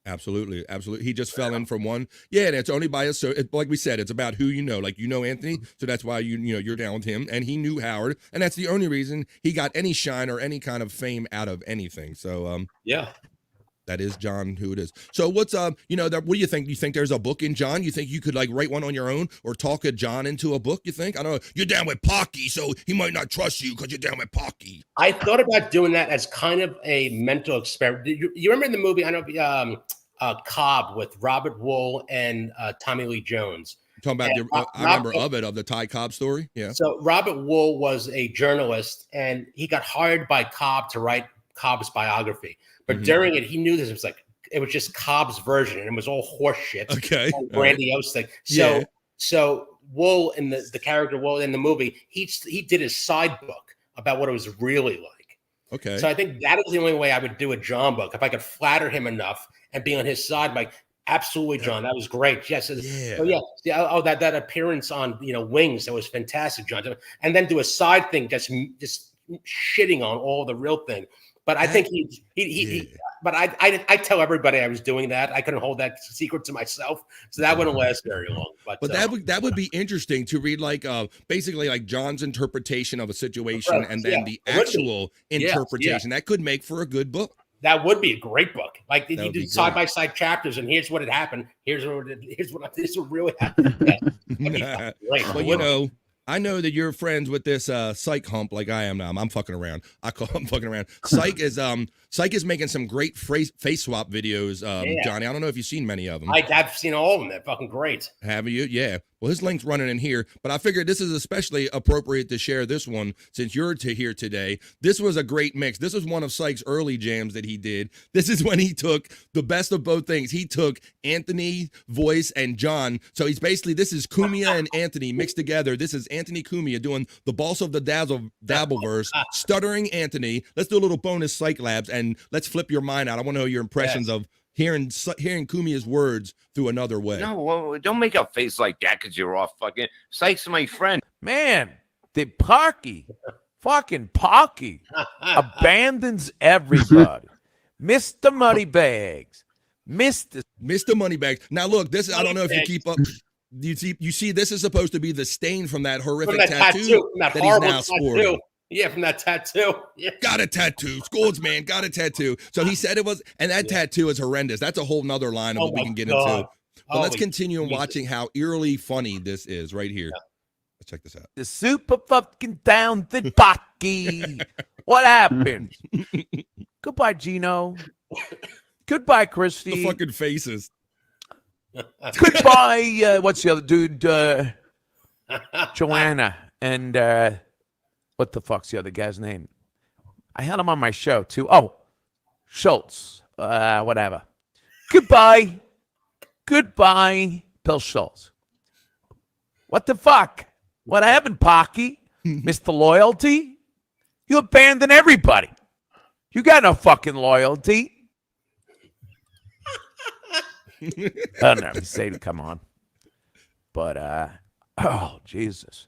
Absolutely. He just fell in from one. Yeah, and it's only by us. So, like we said, it's about who you know. Like Anthony, so that's why you're down with him, and he knew Howard, and that's the only reason he got any shine or any kind of fame out of anything. So, that is John who it is. So what's what do you think? Do you think there's a book in John? You think you could like write one on your own or talk a John into a book? You think? I don't know. You're down with Pocky, so he might not trust you because you're down with Pocky. I thought about doing that as kind of a mental experiment. You remember the movie? I know Cobb with Robert Wool and Tommy Lee Jones. You're talking about I remember of the Ty Cobb story. Yeah. So Robert Wool was a journalist, and he got hired by Cobb to write Cobb's biography. But during it, he knew this was it was just Cobb's version, and it was all horse shit. Okay. Grandiose thing. So Wool in the character Wool in the movie, he did his side book about what it was really like. Okay. So I think that is the only way I would do a John book. If I could flatter him enough and be on his side, like, absolutely, John, that was great. Yes. That appearance on Wings, that was fantastic, John. And then do a side thing, just shitting on all the real thing. But I think but I tell everybody I was doing that. I couldn't hold that secret to myself, so that wouldn't last very long. But that would be interesting to read, basically like John's interpretation of a situation, and then the actual interpretation. That could make for a good book. That would be a great book. Like you do side by side chapters, and here's what had happened. Here's what this really happened. Yeah. Great. Well, I know that you're friends with this Cyke hump like I am now. I'm fucking around. I call him fucking around. Cyke is making some great face swap videos, Johnny. I don't know if you've seen many of them. I've seen all of them. They're fucking great. Have you? Yeah. Well, his link's running in here, but I figured this is especially appropriate to share this one since you're here today. This was a great mix. This was one of Cyke's early jams that he did. This is when he took the best of both things. He took Anthony voice and John. So this is Cumia and Anthony mixed together. This is Anthony Cumia doing the Boss of the Dabbleverse, stuttering Anthony. Let's do a little bonus Cyke Labs and let's flip your mind out. I want to know your impressions of hearing Cumia's words through another way. No, well, don't make a face like that because you're off fucking. Cyke's my friend. Man, the Pocky, fucking Pocky, abandons everybody. Mr. Moneybags. Mr. Moneybags. Now, look, this, I don't know if you keep up. You see, this is supposed to be the stain from that horrific tattoo that he's now sporting. Yeah, from that tattoo. Yeah. Got a tattoo. Scolds, man, got a tattoo. So he said it was, and that tattoo is horrendous. That's a whole nother line of what we can get into. But let's continue watching how eerily funny this is right here. Yeah. Let's check this out. The super fucking talented Pocky. What happened? Goodbye, Gino. Goodbye, Christy. The fucking faces. Goodbye, what's the other dude? Joanna. And what the fuck's the other guy's name? I had him on my show, too. Oh, Schultz. Whatever. Goodbye. Goodbye, Bill Schultz. What the fuck? What happened, Pocky? Mr. Loyalty? You abandon everybody. You got no fucking loyalty. I never say to come on. But, oh, Jesus.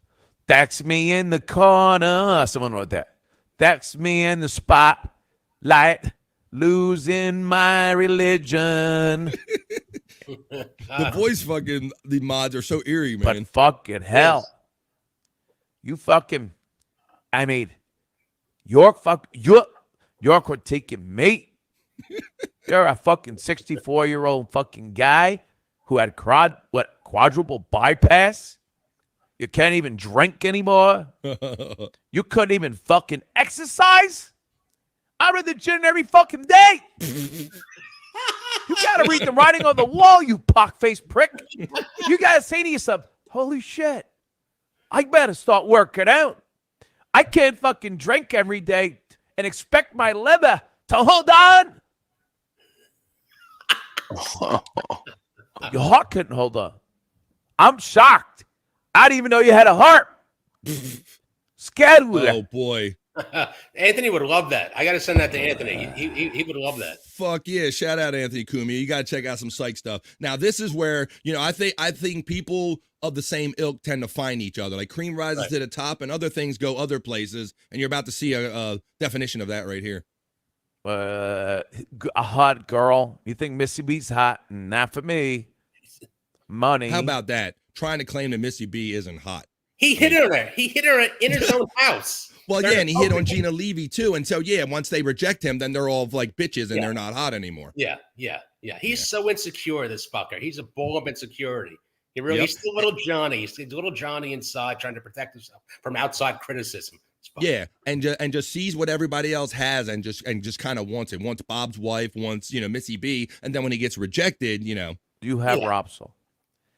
That's me in the corner. Someone wrote that. That's me in the spotlight, losing my religion. The voice the mods are so eerie, man. But fucking hell. You fucking, I mean, you're critiquing me. You're a fucking 64-year-old fucking guy who had quadruple bypass. You can't even drink anymore. You couldn't even fucking exercise. I'm in the gym every fucking day. You gotta read the writing on the wall, you pock-faced prick. You gotta say to yourself, holy shit, I better start working out. I can't fucking drink every day and expect my liver to hold on. Your heart couldn't hold on. I'm shocked. I didn't even know you had a heart. Scared with Oh, boy. Anthony would love that. I got to send that to Anthony. He would love that. Fuck yeah! Shout out Anthony Cumia. You got to check out some Cyke stuff. Now this is where I think people of the same ilk tend to find each other. Like cream rises to the top, and other things go other places. And you're about to see a definition of that right here. A hot girl. You think Missy B's hot? Not for me. Money. How about that? Trying to claim that Missy B isn't hot. He hit her there. He hit her in his own house. Well, yeah, and he hit on Gina Levy too. And so, yeah, once they reject him, then they're all like bitches and they're not hot anymore. Yeah. He's so insecure, this fucker. He's a ball of insecurity. He's still little Johnny. He's little Johnny inside trying to protect himself from outside criticism. Yeah, and just sees what everybody else has and just kind of wants it. Wants Bob's wife, wants, Missy B. And then when he gets rejected, You have Robso.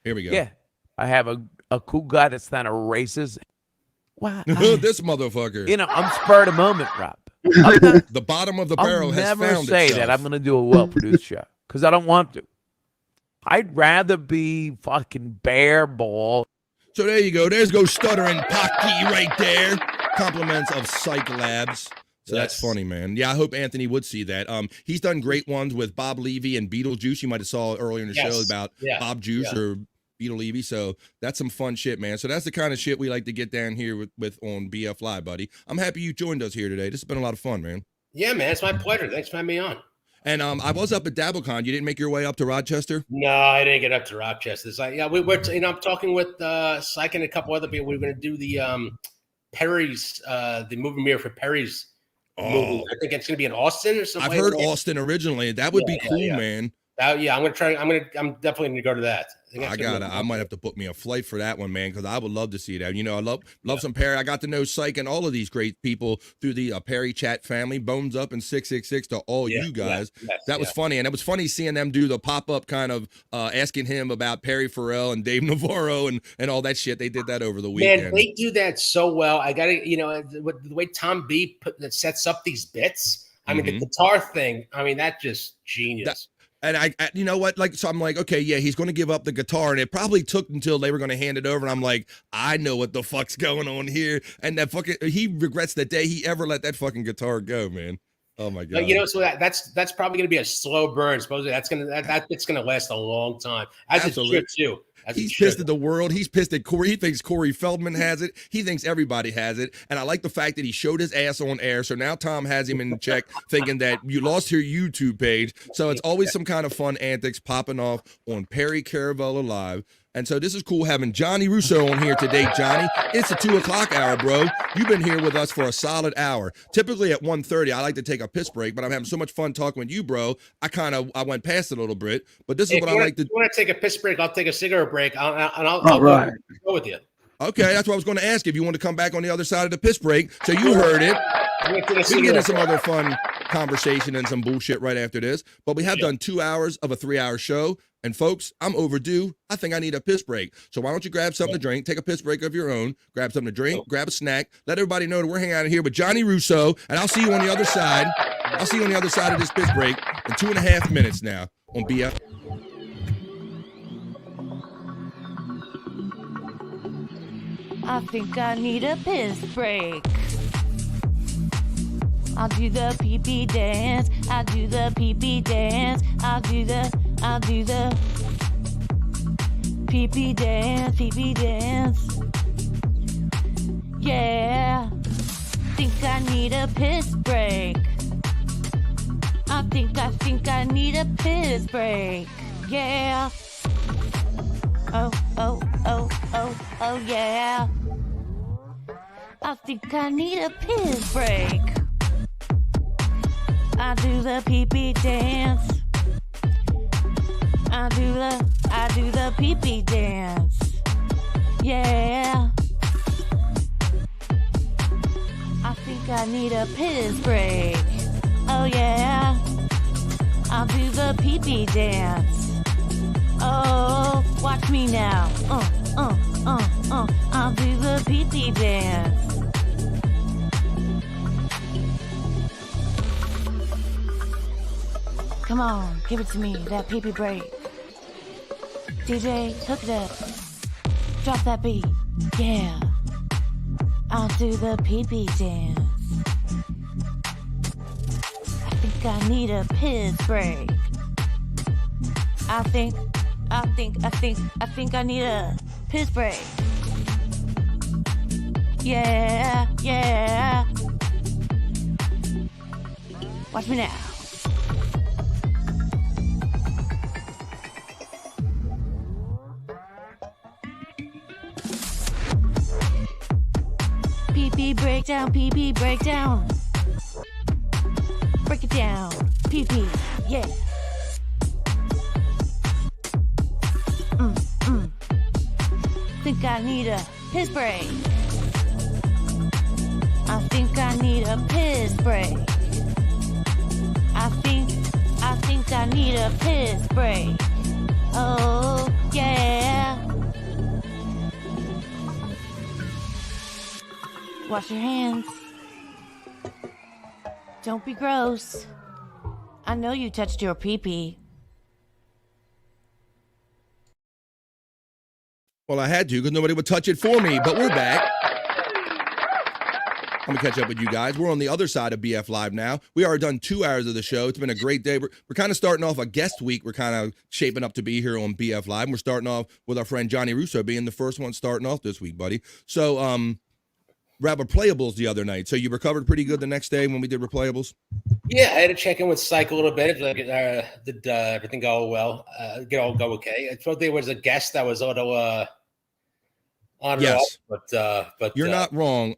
Here we go. Yeah. I have a cool guy that's not a racist. Wow. This motherfucker. I'm spurred a moment, Rob. The bottom of the barrel has found I'll never say itself. that I'm going to do a well-produced show because I don't want to. I'd rather be fucking bare ball. So there you go. There's go stuttering Pocky right there. Compliments of Cyke Labs. So that's funny, man. Yeah, I hope Anthony would see that. He's done great ones with Bob Levy and Beetlejuice. You might have saw earlier in the show about Bob Juice or Beetle Levy. So that's some fun shit, man. So that's the kind of shit we like to get down here with on BF Live, buddy. I'm happy you joined us here today. This has been a lot of fun, man. Yeah, man. It's my pleasure. Thanks for having me on. And I was up at DabbleCon. You didn't make your way up to Rochester? No, I didn't get up to Rochester. I'm talking with Cyke and a couple other people. We're going to do the Perry's, the movie premiere for Perry's movie. I think it's going to be in Austin or something. I've heard Austin originally. That would be cool, man. I'm definitely going to go to that. I might have to book me a flight for that one, man, because I would love to see that. I love some Perry. I got to know Cyke and all of these great people through the Perry chat family. Bones up and 666 to all you guys. That was funny, and it was funny seeing them do the pop up kind of asking him about Perry Farrell and Dave Navarro and all that shit. They did that over the weekend. Man, they do that so well. I got to, with the way Tom B sets up these bits. I mean, the guitar thing. I mean, that's just genius. And I, you know what? So I'm like, okay, yeah, he's going to give up the guitar. And it probably took until they were going to hand it over. And I'm like, I know what the fuck's going on here. And he regrets the day he ever let that fucking guitar go, man. Oh my God. So that's probably going to be a slow burn. Supposedly it's going to last a long time. Absolutely. It should too. He's pissed at the world. He's pissed at Corey. He thinks Corey Feldman has it. He thinks everybody has it. And I like the fact that he showed his ass on air. So now Tom has him in check thinking that you lost your YouTube page. So it's always some kind of fun antics popping off on Perry Caravella Live. And so this is cool having Johnny Russo on here today, Johnny. It's the 2 o'clock hour, bro. You've been here with us for a solid hour. Typically at 1:30, I like to take a piss break, but I'm having so much fun talking with you, bro. I went past it a little bit, but this is what I like to do. If you want to take a piss break, I'll take a cigarette break, I'll go with you. Okay, that's what I was going to ask. If you want to come back on the other side of the piss break, so you heard it. We can get into some other fun conversation and some bullshit right after this. But we have done 2 hours of a 3-hour show. And folks, I'm overdue. I think I need a piss break. So why don't you grab something to drink, take a piss break of your own, grab something to drink, grab a snack, let everybody know that we're hanging out here with Johnny Russo, and I'll see you on the other side. I'll see you on the other side of this piss break in 2.5 minutes now on BF. I think I need a piss break. I'll do the pee-pee dance. I'll do the pee-pee dance. I'll do the pee-pee dance, pee-pee dance. Yeah. Think I need a piss break. I think I need a piss break. Yeah. Oh, yeah. I think I need a piss break. I do the pee-pee dance. I do the pee-pee dance. Yeah. think I need a piss break. Oh yeah, I'll do the pee-pee dance. Oh, watch me now. I'll do the pee-pee dance. Come on, give it to me, that pee-pee break. DJ, hook it up. Drop that beat. Yeah. I'll do the pee-pee dance. I think I need a piss break. I think I need a piss break. Yeah, yeah. Watch me now. Pee-pee breakdown, pee-pee breakdown. Break it down, pee-pee, yeah. Think I need a piss break. I think I need a piss break. I think I need a piss break. Oh, yeah. Wash your hands. Don't be gross. I know you touched your pee-pee. Well, I had to because nobody would touch it for me, but we're back. I'm going to catch up with you guys. We're on the other side of BF Live now. We already done 2 hours of the show. It's been a great day. We're kind of starting off a guest week. We're kind of shaping up to be here on BF Live. And we're starting off with our friend Johnny Russo being the first one starting off this week, buddy. So, Replayables the other night. So you recovered pretty good the next day when we did Replayables? Yeah, I had to check in with Cyke a little bit. Did everything go well? Go okay? I thought there was a guest that was on and Yes. off, but You're not wrong.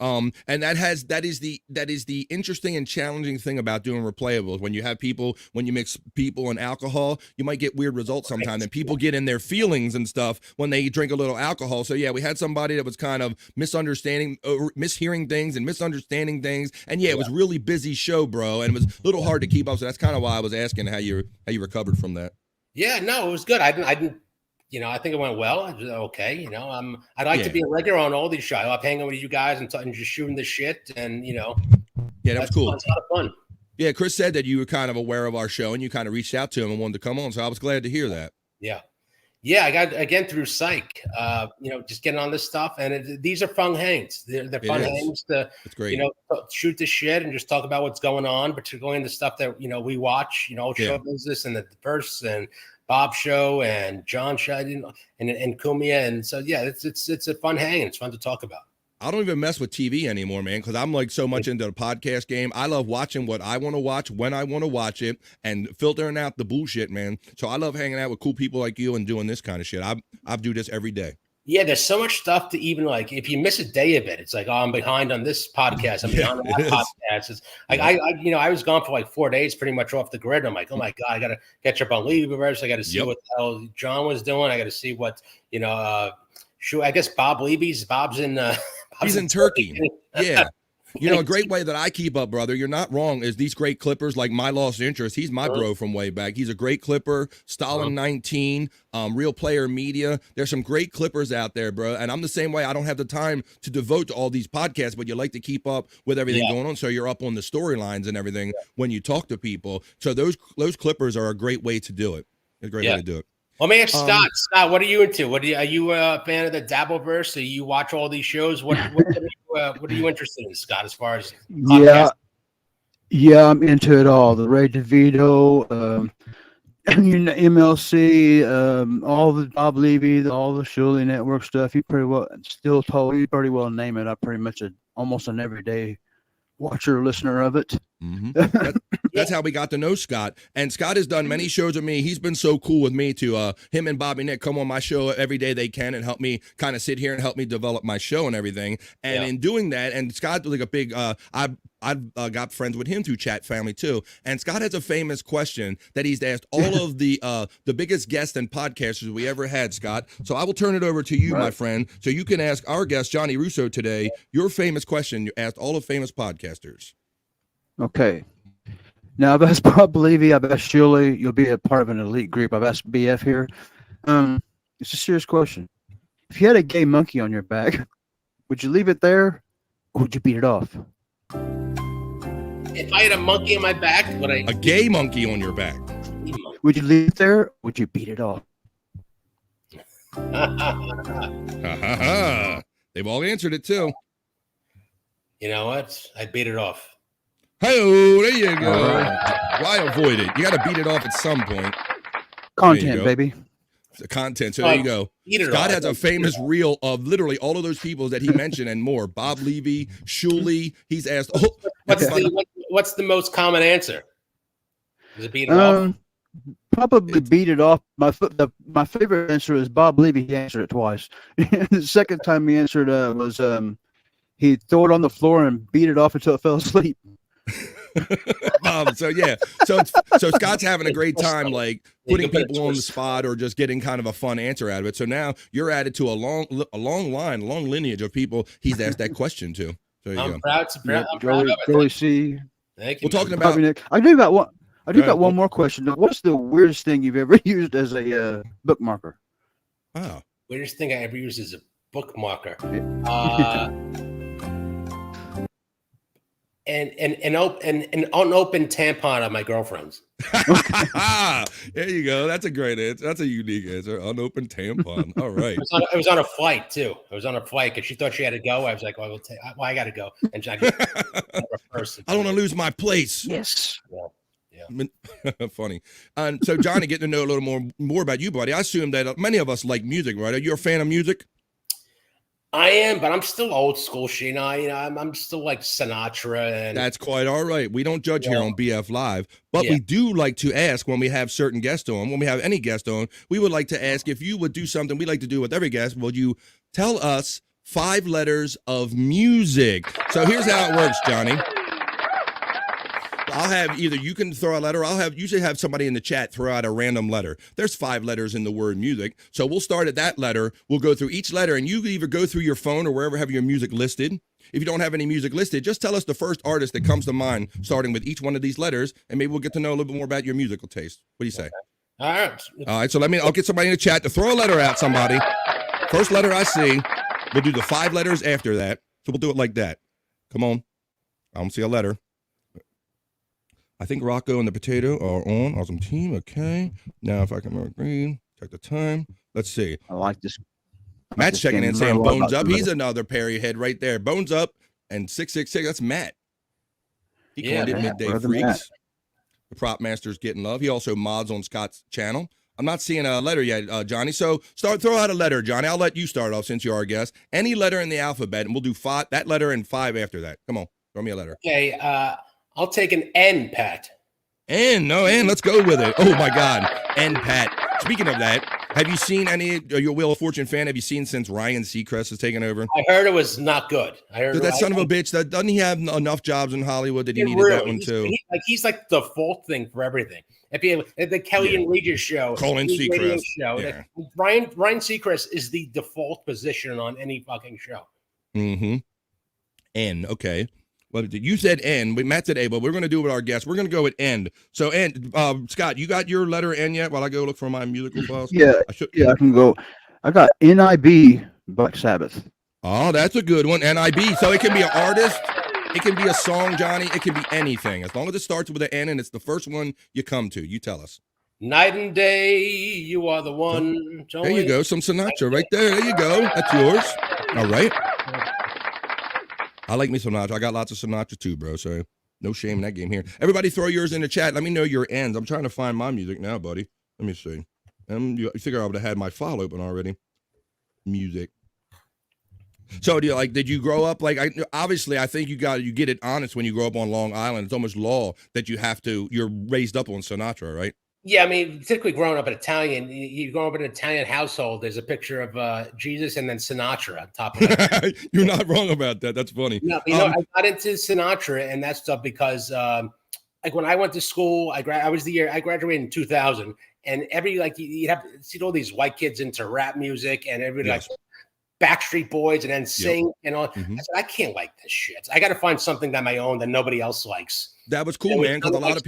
And that is the interesting and challenging thing about doing replayables. When you have people, when you mix people and alcohol, you might get weird results sometimes. And people get in their feelings and stuff when they drink a little alcohol. So yeah, we had somebody that was kind of mishearing things and misunderstanding things. And yeah, it was really busy show, bro. And it was a little hard to keep up. So that's kind of why I was asking how you recovered from that. Yeah, no, it was good. I didn't. I think it went well. I was okay. I'd like to be a regular on all these shows. I love hanging with you guys and just shooting the shit. And yeah, that was cool. It's a lot of fun. Yeah, Chris said that you were kind of aware of our show and you kind of reached out to him and wanted to come on. So I was glad to hear that. Yeah. I got again through Cyke. Just getting on this stuff, and these are fun hangs. They're fun hangs to it's great. Shoot the shit and just talk about what's going on, particularly in the stuff that we watch. Show business and the Purse and Bob show and John show, and Cumia, and so yeah, it's a fun hang. It's fun to talk about. I don't even mess with TV anymore, man, because I'm like so much into the podcast game. I love watching what I want to watch when I want to watch it and filtering out the bullshit, man. So I love hanging out with cool people like you and doing this kind of shit. I do this every day. Yeah, there's so much stuff to even if you miss a day of it, it's like, oh, I'm behind on this podcast. I'm behind on that podcast. It's like I was gone for like 4 days, pretty much off the grid. I'm like, oh my god, I gotta catch up on Levyverse. I got to see what the hell John was doing. I got to see what I guess Bob's in. He's in Turkey. Yeah. A great way that I keep up, brother, you're not wrong, is these great clippers like My Lost Interest. He's my bro from way back. He's a great clipper. Stalin 19, Real Player Media. There's some great clippers out there, bro. And I'm the same way. I don't have the time to devote to all these podcasts, but you like to keep up with everything going on. So you're up on the storylines and everything when you talk to people. So those clippers are a great way to do it. A great way to do it. Well, let me ask Scott. Scott, what are you into? Are you a fan of the Dabbleverse? Do you watch all these shows? What are you interested in, Scott? As far as I'm into it all. The Ray DeVito, MLC, all the Bob Levy, all the Shirley Network stuff. You pretty well name it. I'm pretty much almost an everyday watcher, listener of it. That's how we got to know Scott. And Scott has done many shows with me. He's been so cool with me to him and Bobby Nick come on my show every day they can and help me kind of sit here and help me develop my show and everything. And in doing that, and Scott was like a big I've got friends with him through Chat Family too. And Scott has a famous question that he's asked all of the biggest guests and podcasters we ever had, Scott. So I will turn it over to you, my friend, so you can ask our guest Johnny Russo today your famous question you asked all of famous podcasters. Okay. Now, I've asked Bob Levy, I've asked Shirley, you'll be a part of an elite group. I've asked BF here. It's a serious question. If you had a gay monkey on your back, would you leave it there or would you beat it off? If I had a monkey on my back, would I? A gay monkey on your back. Would you leave it there or would you beat it off? They've all answered it too. You know what? I'd beat it off. Hey, there you go. Why avoid it? You got to beat it off at some point. Content, baby. The content. So there you go. Scott has a famous reel of literally all of those people that he mentioned and more. Bob Levy, Shuley. He's asked. What's the most common answer? Is it beat it off? Probably beat it off. My favorite answer is Bob Levy. He answered it twice. The second time he answered was he'd throw it on the floor and beat it off until it fell asleep. So Scott's having a great time, like putting people on the spot or just getting kind of a fun answer out of it. So now you're added to a long lineage of people he's asked that question to. So I'm proud of it. Joey C. Thank you. We're talking about. I do got one more question. What's the weirdest thing you've ever used as a bookmarker? Wow. Weirdest thing I ever used as a bookmarker. And an unopened tampon on my girlfriend's. There you go. That's a great answer. That's a unique answer. Unopened tampon. All right. It was on a flight too. It was on a flight because she thought she had to go. I was like, well, I got to go. And I don't want to lose my place. Yes. Yeah. Funny. And so Johnny, getting to know a little more about you, buddy. I assume that many of us like music, right? Are you a fan of music? I am, but I'm still old school, Sheena. You know, I'm still like Sinatra. And that's quite all right. We don't judge here on BF Live, but we do like to ask when we have certain guests on. When we have any guest on, we would like to ask if you would do something we like to do with every guest. Will you tell us 5 letters of music? So here's how it works, Johnny. I'll have either you can throw a letter. I'll usually have somebody in the chat throw out a random letter. There's 5 letters in the word music. So we'll start at that letter. We'll go through each letter and you can either go through your phone or wherever have your music listed. If you don't have any music listed, just tell us the first artist that comes to mind, starting with each one of these letters, and maybe we'll get to know a little bit more about your musical taste. What do you say? All right. All right. So I'll get somebody in the chat to throw a letter at somebody. First letter I see. We'll do the 5 letters after that. So we'll do it like that. Come on. I don't see a letter. I think Rocco and the Potato are on. Awesome team. Okay. Now, if I can agree, check the time. Let's see. I like this. Matt's checking in saying Bones Up. He's another Perry head right there. Bones Up and 666. That's Matt. He called it Midday Freaks. The Prop Master's getting love. He also mods on Scott's channel. I'm not seeing a letter yet, Johnny. So throw out a letter, Johnny. I'll let you start off since you're our guest. Any letter in the alphabet, and we'll do 5. That letter and 5 after that. Come on, throw me a letter. Okay. I'll take an N, Pat. N, let's go with it. Oh my God, N, Pat. Speaking of that, have you seen any? Are you a Wheel of Fortune fan? Have you seen since Ryan Seacrest has taken over? I heard it was not good. I heard that son of a bitch. That doesn't he have enough jobs in Hollywood that he needed that one too? He's like the default thing for everything. At the Kelly and Regis show, Colin Seacrest show. Yeah. Ryan Seacrest is the default position on any fucking show. Mm-hmm. N. Okay. Well, you said N. Matt said A, but we're going to do it with our guests. We're going to go with N. So, N. Scott, you got your letter N yet? While I go look for my musical files. Yeah, I can go. I got NIB, Black Sabbath. Oh, that's a good one. NIB. So it can be an artist. It can be a song, Johnny. It can be anything. As long as it starts with an N and it's the first one you come to. You tell us. Night and day, you are the one. There you go. Some Sinatra right there. There you go. That's yours. All right. I like me Sinatra. I got lots of Sinatra too, bro. So no shame in that game here. Everybody throw yours in the chat. Let me know your ends. I'm trying to find my music now, buddy. Let me see. You figure I would have had my file open already. Music. So do you, like, did you grow up like? Obviously, I think you get it honest when you grow up on Long Island. It's almost law that you're raised up on Sinatra, right? Yeah, I mean, particularly growing up in Italian, you grow up in an Italian household. There's a picture of Jesus and then Sinatra on top of it. You're not wrong about that. That's funny. No, I got into Sinatra and that stuff because, like, when I went to school, I graduated in 2000, and you'd have to see all these white kids into rap music and everybody like Backstreet Boys and then sing and all. I said, I can't like this shit. I got to find something that my own that nobody else likes. That was cool, man, because a lot of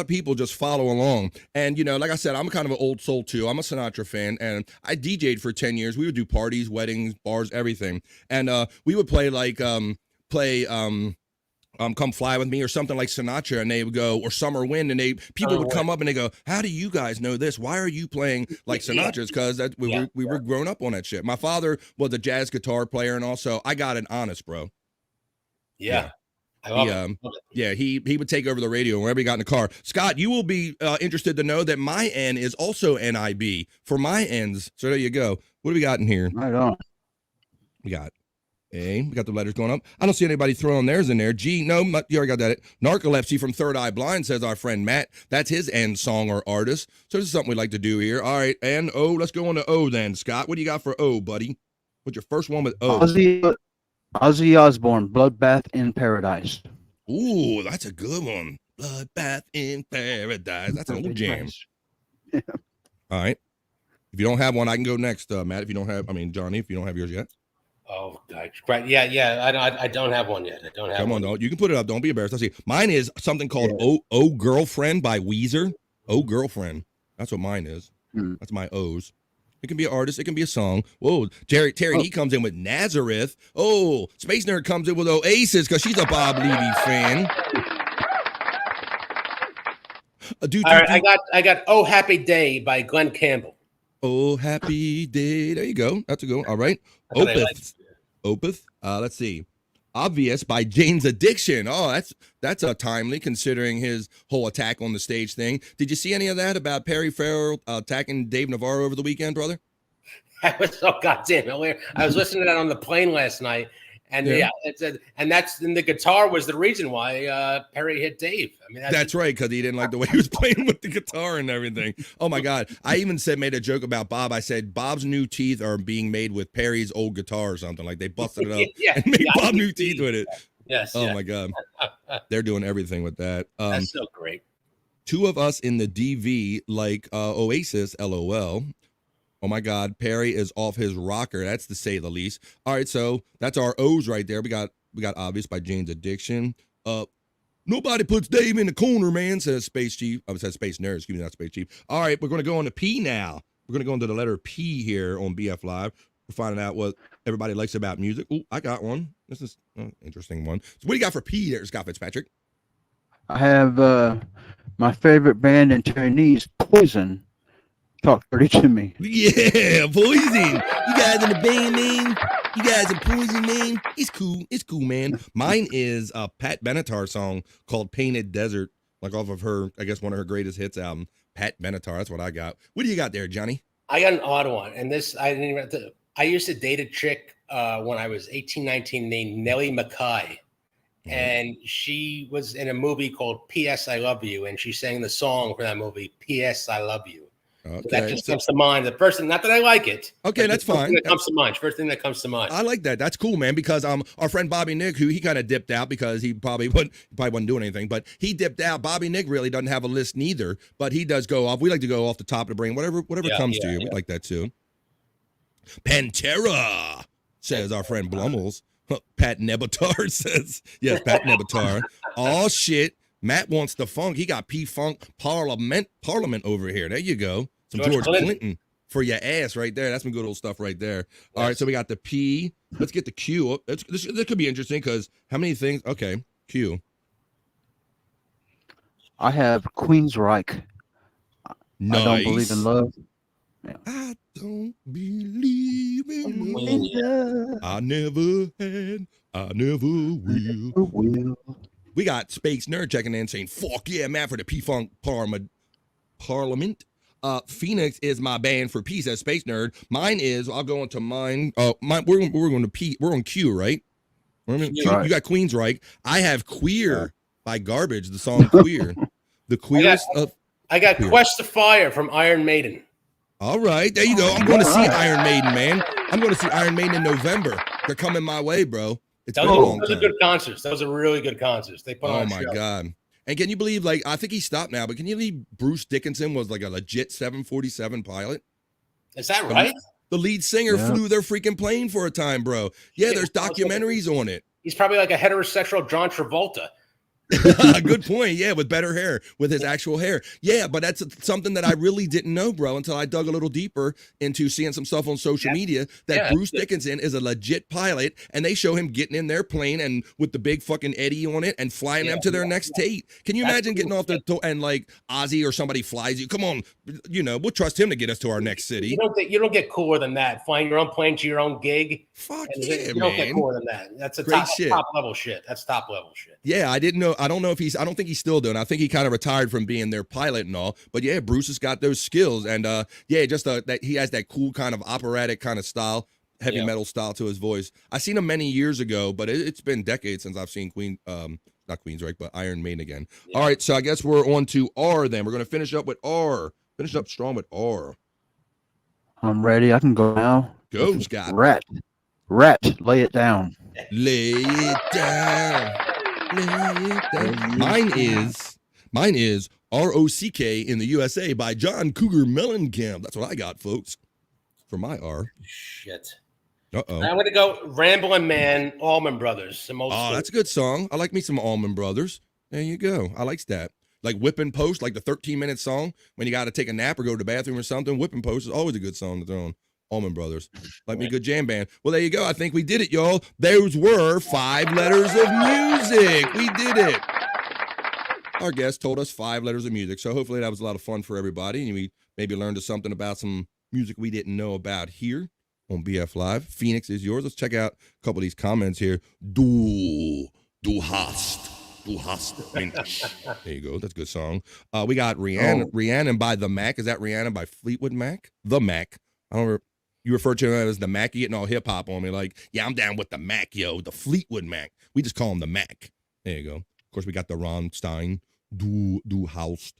people just follow along. And, like I said, I'm kind of an old soul, too. I'm a Sinatra fan, and I DJ'd for 10 years. We would do parties, weddings, bars, everything. And we would play, Come Fly With Me or something like Sinatra, and they would go, or Summer Wind, and people would come up and they go, how do you guys know this? Why are you playing like Sinatra's? Because we were grown up on that shit. My father was a jazz guitar player, and also I got it honest, bro. Yeah. I love it. Yeah, he would take over the radio whenever he got in the car. Scott, you will be interested to know that my N is also NIB for my N's. So there you go. What do we got in here? Right on. We got A. We got the letters going up. I don't see anybody throwing theirs in there. G. No, you already got that. Narcolepsy from Third Eye Blind, says our friend Matt. That's his N song or artist. So this is something we like to do here. All right, and O. Let's go on to O then. Scott, what do you got for O, buddy? What's your first one with O? Ozzy Osbourne, Bloodbath in Paradise. Ooh, that's a good one. Bloodbath in Paradise. That's an old jam. Yeah. All right. If you don't have one, I can go next, Matt. Johnny, if you don't have yours yet. Oh, God. Right. Yeah. I don't have one yet. I don't have Come one. on, you can put it up. Don't be embarrassed. Let's see. Mine is something called Oh Girlfriend by Weezer. Oh Girlfriend. That's what mine is. That's my O's. It can be an artist. It can be a song. Whoa, Terry, he comes in with Nazareth. Oh, Space Nerd comes in with Oasis because she's a Bob Levy fan. I got Oh Happy Day by Glenn Campbell. Oh Happy Day. There you go. That's a good one. All right. Opeth. Let's see. Obvious by Jane's Addiction. Oh, that's timely considering his whole attack on the stage thing. Did you see any of that about Perry Farrell attacking Dave Navarro over the weekend, brother? I was so goddamn hilarious. I was listening to that on the plane last night, and the guitar was the reason why Perry hit Dave. I mean, that's right, because he didn't like the way he was playing with the guitar and everything. Oh my God! I even made a joke about Bob. I said Bob's new teeth are being made with Perry's old guitar or something. Like they busted it up and made Bob new teeth with it. Yes. Oh my God! They're doing everything with that. That's so great. Two of us in the DV like Oasis. LOL. Oh my God, Perry is off his rocker. That's to say the least. All right, so that's our O's right there. We got Obvious by Jane's Addiction. Nobody puts Dave in the corner, man, says Space Chief. Says Space Nerd, excuse me, not Space Chief. All right, we're going to go on to P now. We're going to go into the letter P here on BF Live. We're finding out what everybody likes about music. Oh, I got one. This is an interesting one. So what do you got for P there, Scott Fitzpatrick? I have my favorite band in Chinese, Poison. Talk dirty to me. Yeah, Poison. You guys in the band name? You guys in Poison name? It's cool. It's cool, man. Mine is a Pat Benatar song called Painted Desert, like off of her, I guess, one of her greatest hits album, Pat Benatar. That's what I got. What do you got there, Johnny? I got an odd one. And this, I used to date a chick when I was 18, 19 named Nellie Mackay. And she was in a movie called P.S. I Love You. And she sang the song for that movie, P.S. I Love You. Okay. That just comes to mind. The person, not that I like it. Okay, that's fine. That comes to mind. First thing that comes to mind. I like that. That's cool, man. Because our friend Bobby Nick, who he kind of dipped out because he probably wasn't doing anything, but he dipped out. Bobby Nick really doesn't have a list neither, but he does go off. We like to go off the top of the brain, whatever comes to you. We like that too. Pantera, says our friend Blummels. Pat Nebatar says, yes, Pat Nebatar. Oh shit. Matt wants the funk. He got P-Funk Parliament over here. There you go. Some George Clinton for your ass right there. That's some good old stuff right there. All right, so we got the P. Let's get the Q. This could be interesting because how many things? Okay, Q. I have Queensryche. Nice. I don't believe in love. Yeah. I don't believe in love. I never had. I never will. We got Space Nerd checking in saying, fuck yeah, Matt, for the P-Funk Parliament. Phoenix is my band for peace as Space Nerd. Mine is, I'll go into mine. We're going to P. We're on Q, right? You got Queensryche. I have Queer by Garbage, the song Queer. The queerest of. I got Quest of Fire from Iron Maiden. All right, there you go. I'm going to see Iron Maiden, man. I'm going to see Iron Maiden in November. They're coming my way, bro. It's been a long time. Those are good concerts. Those are really good concerts. They put on a show. Oh my God. And can you believe, like, I think he stopped now, but can you believe Bruce Dickinson was like a legit 747 pilot? Is that right? The lead singer flew their freaking plane for a time, bro. Yeah, there's documentaries on it. He's probably like a heterosexual John Travolta. Good point. Yeah, with better hair, with his actual hair. Yeah, but that's something that I really didn't know, bro, until I dug a little deeper into seeing some stuff on social media that Bruce Dickinson is a legit pilot, and they show him getting in their plane and with the big fucking Eddie on it and flying them to their next date. Can you imagine getting off and like Ozzy or somebody flies you? Come on, we'll trust him to get us to our next city. You don't get cooler than that. Flying your own plane to your own gig. Fuck yeah, man. You don't get cooler than that. That's a top level shit. That's top level shit. Yeah, I didn't know. I don't know if I don't think he's still doing. I think he kind of retired from being their pilot and all. But yeah, Bruce has got those skills, and just that he has that cool kind of operatic kind of style, heavy metal style to his voice. I seen him many years ago, but it's been decades since I've seen not Queensryche, but Iron Maiden again. Yeah. All right, so I guess we're on to R. Then we're gonna finish up with R. Finish up strong with R. I'm ready. I can go now. Go, Scott. Rat, lay it down. Lay it down. Mine is ROCK in the USA by John Cougar Mellencamp. That's what I got, folks, for my R. Shit. Uh-oh. I'm going to go Ramblin' Man, Allman Brothers. That's a good song. I like me some Allman Brothers. There you go. I likes that. Like Whippin' Post, like the 13-minute song when you got to take a nap or go to the bathroom or something. Whippin' Post is always a good song to throw on. Allman Brothers. Like me a good jam band. Well, there you go. I think we did it, y'all. Those were 5 letters of music. We did it. Our guest told us 5 letters of music. So hopefully that was a lot of fun for everybody. And we maybe learned something about some music we didn't know about here on BF Live. Phoenix is yours. Let's check out a couple of these comments here. Du hast. I mean, there you go. That's a good song. We got Rhiannon by The Mac. Is that Rhiannon by Fleetwood Mac? The Mac. I don't remember. You refer to him as the Mac. You're getting all hip hop on me. Like, yeah, I'm down with the Mac, yo. The Fleetwood Mac. We just call him the Mac. There you go. Of course, we got the Ron Stein. Du Haust.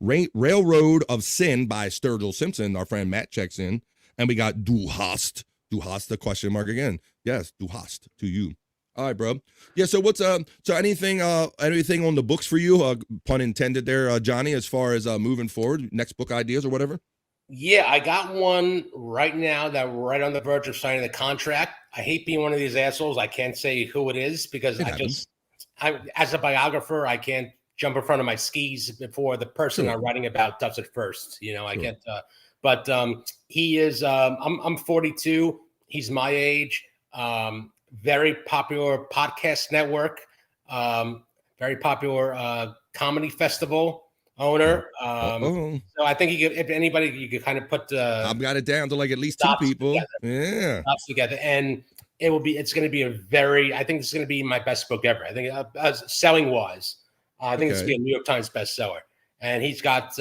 Railroad of Sin by Sturgill Simpson. Our friend Matt checks in. And we got Du Hast. Du Hast, the question mark again. Yes, Du Hast to you. All right, bro. Yeah, so what's so anything on the books for you? Pun intended there, Johnny, as far as moving forward, next book ideas or whatever? Yeah, I got one right now that we're right on the verge of signing the contract. I hate being one of these assholes. I can't say who it is because as a biographer, I can't jump in front of my skis before the person I'm writing about does it first. I can't. But he is. I'm 42. He's my age. Very popular podcast network. Very popular comedy festival owner. So I think if anybody, you could kind of put. I've got it down to like at least 2 people. Yeah, together, and it's going to be I think it's going to be my best book ever. I think selling wise, I think it's going to be a New York Times bestseller. And he's got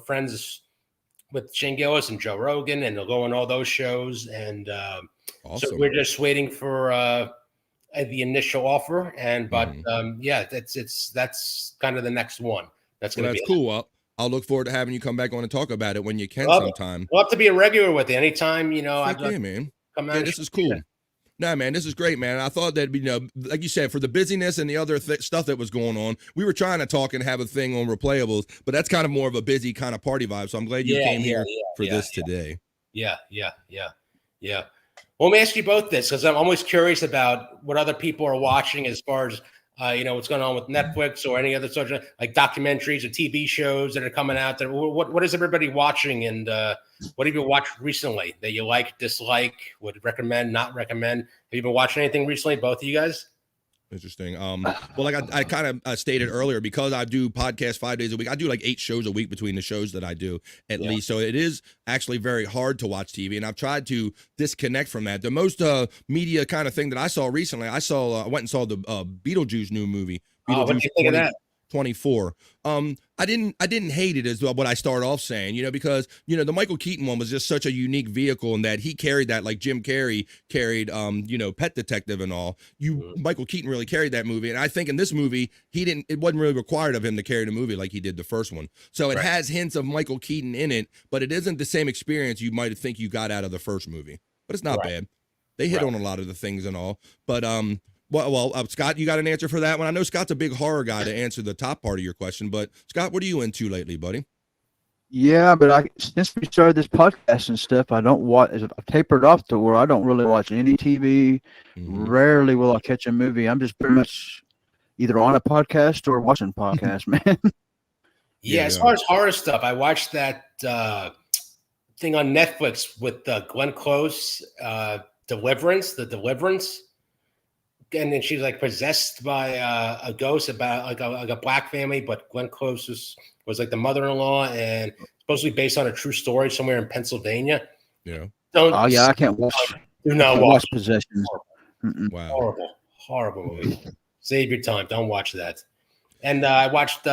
friends with Shane Gillis and Joe Rogan, and they'll go on all those shows. And awesome. So we're just waiting for the initial offer. And that's kind of the next one. That's cool. I'll look forward to having you come back on and talk about it when you can sometime. We'll have to be a regular with it anytime, man. Come out. Yeah, this is cool. Nah, man, this is great, man. I thought that, like you said, for the busyness and the other stuff that was going on, we were trying to talk and have a thing on Replayables, but that's kind of more of a busy kind of party vibe. So I'm glad you came here for this today. Yeah. Well, let me ask you both this, because I'm always curious about what other people are watching as far as what's going on with Netflix or any other sort of like documentaries or TV shows that are coming out there. What is everybody watching, and what have you watched recently that you like, dislike, would recommend, not recommend? Have you been watching anything recently, both of you guys? Interesting. Well, like I kind of stated earlier, because I do podcasts 5 days a week, I do like 8 shows a week between the shows that I do at least. So it is actually very hard to watch TV, and I've tried to disconnect from that. The most media kind of thing that I saw recently, I went and saw the Beetlejuice new movie. What did you think of that? 24. I didn't hate it, is what I start off saying, because the Michael Keaton one was just such a unique vehicle in that he carried that like Jim Carrey carried Pet Detective and all. Michael Keaton really carried that movie, and I think in this movie it wasn't really required of him to carry the movie like he did the first one. So it has hints of Michael Keaton in it, but it isn't the same experience you might think you got out of the first movie. But it's not bad. They hit on a lot of the things and all. But Scott, you got an answer for that one? I know Scott's a big horror guy to answer the top part of your question, but Scott, what are you into lately, buddy? Yeah, but since we started this podcast and stuff, I don't watch. I've tapered off to where I don't really watch any TV. Rarely will I catch a movie. I'm just pretty much either on a podcast or watching podcasts, man. Yeah, as far as horror stuff, I watched that thing on Netflix with Glenn Close, Deliverance, and then she's like possessed by a ghost about like a black family, but Glenn Close was like the mother-in-law, and supposedly based on a true story somewhere in Pennsylvania. Yeah. I can't watch. Do not watch Possession. Wow. Horrible movie. Save your time. Don't watch that. And I watched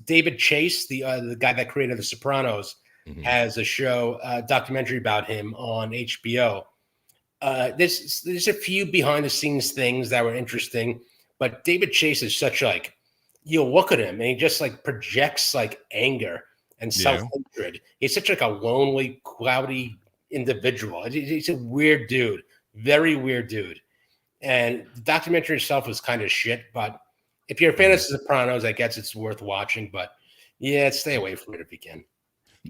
David Chase, the guy that created The Sopranos, has a show, documentary about him on HBO. There's a few behind the scenes things that were interesting, but David Chase is such like, you look at him and he just like projects like anger and self-hatred. He's such like a lonely, cloudy individual. He's a weird dude, very weird dude. And the documentary itself was kind of shit, but if you're a fan of The Sopranos, I guess it's worth watching. But yeah, stay away from it if you can.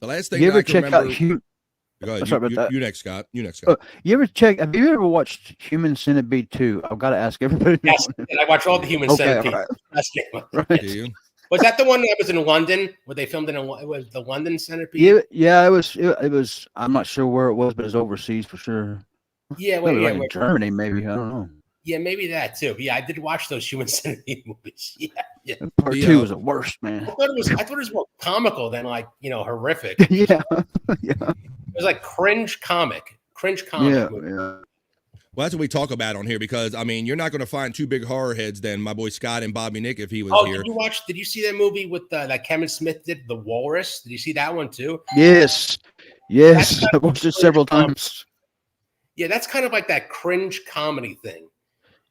The last thing you ever I can check remember. out? Go ahead. Sorry about that. You next, Scott. You next, Scott. Have you ever watched Human Centipede 2? I've got to ask everybody. Yes, and I watched all the Human Centipede. Right. Do you? Was that the one that was in London where they filmed it? It was the London Centipede. Yeah, it was. I'm not sure where it was, but it's overseas for sure. Yeah, in Germany, maybe. I don't know. Yeah, maybe that too. But yeah, I did watch those Human Centipede movies. Yeah. Part 2 was the worst, man. I thought it was more comical than like horrific. Yeah. It was like cringe comic. Yeah. Well, that's what we talk about on here because I mean, you're not going to find two big horror heads than my boy Scott and Bobby Nick if he was here. Did you see that movie with that Kevin Smith did, The Walrus? Did you see that one too? Yes. I watched it several times. Yeah, that's kind of like that cringe comedy thing.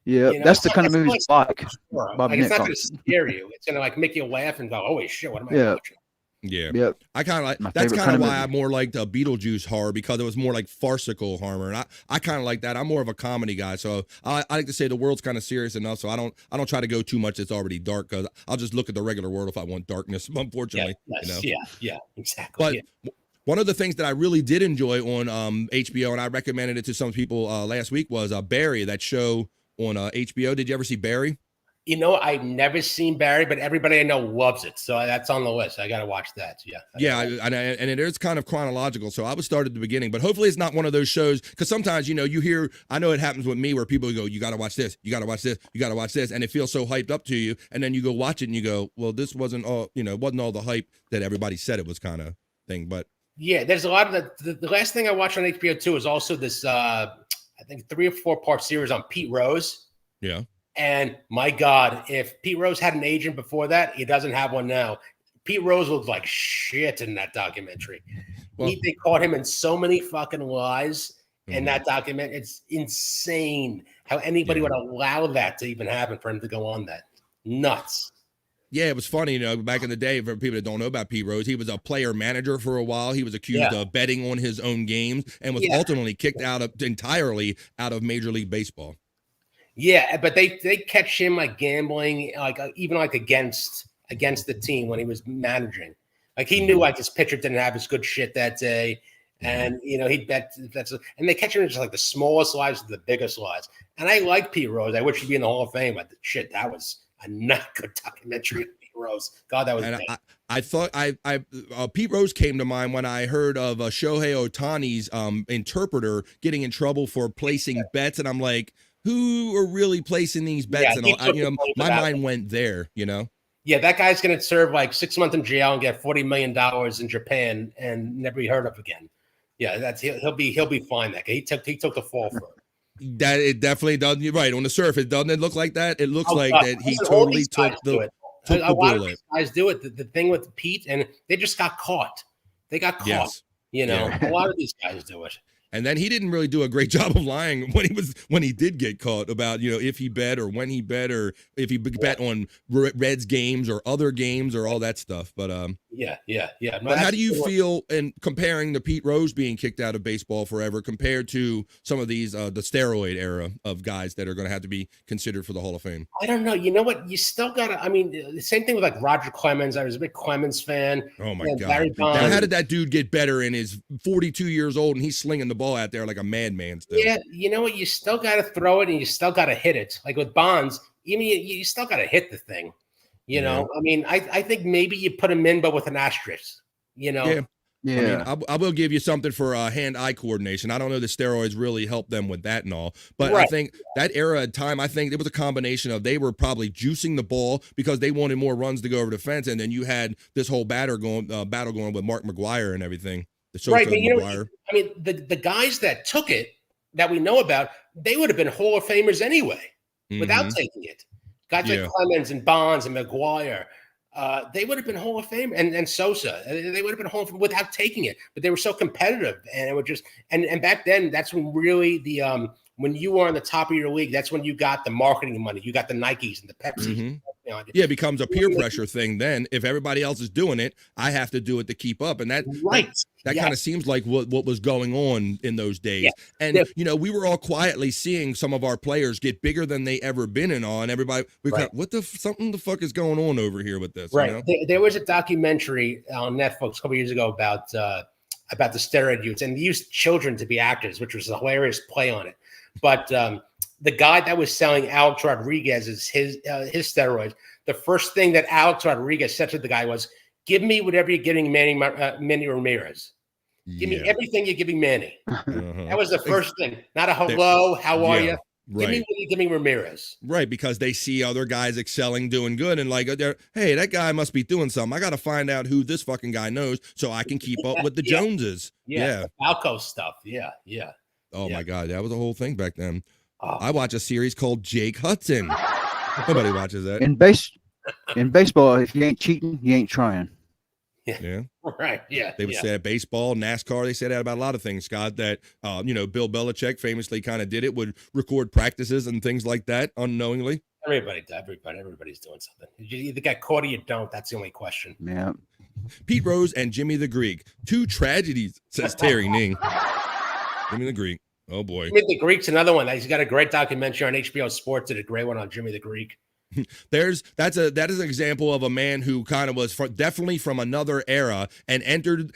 Yeah, that's the kind of movies like. Bobby Nick, it's not going to scare you. It's going to like make you laugh and go, "Holy shit, what am I watching?" Yeah. Yep. I kind of like that's kind of why I more liked Beetlejuice horror because it was more like farcical horror, and I kind of like that. I'm more of a comedy guy, so I like to say the world's kind of serious enough, so I don't try to go too much. It's already dark because I'll just look at the regular world if I want darkness. Unfortunately, yeah, exactly. But one of the things that I really did enjoy on HBO, and I recommended it to some people last week, was Barry, that show on HBO. Did you ever see Barry? I've never seen Barry, but everybody I know loves it. So that's on the list. I got to watch that. Yeah. And it is kind of chronological. So I would start at the beginning, but hopefully it's not one of those shows. Because sometimes, you hear, I know it happens with me where people go, you got to watch this, you got to watch this, you got to watch this. And it feels so hyped up to you. And then you go watch it and you go, well, this wasn't all, wasn't all the hype that everybody said it was kind of thing. But yeah, there's a lot of the last thing I watched on HBO too is also this, I think 3 or 4 part series on Pete Rose. Yeah. And my God, if Pete Rose had an agent before that, he doesn't have one now. Pete Rose looked like shit in that documentary. Well, they caught him in so many fucking lies in that document. It's insane how anybody would allow that to even happen for him to go on that. Nuts. Yeah, it was funny, back in the day, for people that don't know about Pete Rose, he was a player manager for a while. He was accused of betting on his own games and was ultimately kicked entirely out of Major League Baseball. Yeah, but they catch him like gambling, like even like against the team when he was managing. Like he knew like his pitcher didn't have his good shit that day, and he'd bet and they catch him in just like the smallest lies to the biggest lies. And I like Pete Rose. I wish he'd be in the Hall of Fame, but shit, that was a not good documentary of Pete Rose. God, that was. And I thought Pete Rose came to mind when I heard of Shohei Ohtani's interpreter getting in trouble for placing bets, and I'm like, who are really placing these bets? And all, my mind went there. Yeah, that guy's going to serve like 6 months in jail and get $40 million in Japan and never be heard of again. Yeah, he'll be fine. That guy. He took the fall for it. That it definitely doesn't. You're right. On the surface, doesn't it look like that? It looks like that he totally took the. took A the lot of bullet. these guys do it. The thing with Pete, and they just got caught. They got caught. Yes. You know, Yeah. a lot of these guys do it. And then he didn't really do a great job of lying when he did get caught about, you know, if he bet or when he bet or if he bet on Reds games or other games or all that stuff. But Yeah. No, but how that's do you the one. feel in comparing the Pete Rose being kicked out of baseball forever compared to some of these the steroid era of guys that are going to have to be considered for the Hall of Fame? I don't know. You know what? You still got to. I mean, the same thing with like Roger Clemens. I was a big Clemens fan. Oh my And God! Barry Now, Bonds. how did that dude get better and is 42 years old and he's slinging the ball out there like a madman still? Yeah, you know what? You still got to throw it and you still got to hit it. Like with Bonds, you still got to hit the thing. You know, I mean, I think maybe you put him in, but with an asterisk. You know. Yeah. I mean, I will give you something for hand-eye coordination. I don't know the steroids really help them with that and all, but I Right. think that era of time, I think it was a combination of they were probably juicing the ball because they wanted more runs to go over the fence, and then you had this whole battle going with Mark McGwire and everything. Right, but you know, I mean, the guys that took it that we know about, they would have been Hall of Famers anyway without taking it. Guys like Clemens and Bonds and McGuire, they would have been Hall of Fame, and Sosa, they would have been Hall of Fame without taking it. But they were so competitive, and it would just and back then, that's when really the when you were on the top of your league, that's when you got the marketing money, you got the Nikes and the Pepsis. Yeah, it becomes a peer pressure thing. Then, if everybody else is doing it, I have to do it to keep up, and that kind of seems like what was going on in those days. And you know, we were all quietly seeing some of our players get bigger than they ever been and all, and everybody, what something the fuck is going on over here with this? Right. You know? There was a documentary on Netflix a couple years ago about the steroid use and they used children to be actors, which was a hilarious play on it. But the guy that was selling Alex Rodriguez's his steroids, the first thing that Alex Rodriguez said to the guy was, "Give me whatever you're giving Manny Ramirez. Give me everything you're giving Manny." That was the first thing. Not a hello, how are you? Give me what you're giving Ramirez. Right, because they see other guys excelling, doing good, and like, hey, that guy must be doing something. I got to find out who this fucking guy knows so I can keep up with the Joneses. The Falco stuff. Yeah. Oh my God, that was a whole thing back then. I watch a series called Jake Hudson. Nobody watches that. In baseball, if you ain't cheating, you ain't trying. Yeah. Right. Yeah. They would say that baseball, NASCAR, they said that about a lot of things, Scott, that, you know, Bill Belichick famously kind of did it, would record practices and things like that unknowingly. Everybody's doing something. You either get caught or you don't. That's the only question. Yeah. Pete Rose and Jimmy the Greek. Two tragedies, says Terry Ning. Jimmy the Greek. Oh, boy. Jimmy the Greek's another one. He's got a great documentary on HBO Sports. Did a great one on Jimmy the Greek. That is an example of a man who kind of was definitely from another era and entered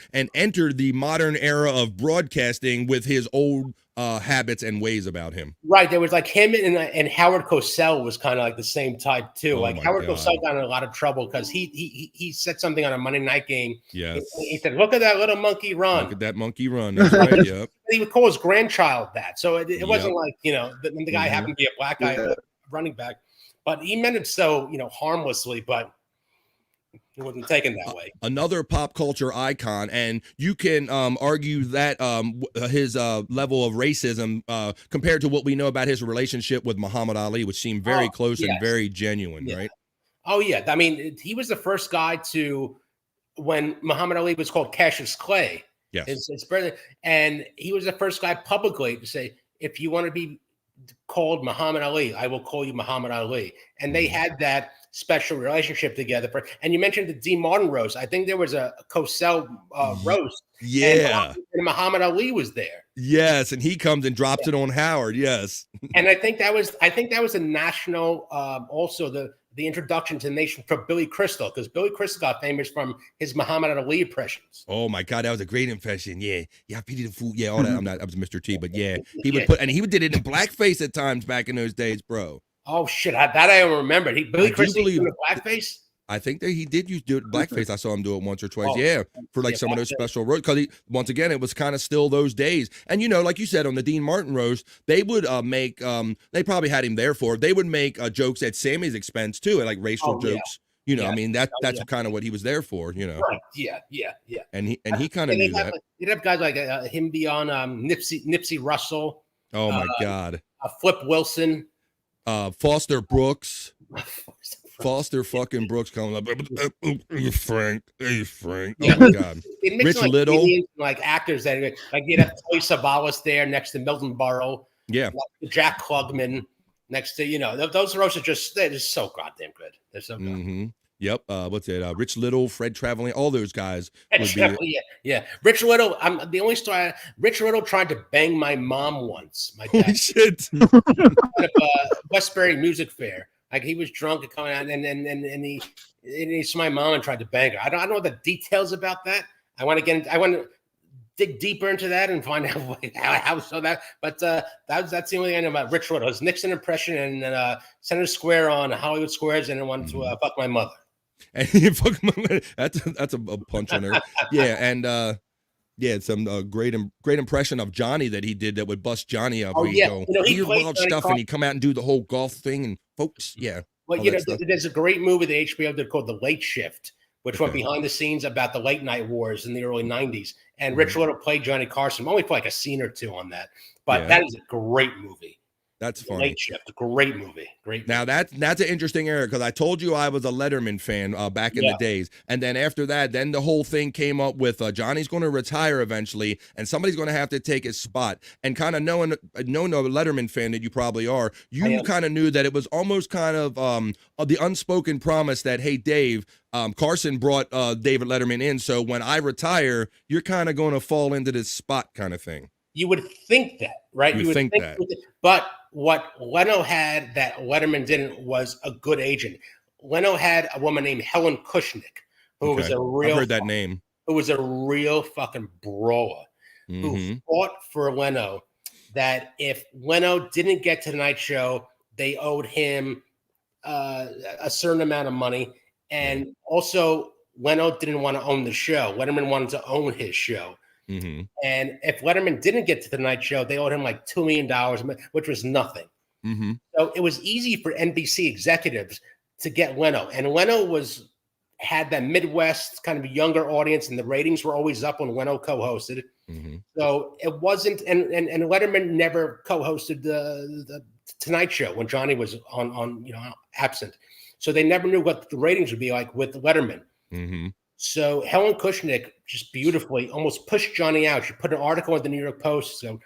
the modern era of broadcasting with his old habits and ways about him. Right, there was like him and Howard Cosell was kind of like the same type too. Oh, like my Howard God. Cosell got in a lot of trouble because he said something on a Monday night game. Yes. He said, "Look at that little monkey run." Look at that monkey run. That's right. Yep. He would call his grandchild that, so it wasn't like the guy happened to be a black guy running back. But he meant it so, harmlessly, but it wasn't taken that way. Another pop culture icon, and you can argue that his level of racism compared to what we know about his relationship with Muhammad Ali, which seemed very close and very genuine, right? Oh, yeah. I mean, he was the first guy to, when Muhammad Ali was called Cassius Clay, his brother, and he was the first guy publicly to say, if you want to be called Muhammad Ali, I will call you Muhammad Ali. And they had that special relationship together. And you mentioned the Dean Martin roast. I think there was a Cosell roast. Yeah. And Muhammad Ali was there. Yes, and he comes and drops it on Howard. Yes. And I think that was a national, also the introduction to the nation for Billy Crystal, because Billy Crystal got famous from his Muhammad Ali impressions. Oh my God, that was a great impression. Yeah, Pity the Fool. Yeah, all that. I was Mr. T, but yeah, he did it in blackface at times back in those days, bro. Oh shit, that I don't remember. Billy Crystal doing blackface. I think that he did do it blackface. I saw him do it once or twice. For like some of those special roasts. Because once again, it was kind of still those days. And like you said on the Dean Martin roast, they would make. They probably had him there for. They would make jokes at Sammy's expense too, like racial jokes. I mean that's kind of what he was there for. Right. Yeah. And he kind of knew that. You'd have guys like him be on Nipsey Russell. Oh my God. Flip Wilson. Foster Brooks. Foster fucking Brooks coming up. Hey, Frank. Hey, Frank. Yeah. Oh, my God. It makes Rich like Little. comedians and, like actors that like you'd have Toy Savalas there next to Milton Berle. Yeah. Like Jack Klugman next to, those roasts are they're just so goddamn good. They're so good. Mm-hmm. Yep. What's it? Rich Little, Fred Traveling, all those guys would be. Yeah. Rich Little. I'm the only story. Rich Little tried to bang my mom once. My dad. Holy shit. At Westbury Music Fair. Like he was drunk and coming out, and he saw my mom and tried to bang her. I don't know the details about that. I want to dig deeper into that and find out how so that. But that's the only thing I know about Rich Little. His Nixon impression and Center Square on Hollywood Squares, and I wanted to fuck my mother. And that's a punch on her. Yeah, and some great impression of Johnny that he did that would bust Johnny up. Oh, He'd yeah. go, He "Here's played wild Johnny stuff," Carson. and he'd come out and do the whole golf thing. And folks, yeah. Well, there's a great movie that HBO did called The Late Shift, which went behind the scenes about the late night wars in the early 90s. And Rich Little played Johnny Carson, only for like a scene or two on that. But that is a great movie. That's funny. Late Shift, great movie. Great movie. Now that's an interesting area because I told you I was a Letterman fan back in the days, and then after that, then the whole thing came up with Johnny's going to retire eventually, and somebody's going to have to take his spot. And kind of knowing a Letterman fan that you probably are, you kind of knew that it was almost kind of the unspoken promise that, hey, Dave, Carson brought David Letterman in, so when I retire, you're kind of going to fall into this spot kind of thing. You would think that, right? You would think that. But what Leno had that Letterman didn't was a good agent. Leno had a woman named Helen Kushnick, who was a real. I've heard that name. Who was a real fucking brawler, who fought for Leno. That if Leno didn't get to the Tonight Show, they owed him a certain amount of money, and also Leno didn't want to own the show. Letterman wanted to own his show. Mm-hmm. And if Letterman didn't get to the Tonight Show, they owed him like $2 million, which was nothing. Mm-hmm. So it was easy for NBC executives to get Leno. And Leno had that Midwest kind of younger audience, and the ratings were always up when Leno co-hosted. Mm-hmm. So it wasn't, and Letterman never co-hosted the Tonight Show when Johnny was on absent. So they never knew what the ratings would be like with Letterman. Mm-hmm. So Helen Kushnick just beautifully almost pushed Johnny out. She put an article in the New York Post. So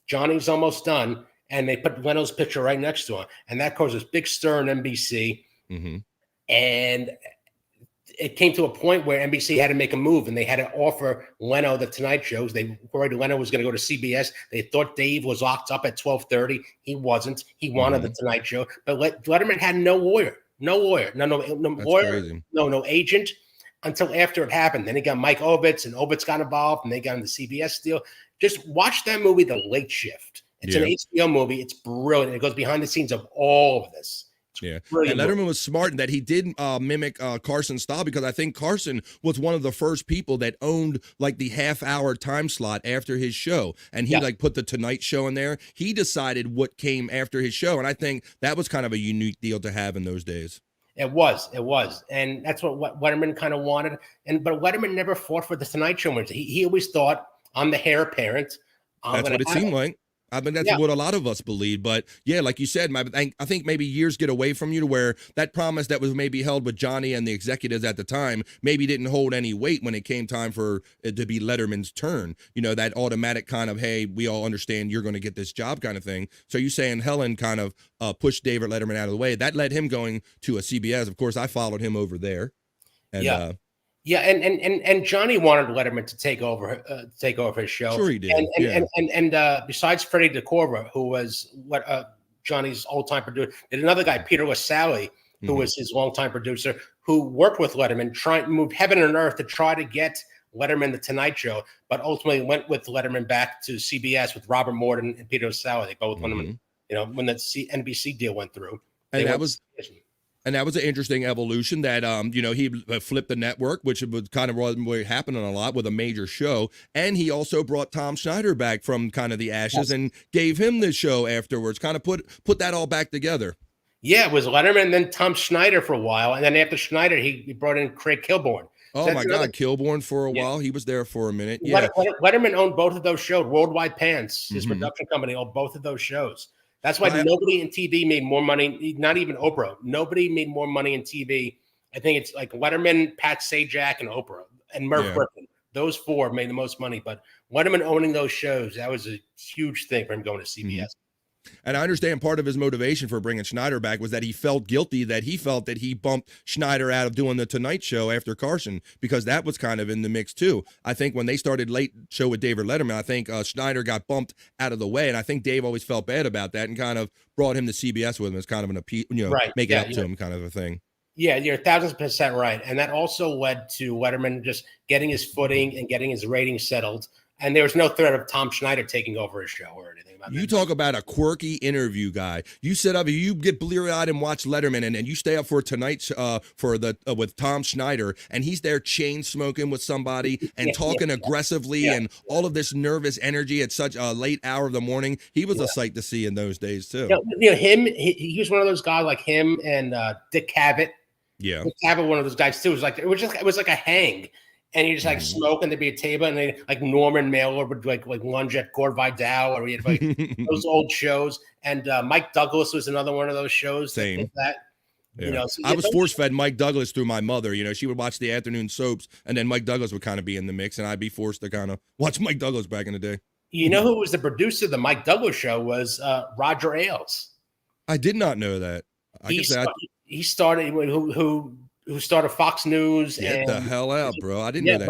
Johnny's almost done. And they put Leno's picture right next to him. And that caused this big stir in NBC. Mm-hmm. And it came to a point where NBC had to make a move, and they had to offer Leno the Tonight Shows. They worried Leno was going to go to CBS. They thought Dave was locked up at 12:30. He wasn't. He wanted the Tonight Show. But Letterman had no lawyer. No lawyer, no lawyer, no agent until after it happened. Then he got Mike Ovitz, and Ovitz got involved, and they got in the CBS deal. Just watch that movie, The Late Shift. It's an HBO movie. It's brilliant. It goes behind the scenes of all of this. Yeah, and Letterman was smart in that he did mimic Carson's style, because I think Carson was one of the first people that owned like the half-hour time slot after his show, and he like put the Tonight Show in there. He decided what came after his show, and I think that was kind of a unique deal to have in those days. It was, and that's what Letterman kind of wanted. But Letterman never fought for the Tonight Show. He always thought, "I'm the heir apparent." That's what it seemed like. I mean, that's what a lot of us believe. But yeah, like you said, I think maybe years get away from you to where that promise that was maybe held with Johnny and the executives at the time maybe didn't hold any weight when it came time for it to be Letterman's turn. That automatic kind of, hey, we all understand you're going to get this job kind of thing. So you saying Helen kind of pushed David Letterman out of the way. That led him going to a CBS. Of course, I followed him over there. And, Yeah, and Johnny wanted Letterman to take over his show. Sure, he did. And besides Freddie DeCorva, who was Johnny's old-time producer, and another guy, Peter Lassalle, who was his longtime producer, who worked with Letterman, moved heaven and earth to try to get Letterman the Tonight Show, but ultimately went with Letterman back to CBS with Robert Morton and Peter Lassalle. They both went, when the NBC deal went through. And that was an interesting evolution that, he flipped the network, which was kind of what happening a lot with a major show. And he also brought Tom Schneider back from kind of the ashes and gave him the show afterwards, kind of put that all back together. Yeah, it was Letterman and then Tom Schneider for a while. And then after Schneider, he brought in Craig Kilborn. Oh, my God, Kilborn for a while. He was there for a minute. Yeah. Letterman owned both of those shows. Worldwide Pants, his production company, owned both of those shows. That's why nobody in TV made more money. Not even Oprah. Nobody made more money in TV. I think it's like Letterman, Pat Sajak, and Oprah, and Merv Griffin. Those four made the most money. But Letterman owning those shows, that was a huge thing for him going to CBS. And I understand part of his motivation for bringing Schneider back was that he felt guilty that he felt that he bumped Schneider out of doing the Tonight Show after Carson, because that was kind of in the mix too. I think when they started Late Show with David Letterman, I think Schneider got bumped out of the way, and I think Dave always felt bad about that and kind of brought him to CBS with him as kind of an appeal, make it up to him kind of a thing. Yeah, you're 1,000% right. And that also led to Letterman just getting his footing and getting his ratings settled. And there was no threat of Tom Schneider taking over his show or anything. You talk about a quirky interview guy. You sit up, you get bleary-eyed and watch Letterman, and you stay up for tonight with Tom Schneider, and he's there chain smoking with somebody and talking aggressively and all of this nervous energy at such a late hour of the morning. He was a sight to see in those days too. He was one of those guys like him and Dick Cavett. Yeah, Dick Cavett, one of those guys too. It was like a hang. And you just like smoke, and there'd be a table, and they like Norman Mailer would like lunge at Gore Vidal, or we had like those old shows. And Mike Douglas was another one of those shows. Same. So, I was force fed Mike Douglas through my mother. She would watch the afternoon soaps, and then Mike Douglas would kind of be in the mix, and I'd be forced to kind of watch Mike Douglas back in the day. You know who was the producer of the Mike Douglas show was Roger Ailes. I did not know that. He started who started Fox News. Get the hell out, bro. I didn't know that.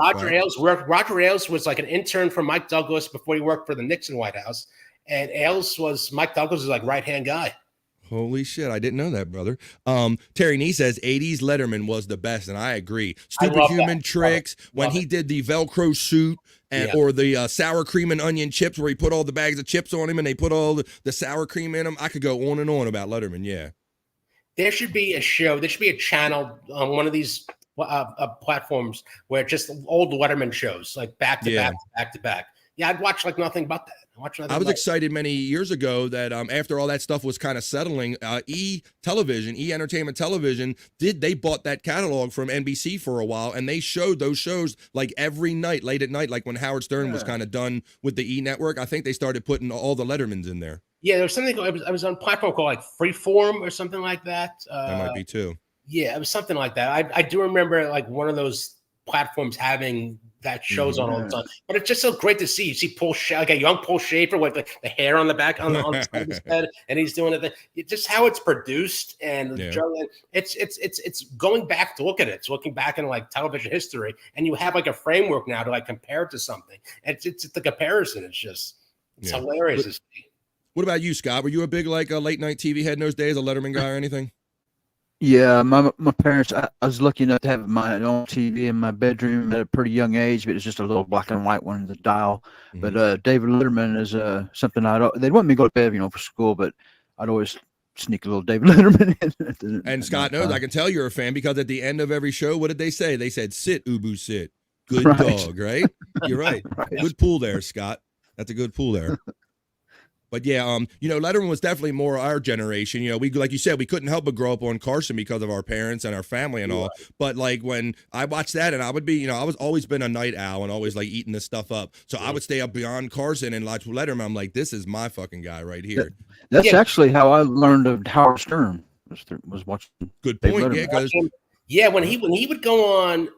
Roger Ailes was like an intern for Mike Douglas before he worked for the Nixon White House. And Ailes was Mike Douglas' like right-hand guy. Holy shit, I didn't know that, brother. Terry Nee says 80s Letterman was the best, and I agree. Superhuman tricks, when he did the Velcro suit, or the sour cream and onion chips, where he put all the bags of chips on him and they put all the sour cream in them. I could go on and on about Letterman, There should be a show. There should be a channel on one of these platforms where just old Letterman shows, like back to back. Yeah, I'd watch like nothing but that. I was excited many years ago that after all that stuff was kind of settling, E Entertainment Television they bought that catalog from NBC for a while, and they showed those shows like every night, late at night, like when Howard Stern was kind of done with the E Network. I think they started putting all the Lettermans in there. Yeah, there was something. I was on a platform called like Freeform or something like that. That might be too. Yeah, it was something like that. I do remember like one of those platforms having that shows on all the time. But it's just so great to see. You see like a young Paul Schaefer with like the hair on the back on the side of his head, and he's doing it. Just how it's produced and it's going back to look at it. It's looking back in like television history, and you have like a framework now to like compare it to something. It's the comparison. It's hilarious to see. What about you, Scott? Were you a big like a late night TV head in those days, a Letterman guy or anything? Yeah, my parents. I was lucky enough to have my own TV in my bedroom at a pretty young age, but it's just a little black and white one, the dial. But David Letterman is something they'd want me to go to bed, for school, but I'd always sneak a little David Letterman in. And Scott knows, I can tell you're a fan, because at the end of every show, what did they say? They said, "Sit, Ubu, sit." Good dog, right? You're right. Good pool there, Scott. That's a good pool there. But yeah, Letterman was definitely more our generation. We, like you said, we couldn't help but grow up on Carson because of our parents and our family and all. But like when I watched that, and I would be, I was always been a night owl and always like eating this stuff up. So I would stay up beyond Carson and watch Letterman. I'm like, this is my fucking guy right here. That's actually how I learned of Howard Stern. Was watching. Good point. When he would go on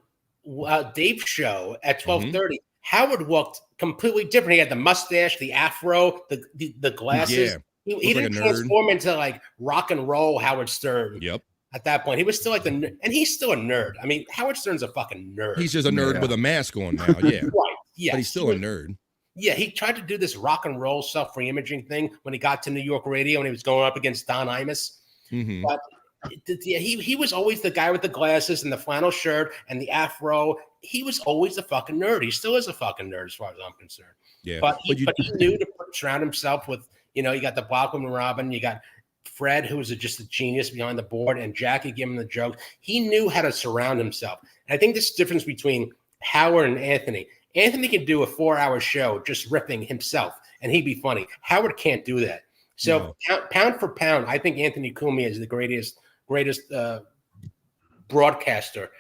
Dave's show at 12:30. Howard looked completely different. He had the mustache, the afro, the glasses. Yeah. He didn't transform into like rock and roll Howard Stern. Yep. At that point, he was still like and he's still a nerd. I mean, Howard Stern's a fucking nerd. He's just a nerd with a mask on now. Yeah. Right. Yeah. But he's still a nerd. Yeah. He tried to do this rock and roll self-reimaging thing when he got to New York radio and he was going up against Don Imus. Mm-hmm. But he was always the guy with the glasses and the flannel shirt and the afro. He was always a fucking nerd. He still is a fucking nerd as far as I'm concerned. Yeah. But he knew to surround himself with, you got the Blackwood and Robin, you got Fred, who was just a genius behind the board, and Jackie giving him the jokes. He knew how to surround himself. And I think this difference between Howard and Anthony. Anthony can do a 4-hour show just ripping himself, and he'd be funny. Howard can't do that. So pound for pound, I think Anthony Cumia is the greatest broadcaster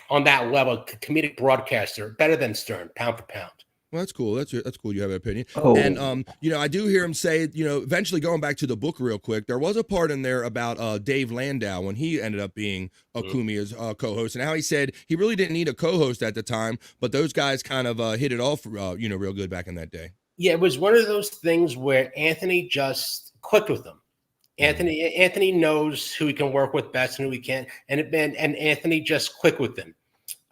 on that level, comedic broadcaster, better than Stern, pound for pound. Well, that's cool. That's cool. You have an opinion. Oh. And I do hear him say, eventually going back to the book real quick, there was a part in there about Dave Landau when he ended up being Cumia's co-host, and how he said he really didn't need a co-host at the time, but those guys kind of hit it off, real good back in that day. Yeah, it was one of those things where Anthony just clicked with them. Anthony knows who he can work with best and who he can't, and Anthony just clicked with them.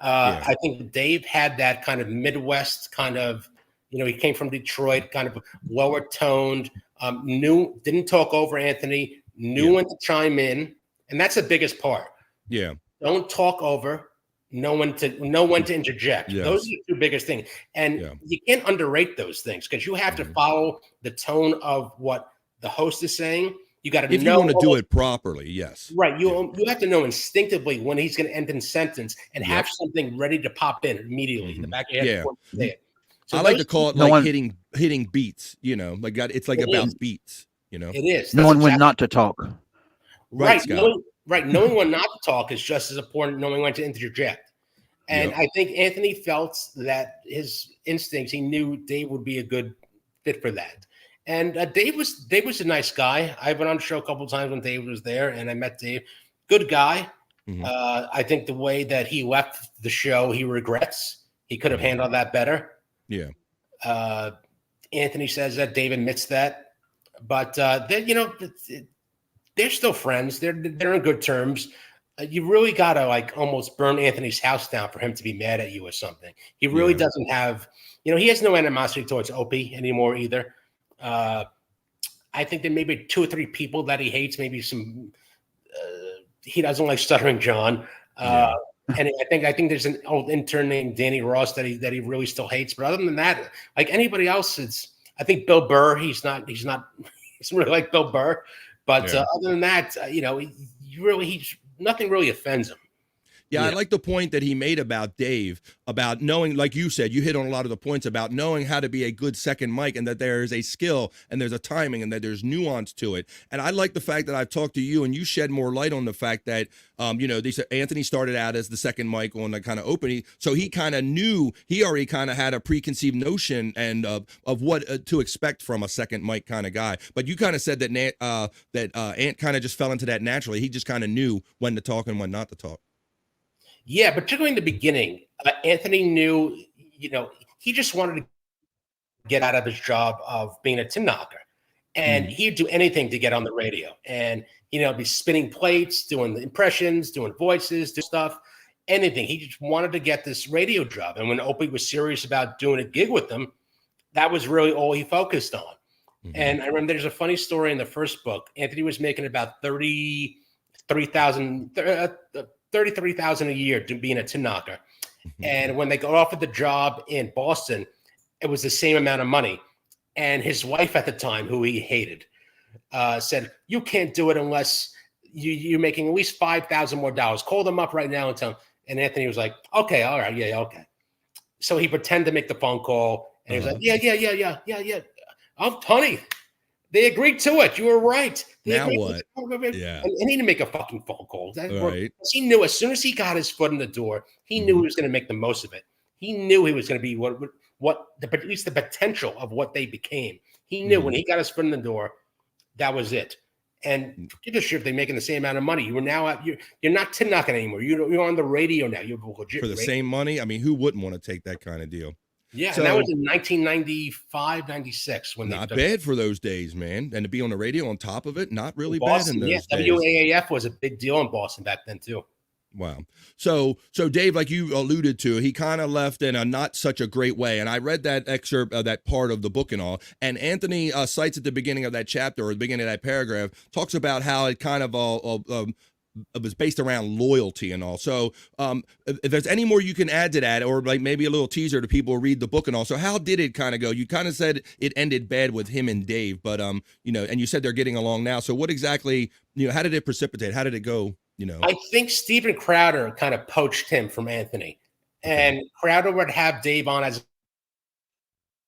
I think Dave had that kind of Midwest kind of, he came from Detroit, kind of lower toned, didn't talk over Anthony, knew when to chime in. And that's the biggest part. Yeah. Don't talk over, know when to interject. Yes. Those are the two biggest things. And you can't underrate those things because you have to follow the tone of what the host is saying. You got to know. If you want to do it properly, yes. Right. You have to know instinctively when he's going to end in sentence and have something ready to pop in immediately in the back of your head before you say it. So I like to call it hitting beats, it's like about beats, It is. Knowing when not to talk. Right. Knowing when not to talk is just as important as knowing when to interject. And I think Anthony felt that his instincts, he knew Dave would be a good fit for that. And Dave was a nice guy. I went on the show a couple of times when Dave was there, and I met Dave. Good guy. I think the way that he left the show, he regrets. He could have handled that better. Yeah. Anthony says that. Dave admits that. But they're still friends. They're in good terms. You really got to almost burn Anthony's house down for him to be mad at you or something. He really doesn't have, he has no animosity towards Opie anymore either. I think there may be 2 or 3 people that he hates. Maybe some. He doesn't like Stuttering John, and I think there's an old intern named Danny Ross that he really still hates. But other than that, like anybody else, I think Bill Burr. He's really like Bill Burr. But other than that, nothing really offends him. Yeah, I like the point that he made about Dave, about knowing, like you said, you hit on a lot of the points about knowing how to be a good second mic, and that there is a skill and there's a timing and that there's nuance to it. And I like the fact that I've talked to you and you shed more light on the fact that, they said Anthony started out as the second mic on the kind of opening. So he kind of knew, he already kind of had a preconceived notion and of what to expect from a second mic kind of guy. But you kind of said that Ant kind of just fell into that naturally. He just kind of knew when to talk and when not to talk. Yeah, particularly in the beginning, Anthony knew, he just wanted to get out of his job of being a tin knocker. And he'd do anything to get on the radio. And, be spinning plates, doing the impressions, doing voices, do stuff, anything. He just wanted to get this radio job. And when Opie was serious about doing a gig with them, that was really all he focused on. And I remember there's a funny story in the first book. Anthony was making about $33,000 a year to being a tin knocker. And when they got offered the job in Boston, it was the same amount of money. And his wife at the time, who he hated, said, "You can't do it unless you're making at least $5,000 more dollars. Call them up right now and tell them." And Anthony was like, "Okay, all right, yeah, okay." So he pretended to make the phone call, and he was like, "Yeah. Oh, honey, they agreed to it. You were right." Now what? Yeah. And he didn't make a fucking phone call. Right. He knew as soon as he got his foot in the door, he knew he was going to make the most of it. He knew he was going to be at least the potential of what they became. He knew when he got his foot in the door, that was it. And give a shit if they're making the same amount of money. You were now you're not tin knocking anymore. You're on the radio now. You're legit for the same money. I mean, who wouldn't want to take that kind of deal? Yeah, so, and that was in 1995, 96. Not bad for those days, man. And to be on the radio on top of it, not really Boston, bad in those days. WAAF was a big deal in Boston back then, too. Wow. So Dave, like you alluded to, he kind of left in a not such a great way. And I read that excerpt of that part of the book and all. And Anthony cites at the beginning of that chapter, or the beginning of that paragraph, talks about how it kind of it was based around loyalty and all. So if there's any more you can add to that, or like maybe a little teaser to people who read the book and all. So how did it kind of go? You kind of said it ended bad with him and Dave, but and you said they're getting along now. So what exactly, how did it precipitate? How did it go? I think Steven Crowder kind of poached him from Anthony, and Crowder would have Dave on as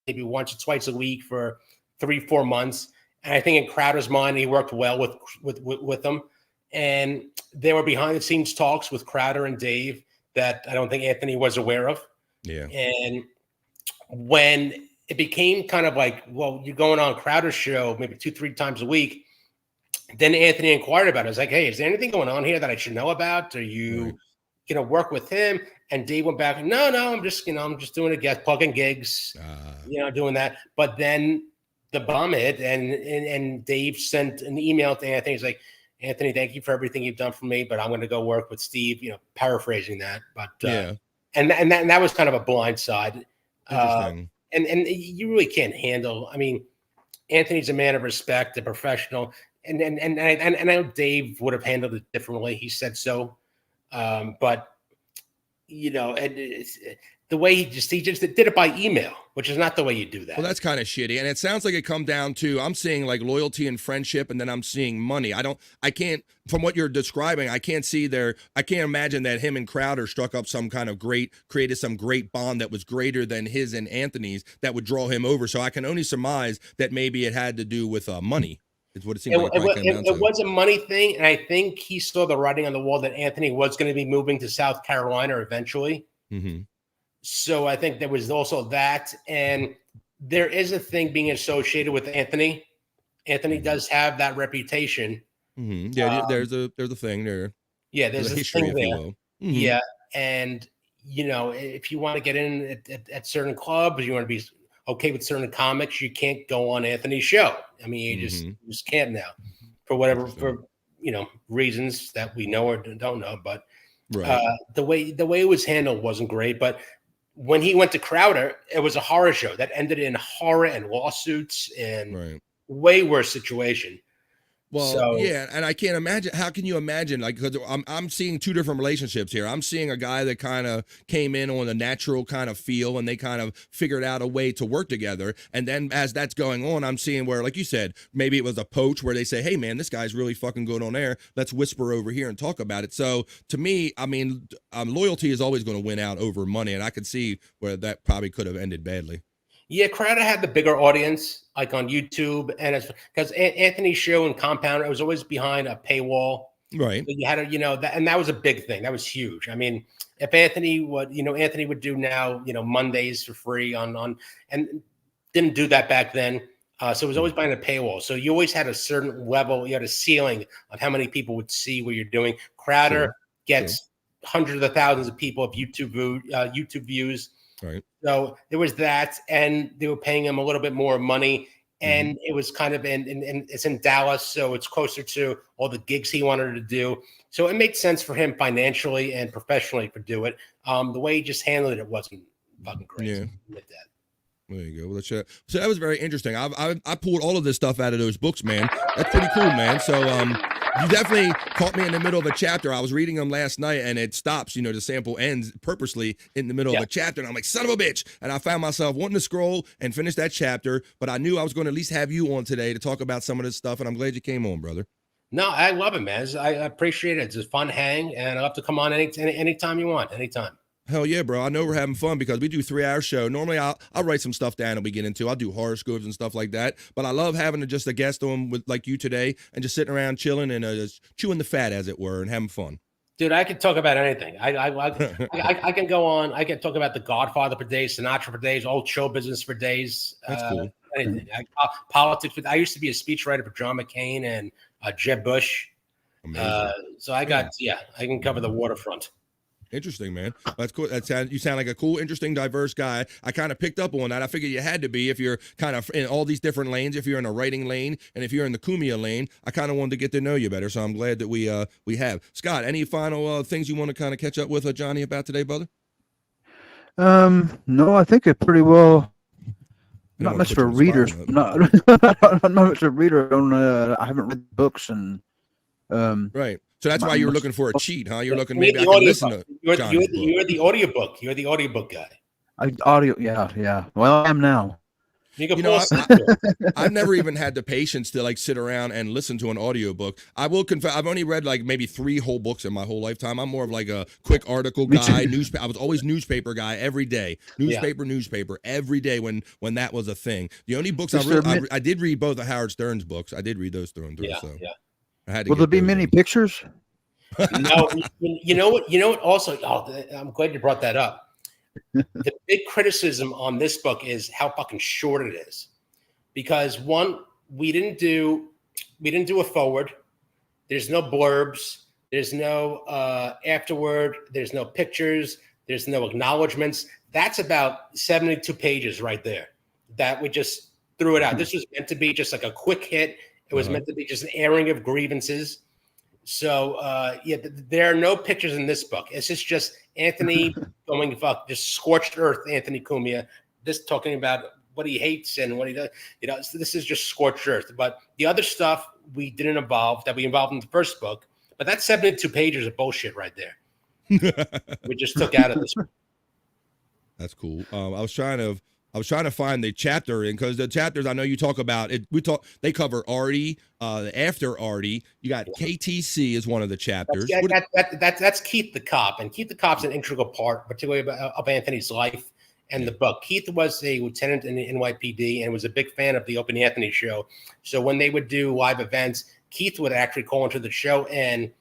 maybe once or twice a week for 3-4 months. And I think in Crowder's mind, he worked well with them. And there were behind the scenes talks with Crowder and Dave that I don't think Anthony was aware of. Yeah. And when it became kind of like, well, you're going on Crowder's show maybe 2-3 times a week. Then Anthony inquired about it. I was like, hey, is there anything going on here that I should know about? Are you going to work with him? And Dave went back, no, I'm just doing a guest, plugging gigs, doing that. But then the bomb hit, and Dave sent an email to Anthony. He's like, Anthony, thank you for everything you've done for me, but I'm going to go work with Steve, paraphrasing that. But and that was kind of a blind side. And you really can't handle. I mean, Anthony's a man of respect, a professional, and I know Dave would have handled it differently. He said so, but the way he just did it by email, which is not the way you do that. Well, that's kind of shitty, and it sounds like it come down to I'm seeing like loyalty and friendship, and then I'm seeing money. I can't, from what you're describing, I can't imagine that him and Crowder struck up created some great bond that was greater than his and Anthony's that would draw him over. So I can only surmise that maybe it had to do with money. Is what it seemed like it was a money thing, and I think he saw the writing on the wall that Anthony was going to be moving to South Carolina eventually. Mm-hmm. So I think there was also that, and there is a thing being associated with Anthony. Anthony does have that reputation. Mm-hmm. Yeah, there's a thing there. Yeah, there's a history, thing there. if you will. Mm-hmm. Yeah, and if you want to get in at certain clubs, you want to be okay with certain comics, you can't go on Anthony's show. I mean, you just can't now, for whatever reasons that we know or don't know. But the way it was handled wasn't great. But when he went to Crowder, it was a horror show that ended in horror and lawsuits and way worse situation. Well, yeah, and I can't imagine. How can you imagine? Like, because I'm seeing two different relationships here. I'm seeing a guy that kind of came in on a natural kind of feel, and they kind of figured out a way to work together. And then as that's going on, I'm seeing where, like you said, maybe it was a poach where they say, "Hey, man, this guy's really fucking good on air. Let's whisper over here and talk about it." So to me, I mean, loyalty is always going to win out over money, and I could see where that probably could have ended badly. Yeah, Crowder had the bigger audience, like on YouTube, and because Anthony's show and Compound, it was always behind a paywall. Right. So you had to, and that was a big thing. That was huge. I mean, if Anthony would do now, Mondays for free on, and didn't do that back then. So it was always behind a paywall. So you always had a certain level, you had a ceiling of how many people would see what you're doing. Crowder gets hundreds of thousands of people of YouTube views. Right. So there was that, and they were paying him a little bit more money, and it was kind of in it's in Dallas, so it's closer to all the gigs he wanted to do. So it made sense for him financially and professionally to do it. The way he just handled it wasn't fucking great. Yeah. There you go. Well, so that was very interesting. I pulled all of this stuff out of those books, man. That's pretty cool, man. So you definitely caught me in the middle of a chapter. I was reading them last night, and it stops. The sample ends purposely in the middle of a chapter, and I'm like, son of a bitch. And I found myself wanting to scroll and finish that chapter, but I knew I was going to at least have you on today to talk about some of this stuff, and I'm glad you came on, brother. No, I love it, man. I appreciate it. It's a fun hang, and I'll have to come on anytime you want, anytime. Hell yeah, bro. I know we're having fun because we do 3-hour show. Normally, I'll write some stuff down and we get into. I'll do horoscopes and stuff like that. But I love having just a guest on with like you today and just sitting around chilling and just chewing the fat, as it were, and having fun. Dude, I can talk about anything. I can go on. I can talk about The Godfather for days, Sinatra for days, old show business for days. That's cool. Anything. Politics. I used to be a speechwriter for John McCain and Jeb Bush. So I can cover the waterfront. Interesting, man. That's cool. You sound like a cool, interesting, diverse guy. I kind of picked up on that. I figured you had to be if you're kind of in all these different lanes. If you're in a writing lane and if you're in the Cumia lane, I kind of wanted to get to know you better. So I'm glad that we have. Scott, any final things you want to kind of catch up with Johnny about today, brother? No, I think it pretty well. Not much for readers. Not much of a reader. I haven't read books and. Right. So that's why you were looking for a cheat, huh? You're looking maybe I can listen to. You're the audiobook. You're the audiobook guy. Yeah. Well, I am now. I've never even had the patience to like sit around and listen to an audiobook. I will confess, I've only read like maybe 3 whole books in my whole lifetime. I'm more of like a quick article guy. I was always newspaper guy every day. Newspaper every day when that was a thing. The only books I did read both of Howard Stern's books. I did read those through and through. Will there be many pictures? No, you know what? Also, I'm glad you brought that up. the big criticism on this book is how fucking short it is, because one, we didn't do a forward. There's no blurbs. There's no afterword. There's no pictures. There's no acknowledgments. That's about 72 pages right there that we just threw it out. This was meant to be just like a quick hit. It was meant to be just an airing of grievances. So, there are no pictures in this book. It's just Anthony going just scorched earth, Anthony Cumia, just talking about what he hates and what he does. So this is just scorched earth. But the other stuff we didn't involve, that we involved in the first book. But that's 72 pages of bullshit right there. We just took out of this. That's cool. I was trying to find the chapter in, because the chapters I know you talk about it. They cover Artie, after Artie. You got KTC is one of the chapters. That's Keith the Cop, and Keith the Cop's an integral part, particularly of Anthony's life and the book. Keith was a lieutenant in the NYPD and was a big fan of the Open Anthony show. So when they would do live events, Keith would actually call into the show and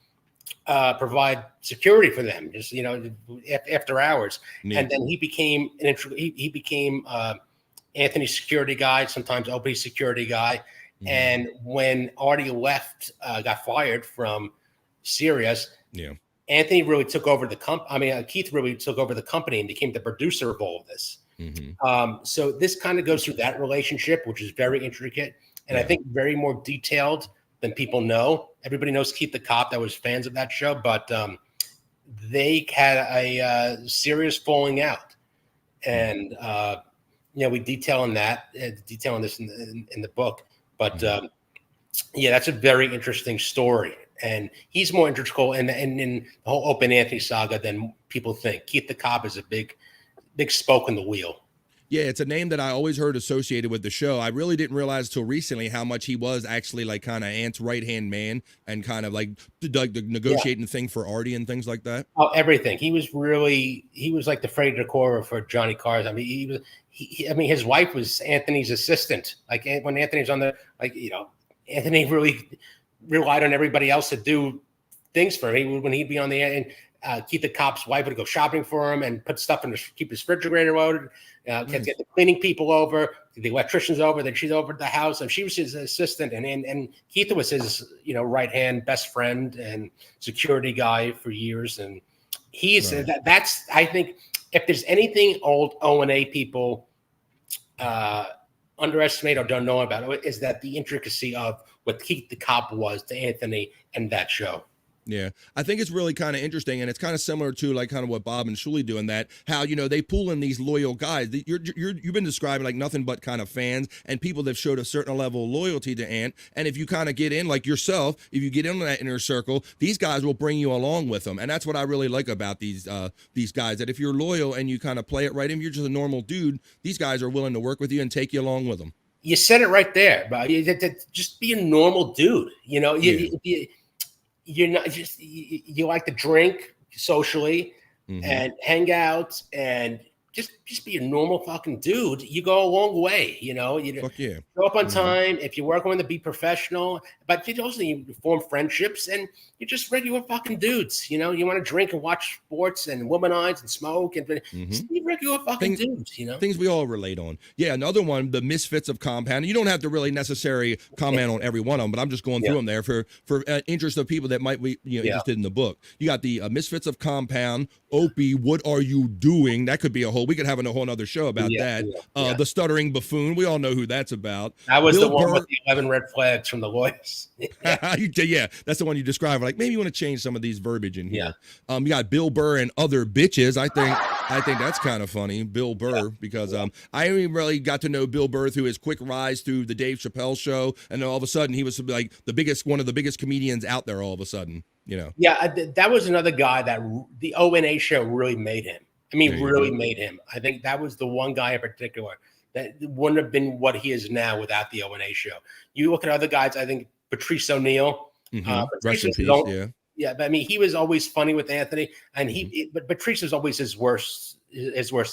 provide security for them, just after hours. Neat. And then he became Anthony's security guy, sometimes Opie's security guy. And when Artie left, got fired from Sirius, Anthony really took over the Keith really took over the company and became the producer of all of this. So this kind of goes through that relationship, which is very intricate and I think very more detailed than people know. Everybody knows Keith the Cop, that was fans of that show, but they had a serious falling out, and we detailing this in the book. But that's a very interesting story, and he's more integral in the whole Open Anthony saga than people think. Keith the Cop is a big spoke in the wheel. Yeah, it's a name that I always heard associated with the show. I really didn't realize till recently how much he was actually like kind of Ant's right-hand man and kind of like the negotiating thing for Artie and things like that. Oh, everything. He was like the Freddy Decora for Johnny Cars. I mean, his wife was Anthony's assistant. Like when Anthony's on Anthony really relied on everybody else to do things for him. When he'd be on the air, and Keith the Cop's wife would go shopping for him and put stuff keep his refrigerator loaded. Get the cleaning people over, the electricians over, then she's over at the house, and she was his assistant, and Keith was his right hand best friend and security guy for years, and he's that's I think if there's anything old O&A people underestimate or don't know about it, is that the intricacy of what Keith the Cop was to Anthony and that show. Yeah, I think it's really kind of interesting, and it's kind of similar to like kind of what Bob and Shuli do in that how they pull in these loyal guys. You've been describing like nothing but kind of fans and people that showed a certain level of loyalty to Ant. And if you kind of get in like yourself, if you get in that inner circle, these guys will bring you along with them, and that's what I really like about these guys. That if you're loyal and you kind of play it right, if you're just a normal dude, these guys are willing to work with you and take you along with them. You said it right there, bro. Just be a normal dude. You're not just you like to drink socially and hang out and just be a normal fucking dude. You go a long way, you show up on time. If you're working to be professional, but you form friendships and you're just regular fucking dudes. You want to drink and watch sports and womanize and smoke and just be regular fucking dudes. Things we all relate on. Yeah, another one, the Misfits of Compound. You don't have to really necessarily comment on every one of them, but I'm just going through them there for interest of people that might be interested in the book. You got the Misfits of Compound, Opie, What Are You Doing? That could be we could have a whole other show about that. The Stuttering Buffoon, we all know who that's about. That was Bill the one Burr with the 11 red flags from the lawyers. Yeah, that's the one you described. Like maybe you want to change some of these verbiage in here. You got Bill Burr and Other Bitches. I think that's kind of funny, Bill Burr, because I only really got to know Bill Burr through his quick rise through the Dave Chappelle show, and then all of a sudden he was like one of the biggest comedians out there. All of a sudden, Yeah, that was another guy that the O&A show really made him. Made him. I think that was the one guy in particular that wouldn't have been what he is now without the O&A show. You look at other guys, I think Patrice O'Neal. Rest in peace, yeah, but he was always funny with Anthony, and but Patrice was always his worst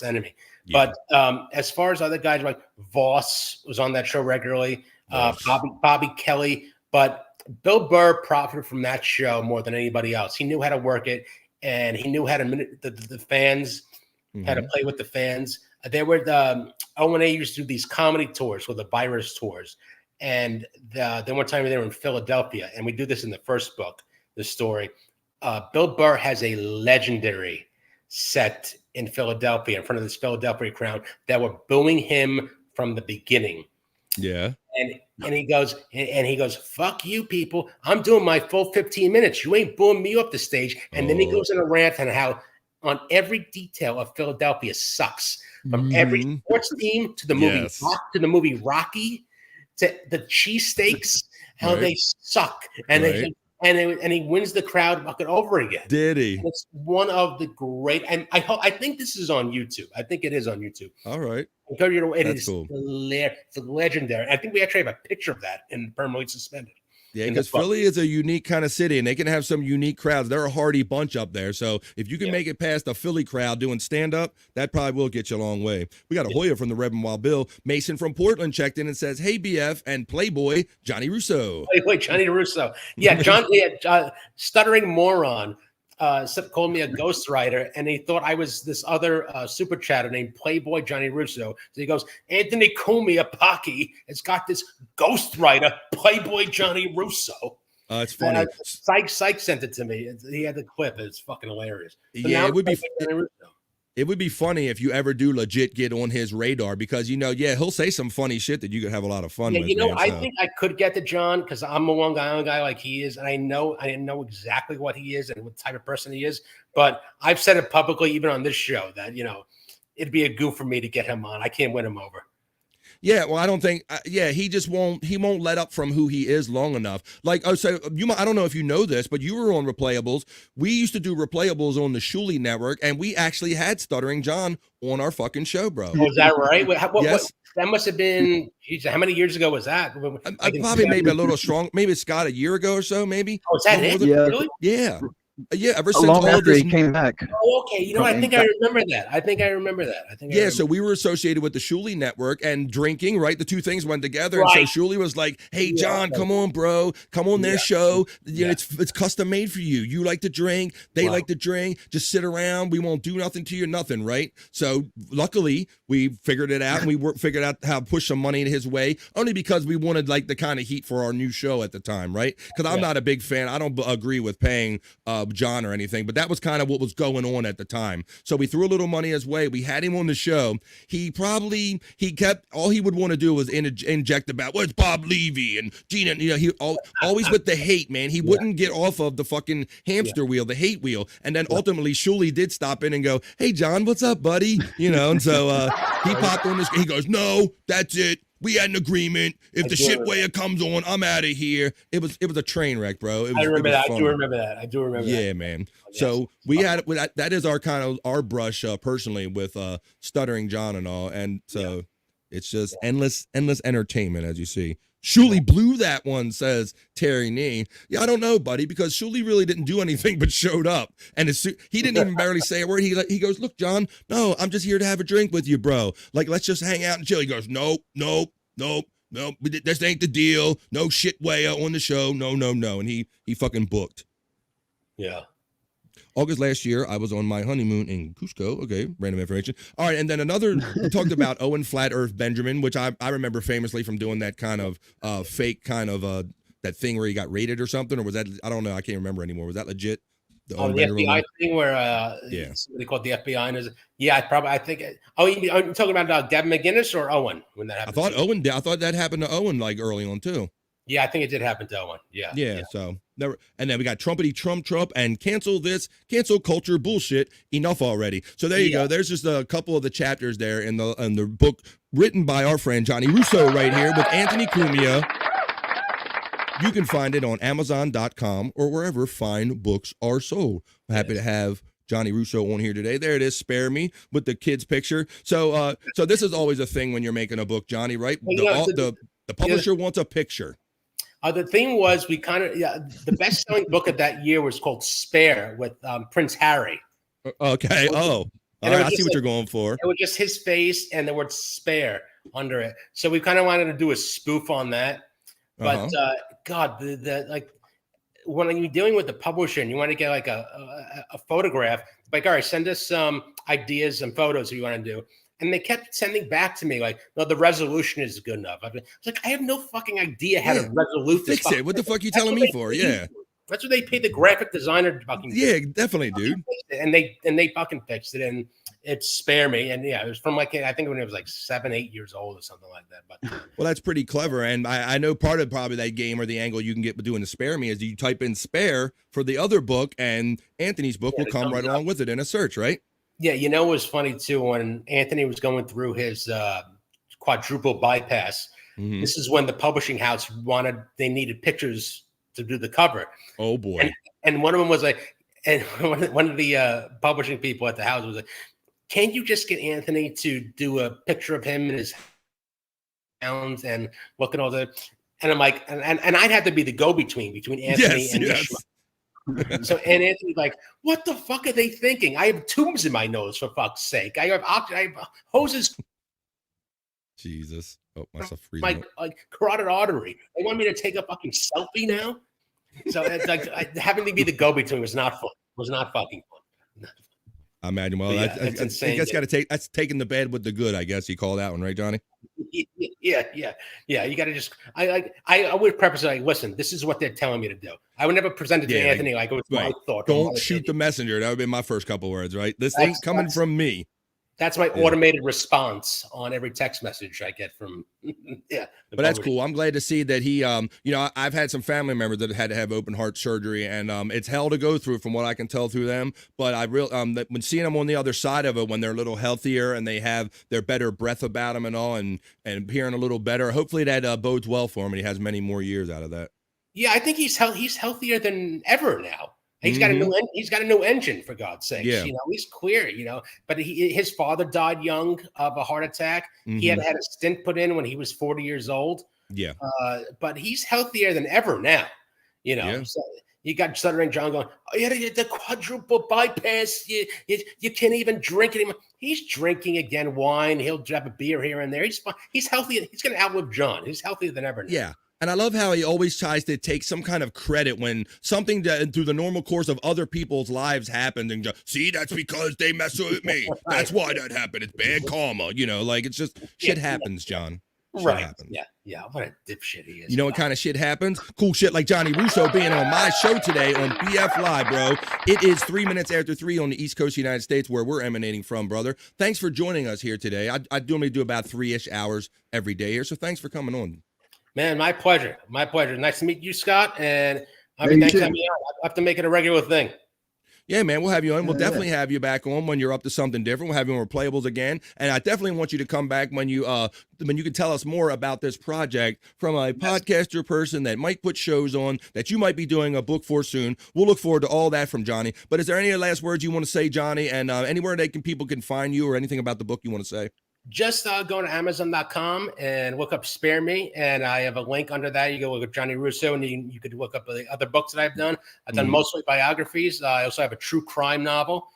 enemy. Yeah. But as far as other guys, like Voss was on that show regularly, Bobby Kelly, but Bill Burr profited from that show more than anybody else. He knew how to work it, and he knew how to the fans had to play with the fans. They were O&A used to do these comedy tours or the virus tours. And then one time they were in Philadelphia, and we do this in the first book, the story. Bill Burr has a legendary set in Philadelphia in front of this Philadelphia crowd that were booing him from the beginning. Yeah. And he goes, fuck you people. I'm doing my full 15 minutes. You ain't booing me off the stage. And then he goes in a rant on how on every detail of Philadelphia sucks. From every sports team to the movie Rocky to the cheesesteaks, how they suck. And he wins the crowd fucking over again. Did he? And it's one of the great, and I think this is on YouTube. I think it is on YouTube. All right. It That's is cool. it's legendary. I think we actually have a picture of that in Permanently Suspended. Yeah, because Philly is a unique kind of city, and they can have some unique crowds. They're a hardy bunch up there. So if you can make it past a Philly crowd doing stand-up, that probably will get you a long way. We got a Hoya from the Reverend Wild Bill. Mason from Portland checked in and says, hey, BF, and Playboy Johnny Russo. Playboy Johnny Russo. Yeah, stuttering moron called me a ghostwriter, and he thought I was this other super chatter named Playboy Johnny Russo. So he goes, Anthony Cumia Pocky has got this ghostwriter, Playboy Johnny Russo. It's funny. Cyke sent it to me. He had the clip. It's fucking hilarious. So yeah, it would be funny if you ever do legit get on his radar because, he'll say some funny shit that you could have a lot of fun with. I think I could get to John because I'm a one guy like he is. And I know exactly what he is and what type of person he is. But I've said it publicly, even on this show, that, it'd be a goof for me to get him on. I can't win him over. Yeah, well, I don't think. He won't let up from who he is long enough. Like, I don't know if you know this, but you were on Replayables. We used to do Replayables on the Shuli Network, and we actually had Stuttering John on our fucking show, bro. Oh, is that right? Yes. That must have been. Geez, how many years ago was that? Probably maybe a little strong. Maybe Scott a year ago or so. Maybe. Oh, is that it? Yeah. Really? Yeah. Yeah, ever since long all after this, he came back. Oh, okay. I think I remember that. So we were associated with the Shuli Network and drinking, right? The two things went together. Right. And so Shuli was like, hey, John, come on, bro. Come on their show. It's custom made for you. You like to drink. They like to drink. Just sit around. We won't do nothing to you, nothing, right? So luckily, we figured it out, and we figured out how to push some money in his way, only because we wanted like the kind of heat for our new show at the time, right? Because I'm not a big fan. I don't agree with paying John or anything, but that was kind of what was going on at the time. So we threw a little money his way. We had him on the show. He kept, all he would want to do was inject about, where's Bob Levy and Gina? He always with the hate, man. He wouldn't get off of the fucking hamster wheel, the hate wheel. And then ultimately Shuli did stop in and go, hey, John, what's up, buddy? And so he popped on this. He goes, no, that's it. We had an agreement. If the shitwaya comes on, I'm out of here. It was a train wreck, bro. I remember that. I do remember that. Yeah, man. So we had that is our kind of our brush personally with Stuttering John and all, and so it's just endless entertainment as you see. Shuli blew that one, says Terry Nee. Yeah, I don't know, buddy, because Shuli really didn't do anything but showed up. And he didn't even barely say a word. He goes, look, John, no, I'm just here to have a drink with you, bro. Like, let's just hang out and chill. He goes, nope. This ain't the deal. No shit way on the show. No. And he fucking booked. Yeah. August last year, I was on my honeymoon in Cusco. Okay, random information. All right, and then we talked about Owen Flat Earth Benjamin, which I remember famously from doing that kind of fake kind of that thing where he got raided or something, or was that, I don't know, I can't remember anymore. Was that legit? The FBI thing where somebody called the FBI and I think. Oh, you're talking about Devin McGinnis or Owen when that happened? I thought that happened to Owen like early on too. Yeah, I think it did happen to Owen. Yeah. So never, and then we got Trumpety Trump and cancel culture bullshit. Enough already. So there you go. There's just a couple of the chapters there in the book written by our friend Johnny Russo right here with Anthony Cumia. You can find it on Amazon.com or wherever fine books are sold. I'm happy to have Johnny Russo on here today. There it is, Spare Me, with the kid's picture. So this is always a thing when you're making a book, Johnny, right? The publisher wants a picture. The thing was, the best-selling book of that year was called Spare with Prince Harry. Okay. I see what you're going for. It was just his face and the word spare under it. So we kind of wanted to do a spoof on that. But God, when you're dealing with the publisher and you want to get like a photograph, like, all right, send us ideas and photos we want to do. And they kept sending back to me like, no, the resolution is good enough. I was like, I have no fucking idea how to resolute this. Fix it. What the fuck you telling me for? Yeah. That's what they paid the graphic designer to fucking do. Yeah, definitely, dude. And they fucking fixed it, and it's Spare Me. And yeah, it was from like, I think when it was like 7, 8 years old or something like that. But well, that's pretty clever. And I know part of probably that game or the angle you can get with doing the Spare Me is you type in spare for the other book, and Anthony's book will come right along with it in a search, right? Yeah, you know, it was funny too when Anthony was going through his quadruple bypass. Mm-hmm. This is when the publishing house they needed pictures to do the cover. Oh boy! And one of them was like, and one of the publishing people at the house was like, "Can't you just get Anthony to do a picture of him and his hounds and look at all the?" And I'm like, and I'd have to be the go-between between Anthony and yes. So and Anthony's like, what the fuck are they thinking? I have tubes in my nose, for fuck's sake. I have hoses. Jesus. Oh, myself freezing. Like carotid artery. They want me to take a fucking selfie now. So it's like having to be the go-between was not fun. Was not fucking fun. I imagine. Well, yeah, it's insane. I guess that's taking the bad with the good. I guess you call that one, right, Johnny? Yeah. You got to just. I would preface it like, listen, this is what they're telling me to do. I would never present it to Anthony like it was my thought. Don't shoot the messenger. That would be my first couple words, right? This ain't coming from me. That's my automated response on every text message I get from. But that's cool. I'm glad to see that he. I've had some family members that had to have open heart surgery, and it's hell to go through, from what I can tell through them. But I when seeing them on the other side of it, when they're a little healthier and they have their better breath about them and all, and hearing a little better, hopefully that bodes well for him, and he has many more years out of that. Yeah, I think he's healthier than ever now. He's got a new engine, for God's sakes. Yeah. You know, he's clear, but his father died young of a heart attack. He had a stint put in when he was 40 years old. Yeah. But he's healthier than ever now, So you got Stuttering John going, oh, yeah, the quadruple bypass. You can't even drink anymore. He's drinking again wine. He'll have a beer here and there. He's fine. He's healthy. He's going to outlive John. He's healthier than ever now. Yeah. And I love how he always tries to take some kind of credit when something through the normal course of other people's lives happened, and just, see, that's because they mess with me. That's why that happened. It's bad karma. Like it's just shit happens, John. Shit happens. Yeah. What a dipshit he is. You know what kind of shit happens? Cool shit like Johnny Russo being on my show today on BF Live, bro. It is 3 minutes after 3 on the East Coast of the United States, where we're emanating from, brother. Thanks for joining us here today. I normally do about 3-ish hours every day here, so thanks for coming on. Man, my pleasure. My pleasure. Nice to meet you, Scott. And thanks for having me on. I have to make it a regular thing. Yeah, man, we'll have you on. We'll definitely have you back on when you're up to something different. We'll have you on Replayables again. And I definitely want you to come back when you can tell us more about this project from a podcaster person that might put shows on, that you might be doing a book for soon. We'll look forward to all that from Johnny. But is there any last words you want to say, Johnny? And anywhere people can find you or anything about the book you want to say? Just go to Amazon.com and look up Spare Me, and I have a link under that. You go look up Johnny Russo, and you could look up the other books that I've done. I've done mostly biographies. I also have a true crime novel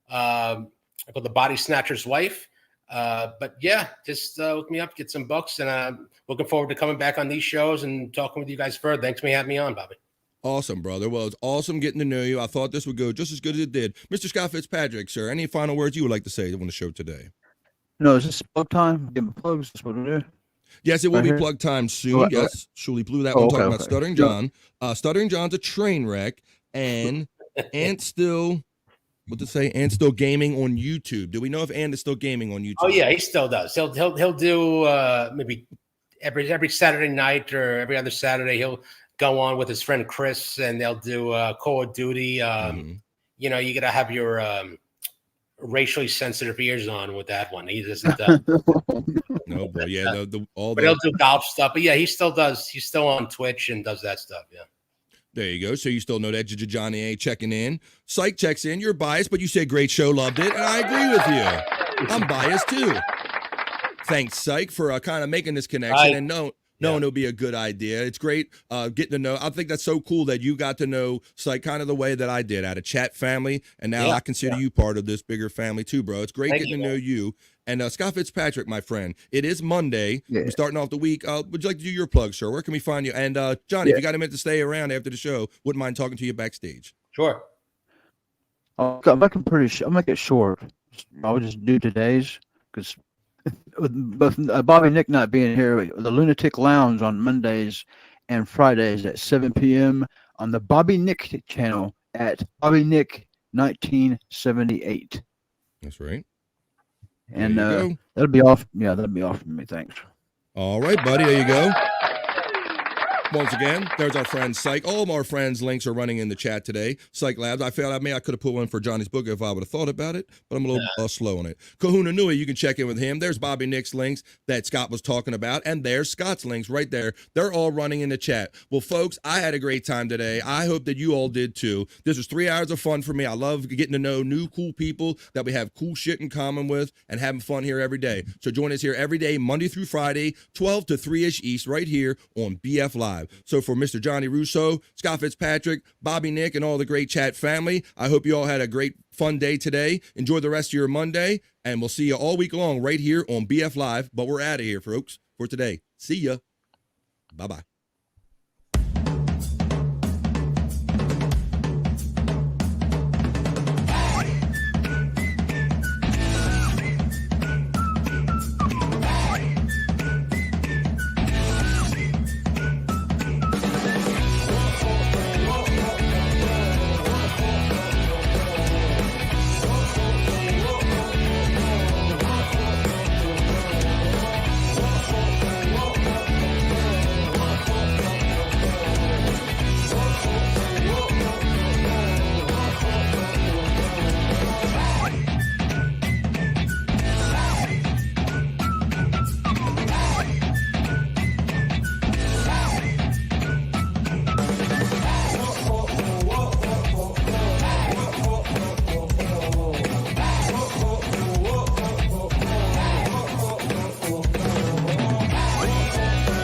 called The Body Snatcher's Wife. But yeah, just look me up, get some books, and I'm looking forward to coming back on these shows and talking with you guys further. Thanks for having me on, Bobby. Awesome, brother. Well, it's awesome getting to know you. I thought this would go just as good as it did. Mr. Scott Fitzpatrick, sir, any final words you would like to say on the show today? No, is this plug time? Give me plugs. That's what it is. Yes, it will be plug time soon. Yes, Shuli blew that one talking about Stuttering John. Stuttering John's a train wreck, and Ant's still, Ant's still gaming on YouTube. Do we know if Ant is still gaming on YouTube? Oh yeah, he still does. He'll do maybe every Saturday night or every other Saturday. He'll go on with his friend Chris, and they'll do Call of Duty. You got to have your racially sensitive ears on with that one. He doesn't. No, boy, yeah, but he'll do golf stuff. But yeah, he still does. He's still on Twitch and does that stuff. Yeah. There you go. So you still know that Johnny A checking in. Cyke checks in. You're biased, but you said great show, loved it, and I agree with you. I'm biased too. Thanks, Cyke, for kind of making this connection. And no, it'll be a good idea. It's great getting to know. I think that's so cool that you got to know Cyke kind of the way that I did, out of chat family, and now I consider you part of this bigger family too, bro. It's great getting to know you. And Scott Fitzpatrick, my friend, it is Monday. Yeah. We're starting off the week. Would you like to do your plug, sir? Where can we find you? And Johnny, if you got a minute to stay around after the show, wouldn't mind talking to you backstage. Sure. I'll make it short. just do today's because with both Bobby and Nick not being here, the Lunatic Lounge on Mondays and Fridays at 7 p.m. on the Bobby Nick channel at Bobby Nick 1978. That's right. And There you go. that'll be off. Yeah, that'll be off for me. Thanks. All right, buddy. There you go. Once again, there's our friend Cyke. All of our friends' links are running in the chat today. Cyke Labs. I felt I could have put one for Johnny's book if I would have thought about it, but I'm a little slow on it. Kahuna Nui, you can check in with him. There's Bobby Nick's links that Scott was talking about, and there's Scott's links right there. They're all running in the chat. Well, folks, I had a great time today. I hope that you all did too. This was 3 hours of fun for me. I love getting to know new cool people that we have cool shit in common with and having fun here every day. So join us here every day, Monday through Friday, 12 to 3-ish East, right here on BF Live. So for Mr. Johnny Russo, Scott Fitzpatrick, Bobby Nick, and all the great chat family, I hope you all had a great fun day today. Enjoy the rest of your Monday, and we'll see you all week long right here on BF Live. But we're out of here, folks, for today. See ya. Bye-bye.